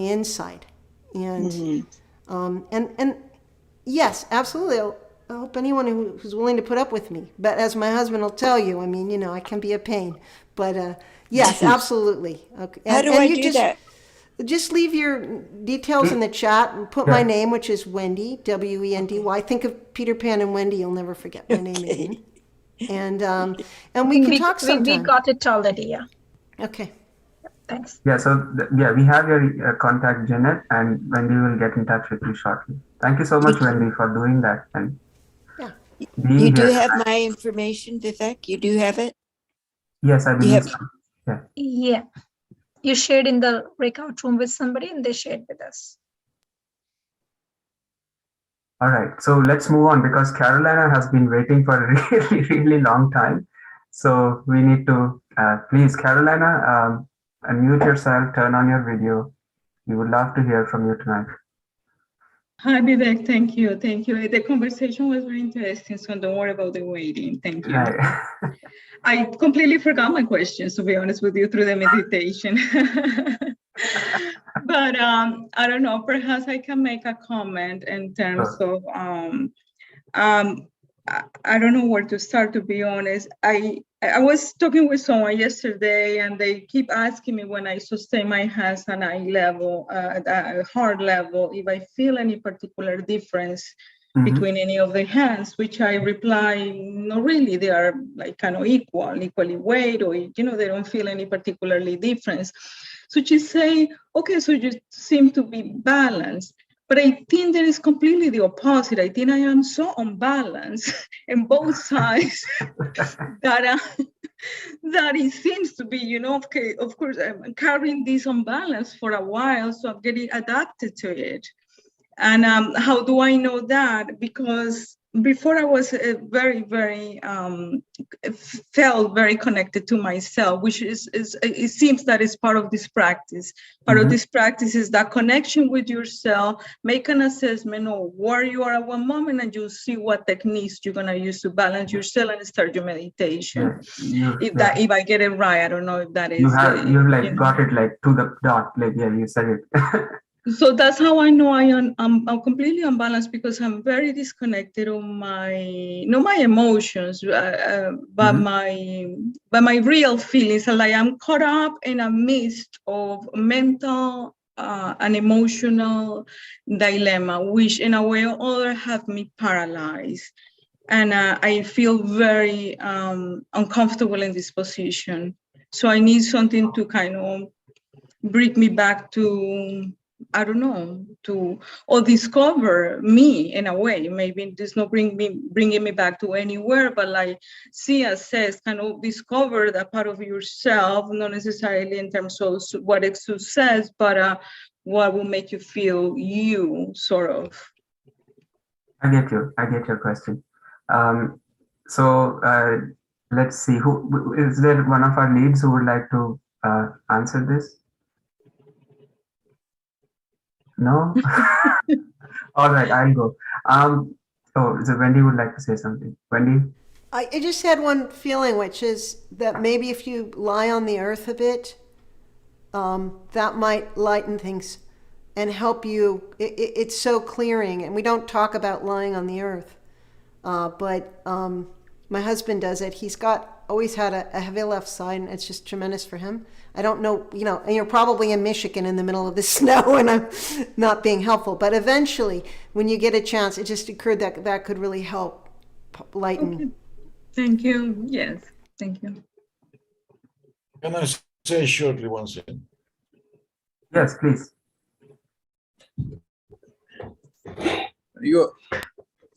inside. And and yes, absolutely. I hope anyone who's willing to put up with me. But as my husband will tell you, I mean, I can be a pain. But yes, absolutely. Okay. How do I do that? Just leave your details in the chat and put my name, which is Wendy, Wendy. Think of Peter Pan and Wendy. You'll never forget my name again. And we can talk sometime. We got it already, yeah. Okay. Thanks. Yeah, so we have your contact, Janet, and Wendy will get in touch with you shortly. Thank you so much, Wendy, for doing that. And you do have my information, Vivek? You do have it? Yes, I believe so. Yeah. Yeah. You shared in the breakout room with somebody and they shared with us. All right, so let's move on because Carolina has been waiting for a really, really long time. So we need to, please, Carolina, unmute yourself, turn on your video. We would love to hear from you tonight. Hi, Vivek. Thank you. The conversation was very interesting, so don't worry about the waiting. Thank you. Right. I completely forgot my questions, to be honest with you, through the meditation. But I don't know, perhaps I can make a comment in terms of, I don't know where to start, to be honest. I was talking with someone yesterday and they keep asking me when I sustain my hands on eye level, heart level, if I feel any particular difference between any of the hands, which I reply, not really, they are like kind of equally weight, or, they don't feel any particularly difference. So she say, okay, so you seem to be balanced. But I think that is completely the opposite. I think I am so unbalanced in both sides that it seems to be, okay, of course, I'm carrying this unbalance for a while, so I'm getting adapted to it. And how do I know that? Because before I was very, very, felt very connected to myself, which it seems that is part of this practice. Part of this practice is that connection with yourself, make an assessment of where you are at one moment, and you'll see what techniques you're gonna use to balance yourself and start your meditation. If I get it right, I don't know if that is. You've got it like to the dot, like, yeah, you said it. So that's how I know I'm completely unbalanced, because I'm very disconnected on not my emotions, but my real feelings. Like I'm caught up in a mist of mental and emotional dilemma, which in a way or other have me paralyzed. And I feel very uncomfortable in this position. So I need something to kind of bring me back to, I don't know, or discover me in a way. Maybe it's not bringing me back to anywhere, but like assess, kind of discover that part of yourself, not necessarily in terms of what it success, but what will make you feel you, sort of. I get your question. So let's see, who is there one of our leads who would like to answer this? No? All right, I'll go. So Wendy would like to say something. Wendy? I just had one feeling, which is that maybe if you lie on the earth a bit, that might lighten things and help you. It's so clearing, and we don't talk about lying on the earth, but my husband does it. He's always had a heavy left side, and it's just tremendous for him. I don't know, and you're probably in Michigan in the middle of the snow, and I'm not being helpful. But eventually, when you get a chance, it just occurred that that could really help lighten. Okay. Thank you. Yes, thank you. Can I say shortly one thing? Yes, please.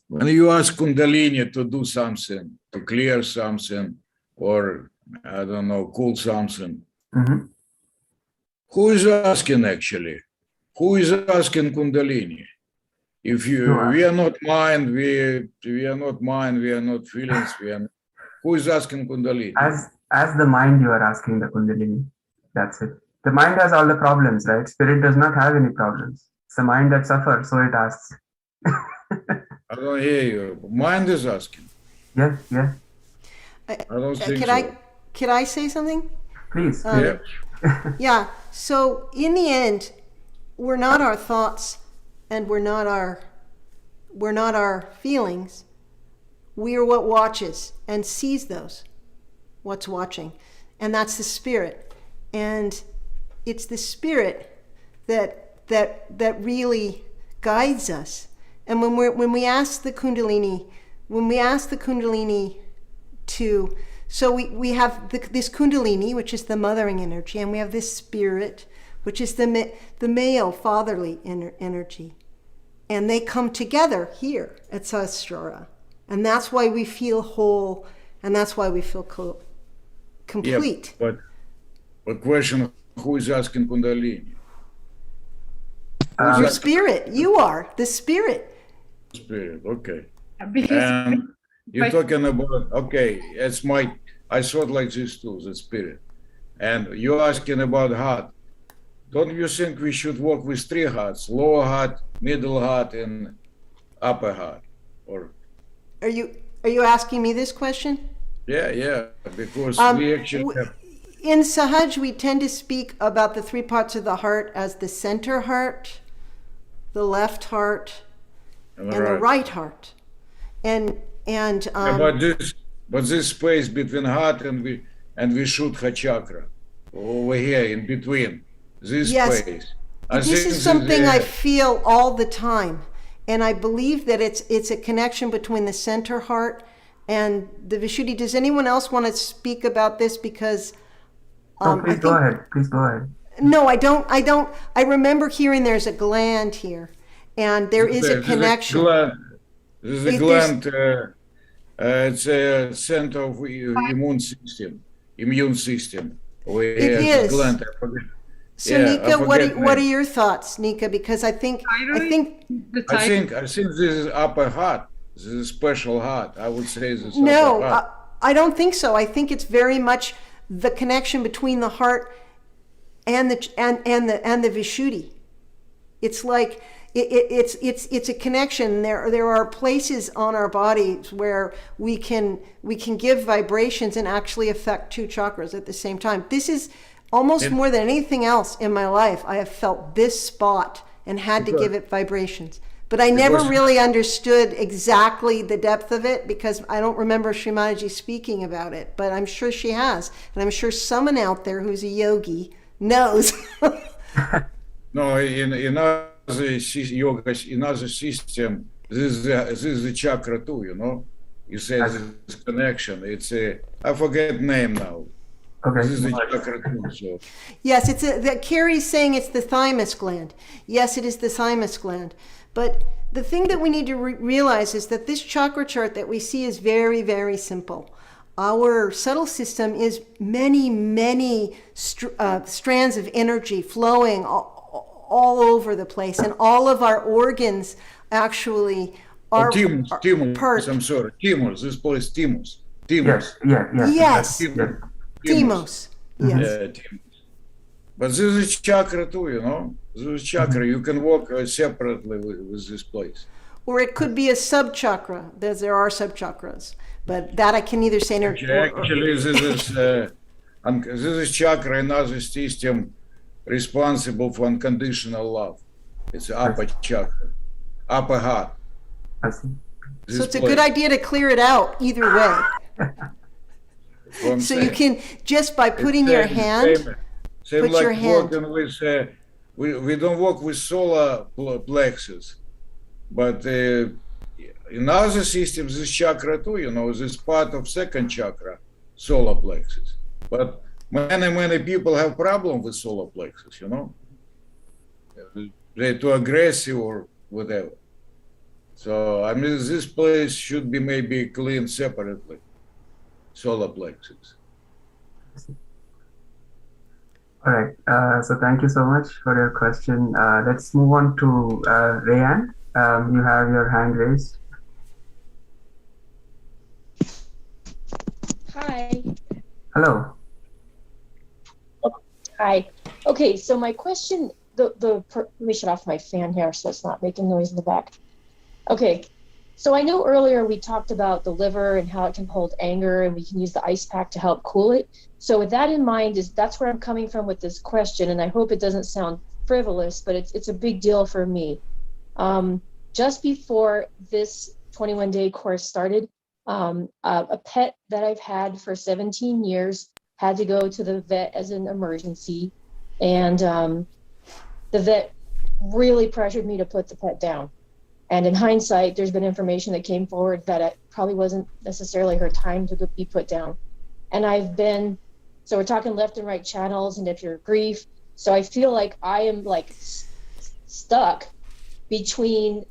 When you ask Kundalini to do something, to clear something, or I don't know, cool something, who is asking actually? Who is asking Kundalini? If we are not mind, we are not mind, we are not feelings, who is asking Kundalini? As the mind, you are asking the Kundalini. That's it. The mind has all the problems, right? Spirit does not have any problems. It's the mind that suffers, so it asks. I don't hear you. Mind is asking. Yeah. I don't think so. Could I say something? Please. Yeah. So in the end, we're not our thoughts, and we're not our feelings. We are what watches and sees those. What's watching, and that's the spirit, and it's the spirit that really guides us. And when we ask the Kundalini to, so we have this Kundalini, which is the mothering energy, and we have this spirit, which is the male fatherly energy, and they come together here at Sahasrara, and that's why we feel whole, and that's why we feel complete. Yeah, but question: who is asking Kundalini? Your spirit. You are the spirit. Spirit, okay. Because And you're talking about, okay, I thought like this too, the spirit. And you're asking about heart. Don't you think we should work with three hearts, lower heart, middle heart, and upper heart? Or Are you asking me this question? Yeah, because we actually have... In Sahaj, we tend to speak about the three parts of the heart as the center heart, the left heart, and the right heart. And but this space between heart and Vishuddha chakra, over here in between, this space. This is something I feel all the time, and I believe that it's a connection between the center heart and the Vishuddhi. Does anyone else want to speak about this? Because please go ahead. Please go ahead. No, I don't. I remember hearing there's a gland here, and there is a connection. There's a gland. It's a center of immune system. It is. So Nika, what are your thoughts, Nika? Because I think this is upper heart. This is a special heart. I would say this. No, I don't think so. I think it's very much the connection between the heart and the Vishuddhi. It's like it's a connection. There are places on our bodies where we can give vibrations and actually affect two chakras at the same time. This is almost more than anything else in my life. I have felt this spot and had to give it vibrations. But I never really understood exactly the depth of it because I don't remember Shri Mataji speaking about it. But I'm sure she has, and I'm sure someone out there who's a yogi knows. No, in other yoga, in other system, this is the chakra too. You know, you say this connection. It's I forget name now. Okay. This is the chakra too. So. Yes, Carrie's saying it's the thymus gland. Yes, it is the thymus gland. But the thing that we need to realize is that this chakra chart that we see is very, very simple. Our subtle system is many strands of energy flowing all over the place, and all of our organs actually are thymus. I'm sorry, thymus. This place, thymus. Yes. Yes. Thymus. Yes. Yeah, thymus. But this is chakra too, you know. This is chakra. You can work separately with this place. Or it could be a sub-chakra. There are sub-chakras. But that I can either say... Actually, this is chakra in other system. responsible for unconditional love. It's upper chakra, upper heart. I see. So it's a good idea to clear it out either way. So you can, just by putting your hand, same put like your hand. working with, we don't work with solar plexus, but in other systems, this chakra too, this part of second chakra, solar plexus. But many people have problem with solar plexus, They're too aggressive or whatever. So, I mean, this place should be maybe cleaned separately, solar plexus. All right. So thank you so much for your question. Let's move on to Rayanne. You have your hand raised. Hi. Hello. Hi. Okay, so my question, let me shut off my fan here so it's not making noise in the back. Okay, so I know earlier we talked about the liver and how it can hold anger and we can use the ice pack to help cool it. So with that in mind, that's where I'm coming from with this question, and I hope it doesn't sound frivolous, but it's a big deal for me. Just before this 21-day course started, a pet that I've had for 17 years had to go to the vet as an emergency, and the vet really pressured me to put the pet down. And in hindsight, there's been information that came forward that it probably wasn't necessarily her time to be put down. And so we're talking left and right channels, and if you're grief, so I feel like I am like stuck between,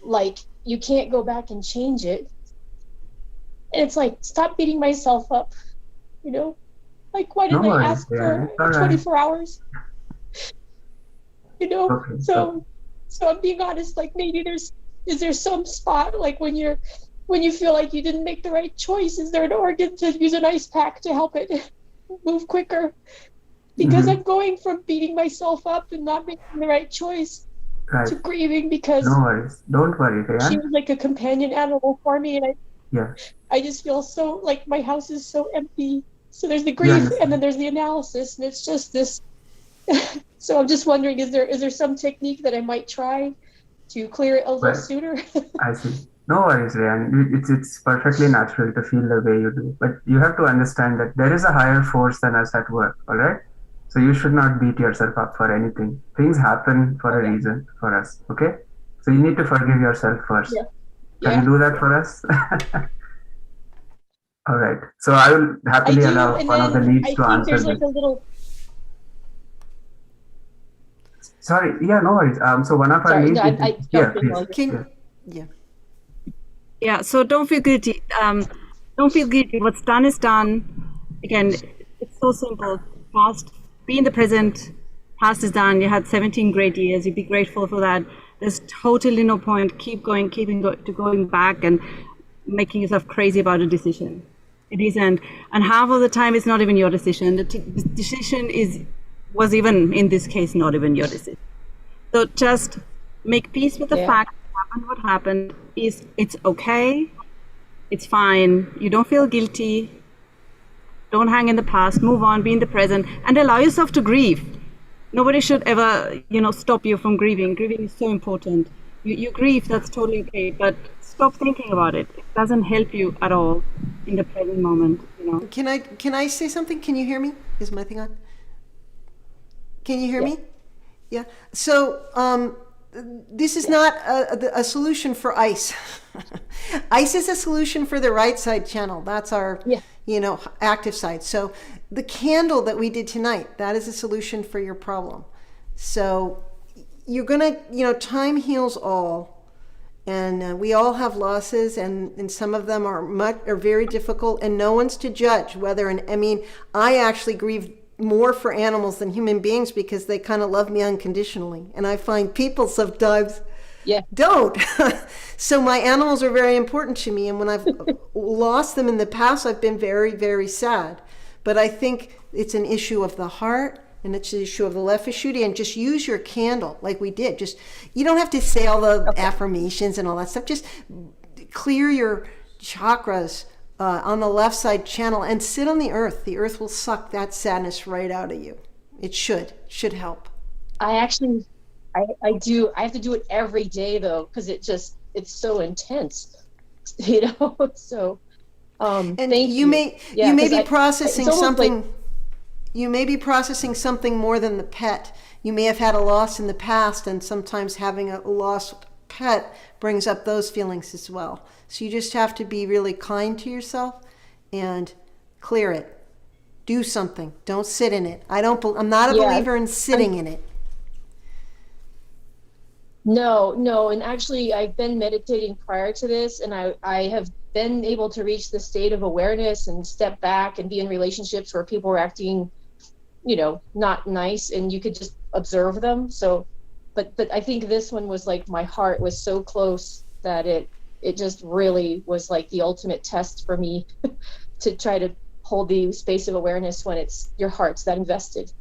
like, you can't go back and change it. And it's like, stop beating myself up, like, why didn't I ask for 24 hours? Okay, so I'm being honest, like, maybe is there some spot, like, when you feel like you didn't make the right choice, is there an organ to use an ice pack to help it move quicker? Because I'm going from beating myself up and not making the right choice to grieving, because no worries. Don't worry, Rayanne. she was like a companion animal for me, and Yeah. I just feel so, like, my house is so empty. So there's the grief, and then there's the analysis, and it's just this. So I'm just wondering, is there some technique that I might try to clear it a little sooner? I see. No worries, Rayanne. It's perfectly natural to feel the way you do. But you have to understand that there is a higher force than us at work, all right? So you should not beat yourself up for anything. Things happen for a reason for us, okay? So you need to forgive yourself first. Can you do that for us? All right. So I will happily allow one of the leads to answer there's this. like a little. Sorry. Yeah, no worries. So one of our leads. Yeah, so don't feel guilty. Don't feel guilty. What's done is done. Again, it's so simple. Past, be in the present. Past is done. You had 17 great years. You'd be grateful for that. There's totally no point keeping going back and making yourself crazy about a decision. It isn't. And half of the time, it's not even your decision. The decision was even, in this case, not even your decision. So just make peace with the fact that what happened is it's okay. It's fine. You don't feel guilty. Don't hang in the past. Move on. Be in the present. And allow yourself to grieve. Nobody should ever, stop you from grieving. Grieving is so important. You grieve, that's totally okay. But stop thinking about it. It doesn't help you at all in the present moment. Can I say something? Can you hear me? Is my thing on? Can you hear me? Yeah. So this is not a solution for ice. Ice is a solution for the right side channel. That's our active side. So the candle that we did tonight, that is a solution for your problem. So you're gonna, time heals all, and we all have losses, and some of them are very difficult, and no one's to judge whether. And I mean, I actually grieve more for animals than human beings because they kind of love me unconditionally, and I find people sometimes don't. So my animals are very important to me, and when I've lost them in the past, I've been very, very sad. But I think it's an issue of the heart, and it's an issue of the left Vishuddhi, and just use your candle like we did. Just, you don't have to say all the affirmations and all that stuff. Just clear your chakras on the left side channel and sit on the earth. The earth will suck that sadness right out of you. It should help. I actually, I do. I have to do it every day though, because it's so intense, you know. So, And thank you you. may Yeah, you may 'cause be it's processing almost like, something. You may be processing something more than the pet. You may have had a loss in the past, and sometimes having a lost pet brings up those feelings as well. So you just have to be really kind to yourself and clear it. Do something. Don't sit in it. I'm not a yeah, believer in sitting in it. no, and actually, I've been meditating prior to this, and I have been able to reach the state of awareness and step back and be in relationships where people were acting, not nice, and you could just observe them. So, but I think this one was like my heart was so close that it just really was like the ultimate test for me to try to hold the space of awareness when it's your heart's that invested.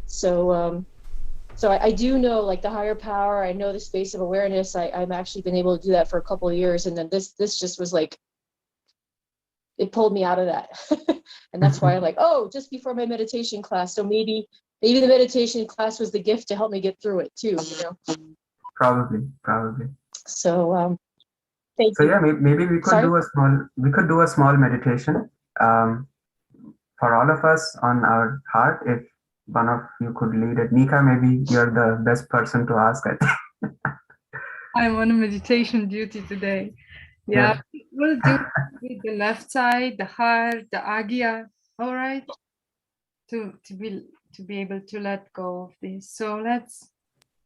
So, so I do know like the higher power. I know the space of awareness. I've actually been able to do that for a couple of years, and then this just was like it pulled me out of that, and that's why I'm like, oh, just before my meditation class. So maybe the meditation class was the gift to help me get through it too. Probably. So thank So you. yeah, maybe Sorry. we could do a small meditation for all of us on our heart. If one of you could lead it, Nika, maybe you're the best person to ask. I think. I'm on a meditation duty today. Yeah, we'll do with the left side, the heart, the agya. All right, to be able to let go of this. So let's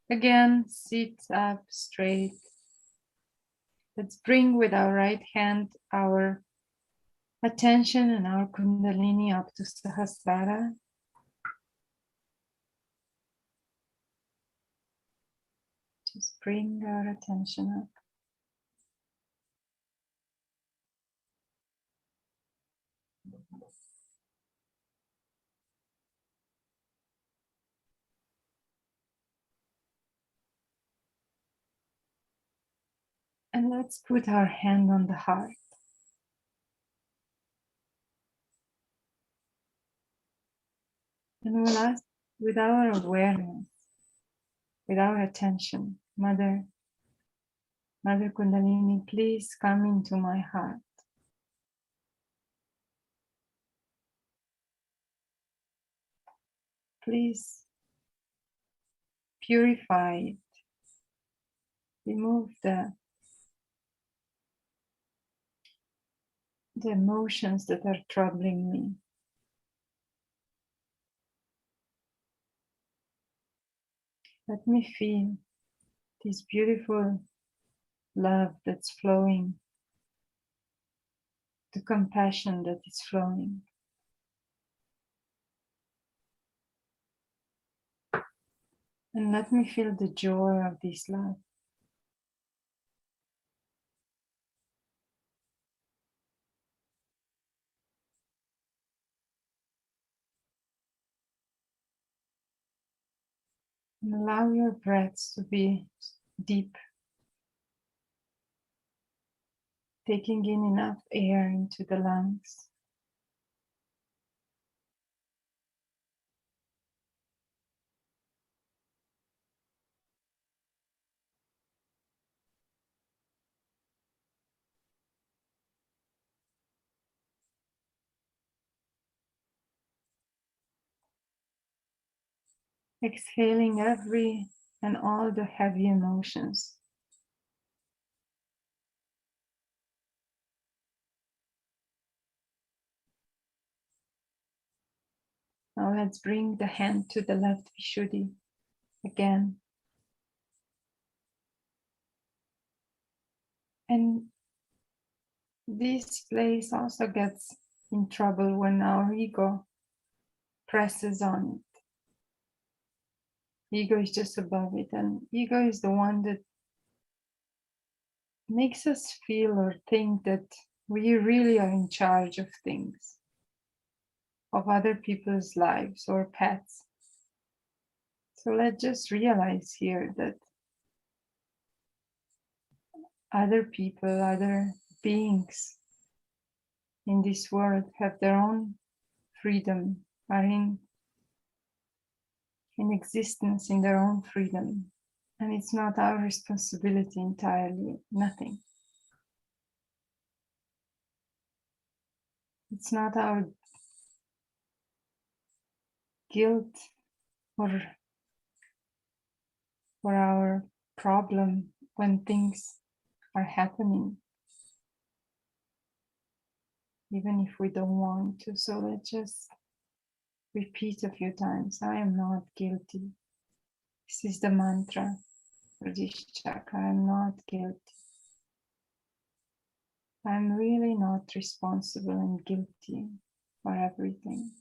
again sit up straight. Let's bring with our right hand our attention and our kundalini up to Sahasrara. Just bring our attention up. And let's put our hand on the heart. And we'll ask with our awareness, with our attention, Mother Kundalini, please come into my heart. Please purify it. Remove the emotions that are troubling me. Let me feel this beautiful love that's flowing, the compassion that is flowing. And let me feel the joy of this love. And allow your breaths to be deep, taking in enough air into the lungs. Exhaling every and all the heavy emotions. Now let's bring the hand to the left Vishuddhi again. And this place also gets in trouble when our ego presses on it. Ego is just above it, and ego is the one that makes us feel or think that we really are in charge of things, of other people's lives or pets. So let's just realize here that other people, other beings in this world have their own freedom, are in in existence in their own freedom. And it's not our responsibility entirely, nothing. It's not our guilt or our problem when things are happening, even if we don't want to. So let's just repeat a few times. I am not guilty. This is the mantra for this chakra. I'm not guilty. I'm really not responsible and guilty for everything.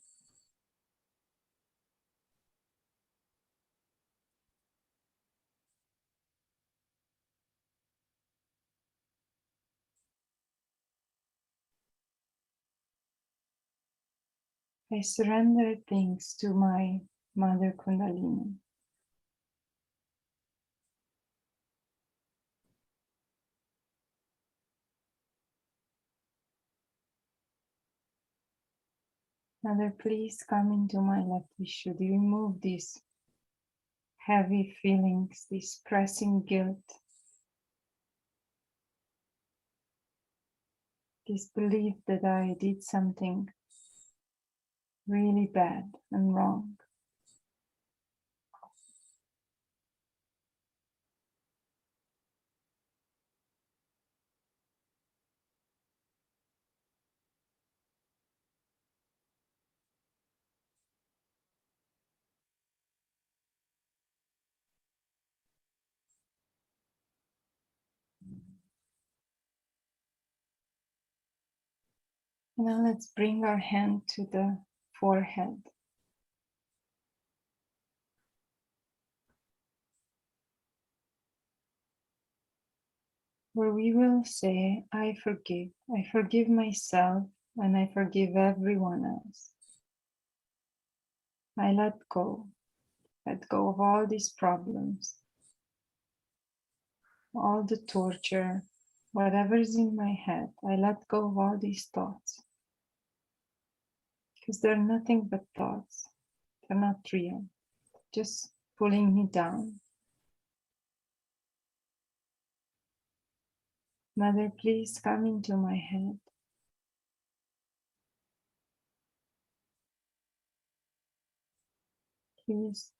I surrender things to my Mother Kundalini. Mother, please come into my left Vishuddhi. Remove these heavy feelings, this pressing guilt, this belief that I did something really bad and wrong. Now let's bring our hand to the forehead. Where we will say, I forgive myself, and I forgive everyone else. I let go of all these problems, all the torture, whatever is in my head. I let go of all these thoughts, because they're nothing but thoughts. They're not real, just pulling me down. Mother, please come into my head. Please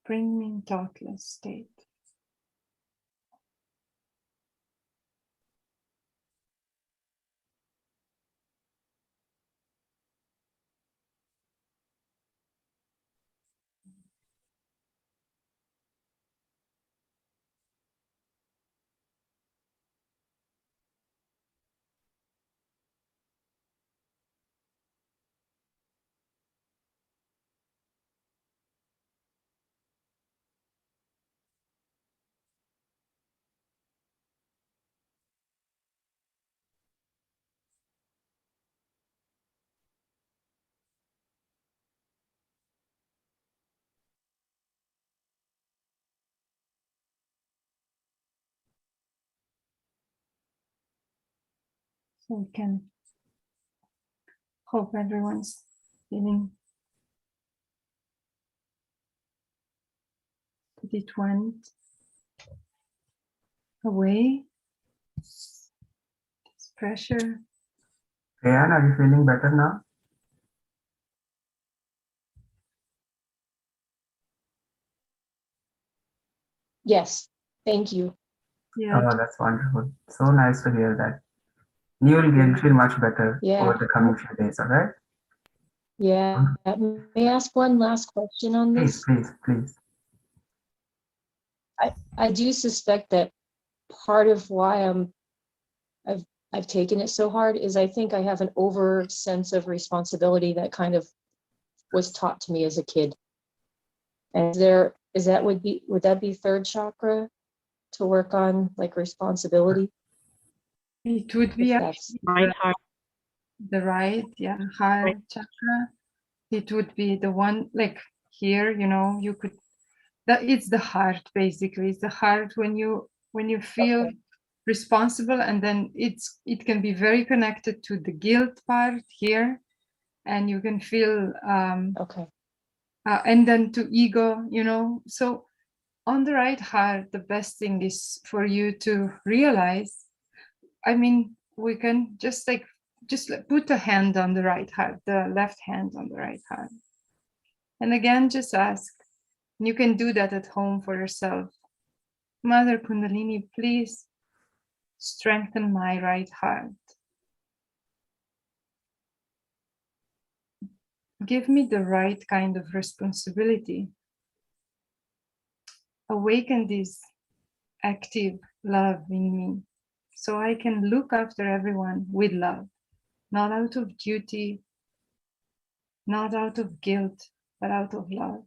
bring me in thoughtless state. So we can hope everyone's feeling that it went away. This pressure. Priyan, are you feeling better now? Yes, thank you. Yeah. Oh, that's wonderful. So nice to hear that. You will get feel much better over the coming few days, all right? Yeah. May I ask one last question on Please, this? please. I do suspect that part of why I've taken it so hard is I think I have an over sense of responsibility that kind of was taught to me as a kid. And would that be third chakra to work on, like, responsibility? It would be actually the right, yeah, heart chakra. It would be the one, like here, you could, that it's the heart basically. It's the heart when you feel responsible, and then it can be very connected to the guilt part here, and you can feel and then to ego, So on the right heart, the best thing is for you to realize, we can just put a hand on the right heart, the left hand on the right heart. And again, just ask. You can do that at home for yourself. Mother Kundalini, please strengthen my right heart. Give me the right kind of responsibility. Awaken this active love in me so I can look after everyone with love, not out of duty, not out of guilt, but out of love.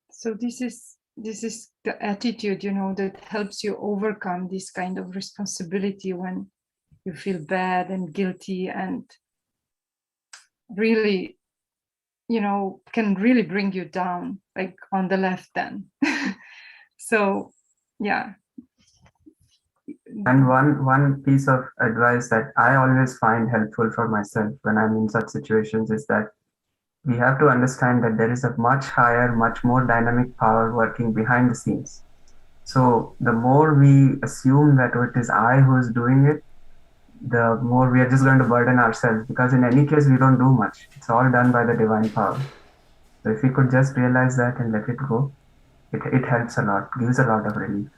So this is the attitude, that helps you overcome this kind of responsibility when you feel bad and guilty, and really, can really bring you down, like on the left then. So, yeah. And one piece of advice that I always find helpful for myself when I'm in such situations is that we have to understand that there is a much higher, much more dynamic power working behind the scenes. So the more we assume that it is I who is doing it, the more we are just going to burden ourselves, because in any case, we don't do much. It's all done by the divine power. So if we could just realize that and let it go, it helps a lot, gives a lot of relief.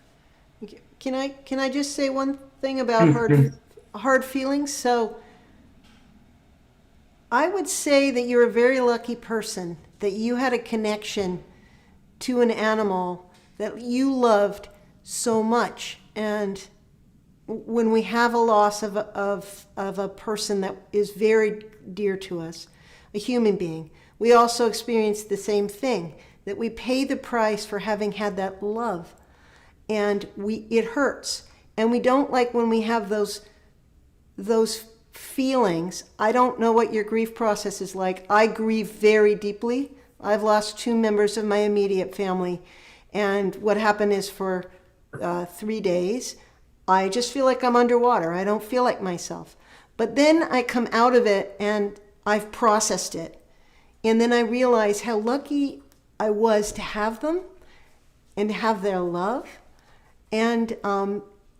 Can I just say one thing about Please. hard feelings? So I would say that you're a very lucky person, that you had a connection to an animal that you loved so much. And when we have a loss of a person that is very dear to us, a human being, we also experience the same thing, that we pay the price for having had that love. And it hurts. And we don't like when we have those feelings. I don't know what your grief process is like. I grieve very deeply. I've lost 2 members of my immediate family. And what happened is for 3 days, I just feel like I'm underwater. I don't feel like myself. But then I come out of it and I've processed it. And then I realize how lucky I was to have them and to have their love. And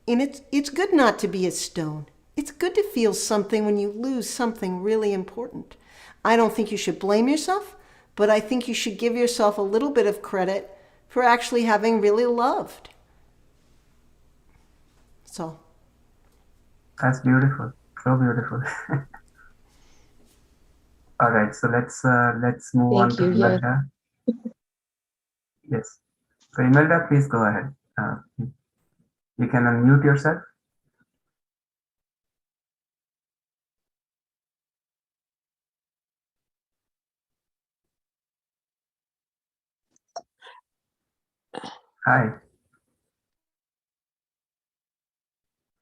it's good not to be a stone. It's good to feel something when you lose something really important. I don't think you should blame yourself, but I think you should give yourself a little bit of credit for actually having really loved. So. That's beautiful. So beautiful. All right, so let's move on to Imelda. Yes. So Imelda, please go ahead. You can unmute yourself. Hi.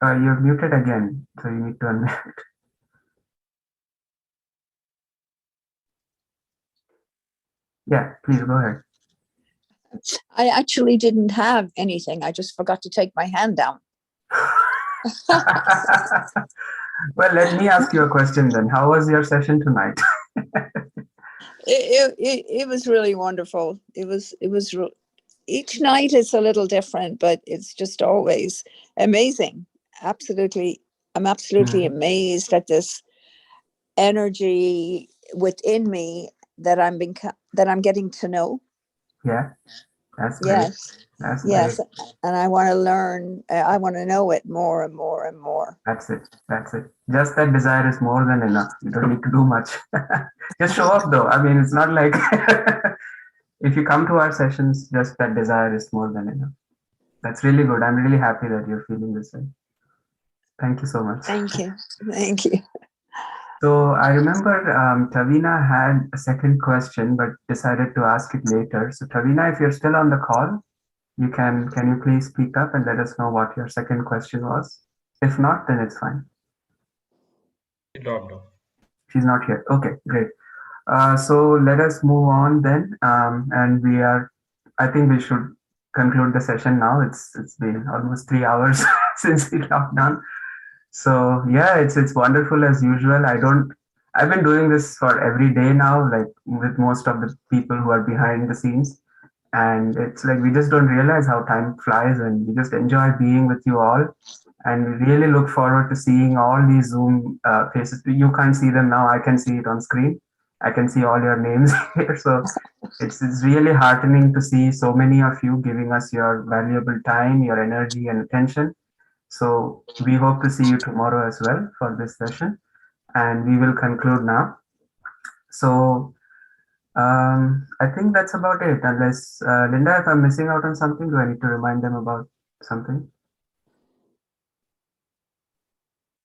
You're muted again, so you need to unmute. Yeah, please go ahead. I actually didn't have anything. I just forgot to take my hand down. Well, let me ask you a question then. How was your session tonight? It was really wonderful. Each night is a little different, but it's just always amazing. Absolutely. I'm absolutely amazed at this energy within me that I'm getting to know. Yeah, that's great. Yes. That's yes. great. And I want to learn, I want to know it more and more and more. That's it. Just that desire is more than enough. You don't need to do much. Just show up though. I mean, it's not like if you come to our sessions, just that desire is more than enough. That's really good. I'm really happy that you're feeling this way. Thank you so much. Thank you. Thank you. So I remember Tavina had a second question, but decided to ask it later. So Tavina, if you're still on the call, can you please speak up and let us know what your second question was? If not, then it's fine. She dropped off. She's not here. Okay, great. So let us move on then. And I think we should conclude the session now. It's been almost 3 hours since the lockdown. So yeah, it's wonderful as usual. I've been doing this for every day now, like with most of the people who are behind the scenes. And it's like we just don't realize how time flies, and we just enjoy being with you all. And we really look forward to seeing all these Zoom faces. You can't see them now. I can see it on screen. I can see all your names here. So it's really heartening to see so many of you giving us your valuable time, your energy and attention. So we hope to see you tomorrow as well for this session. And we will conclude now. So I think that's about it. Unless, Linda, if I'm missing out on something, do I need to remind them about something?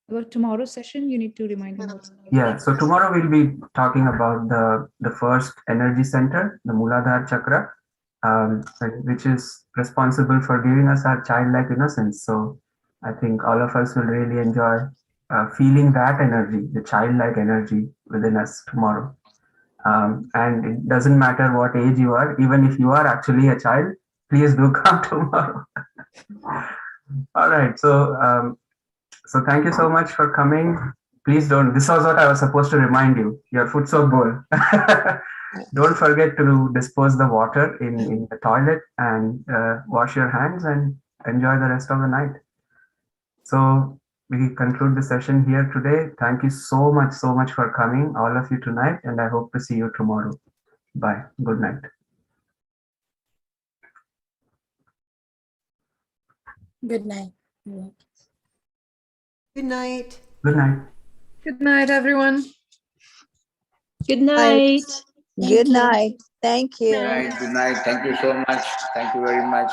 About tomorrow's session, you need to remind them what's. Yeah, so tomorrow we'll be talking about the first energy center, the Muladhara Chakra, which is responsible for giving us our childlike innocence. So I think all of us will really enjoy feeling that energy, the childlike energy within us tomorrow. And it doesn't matter what age you are, even if you are actually a child, please do come tomorrow. All right, so thank you so much for coming. Please don't, this was what I was supposed to remind you, your foot soap bowl. Don't forget to dispose the water in the toilet and wash your hands and enjoy the rest of the night. So we conclude the session here today. Thank you so much for coming, all of you tonight, and I hope to see you tomorrow. Bye. Good night. Good night. Good night. Good night. Good night, everyone. Good night. Good night. Thank you. Good night. Good night. Thank you so much. Thank you very much.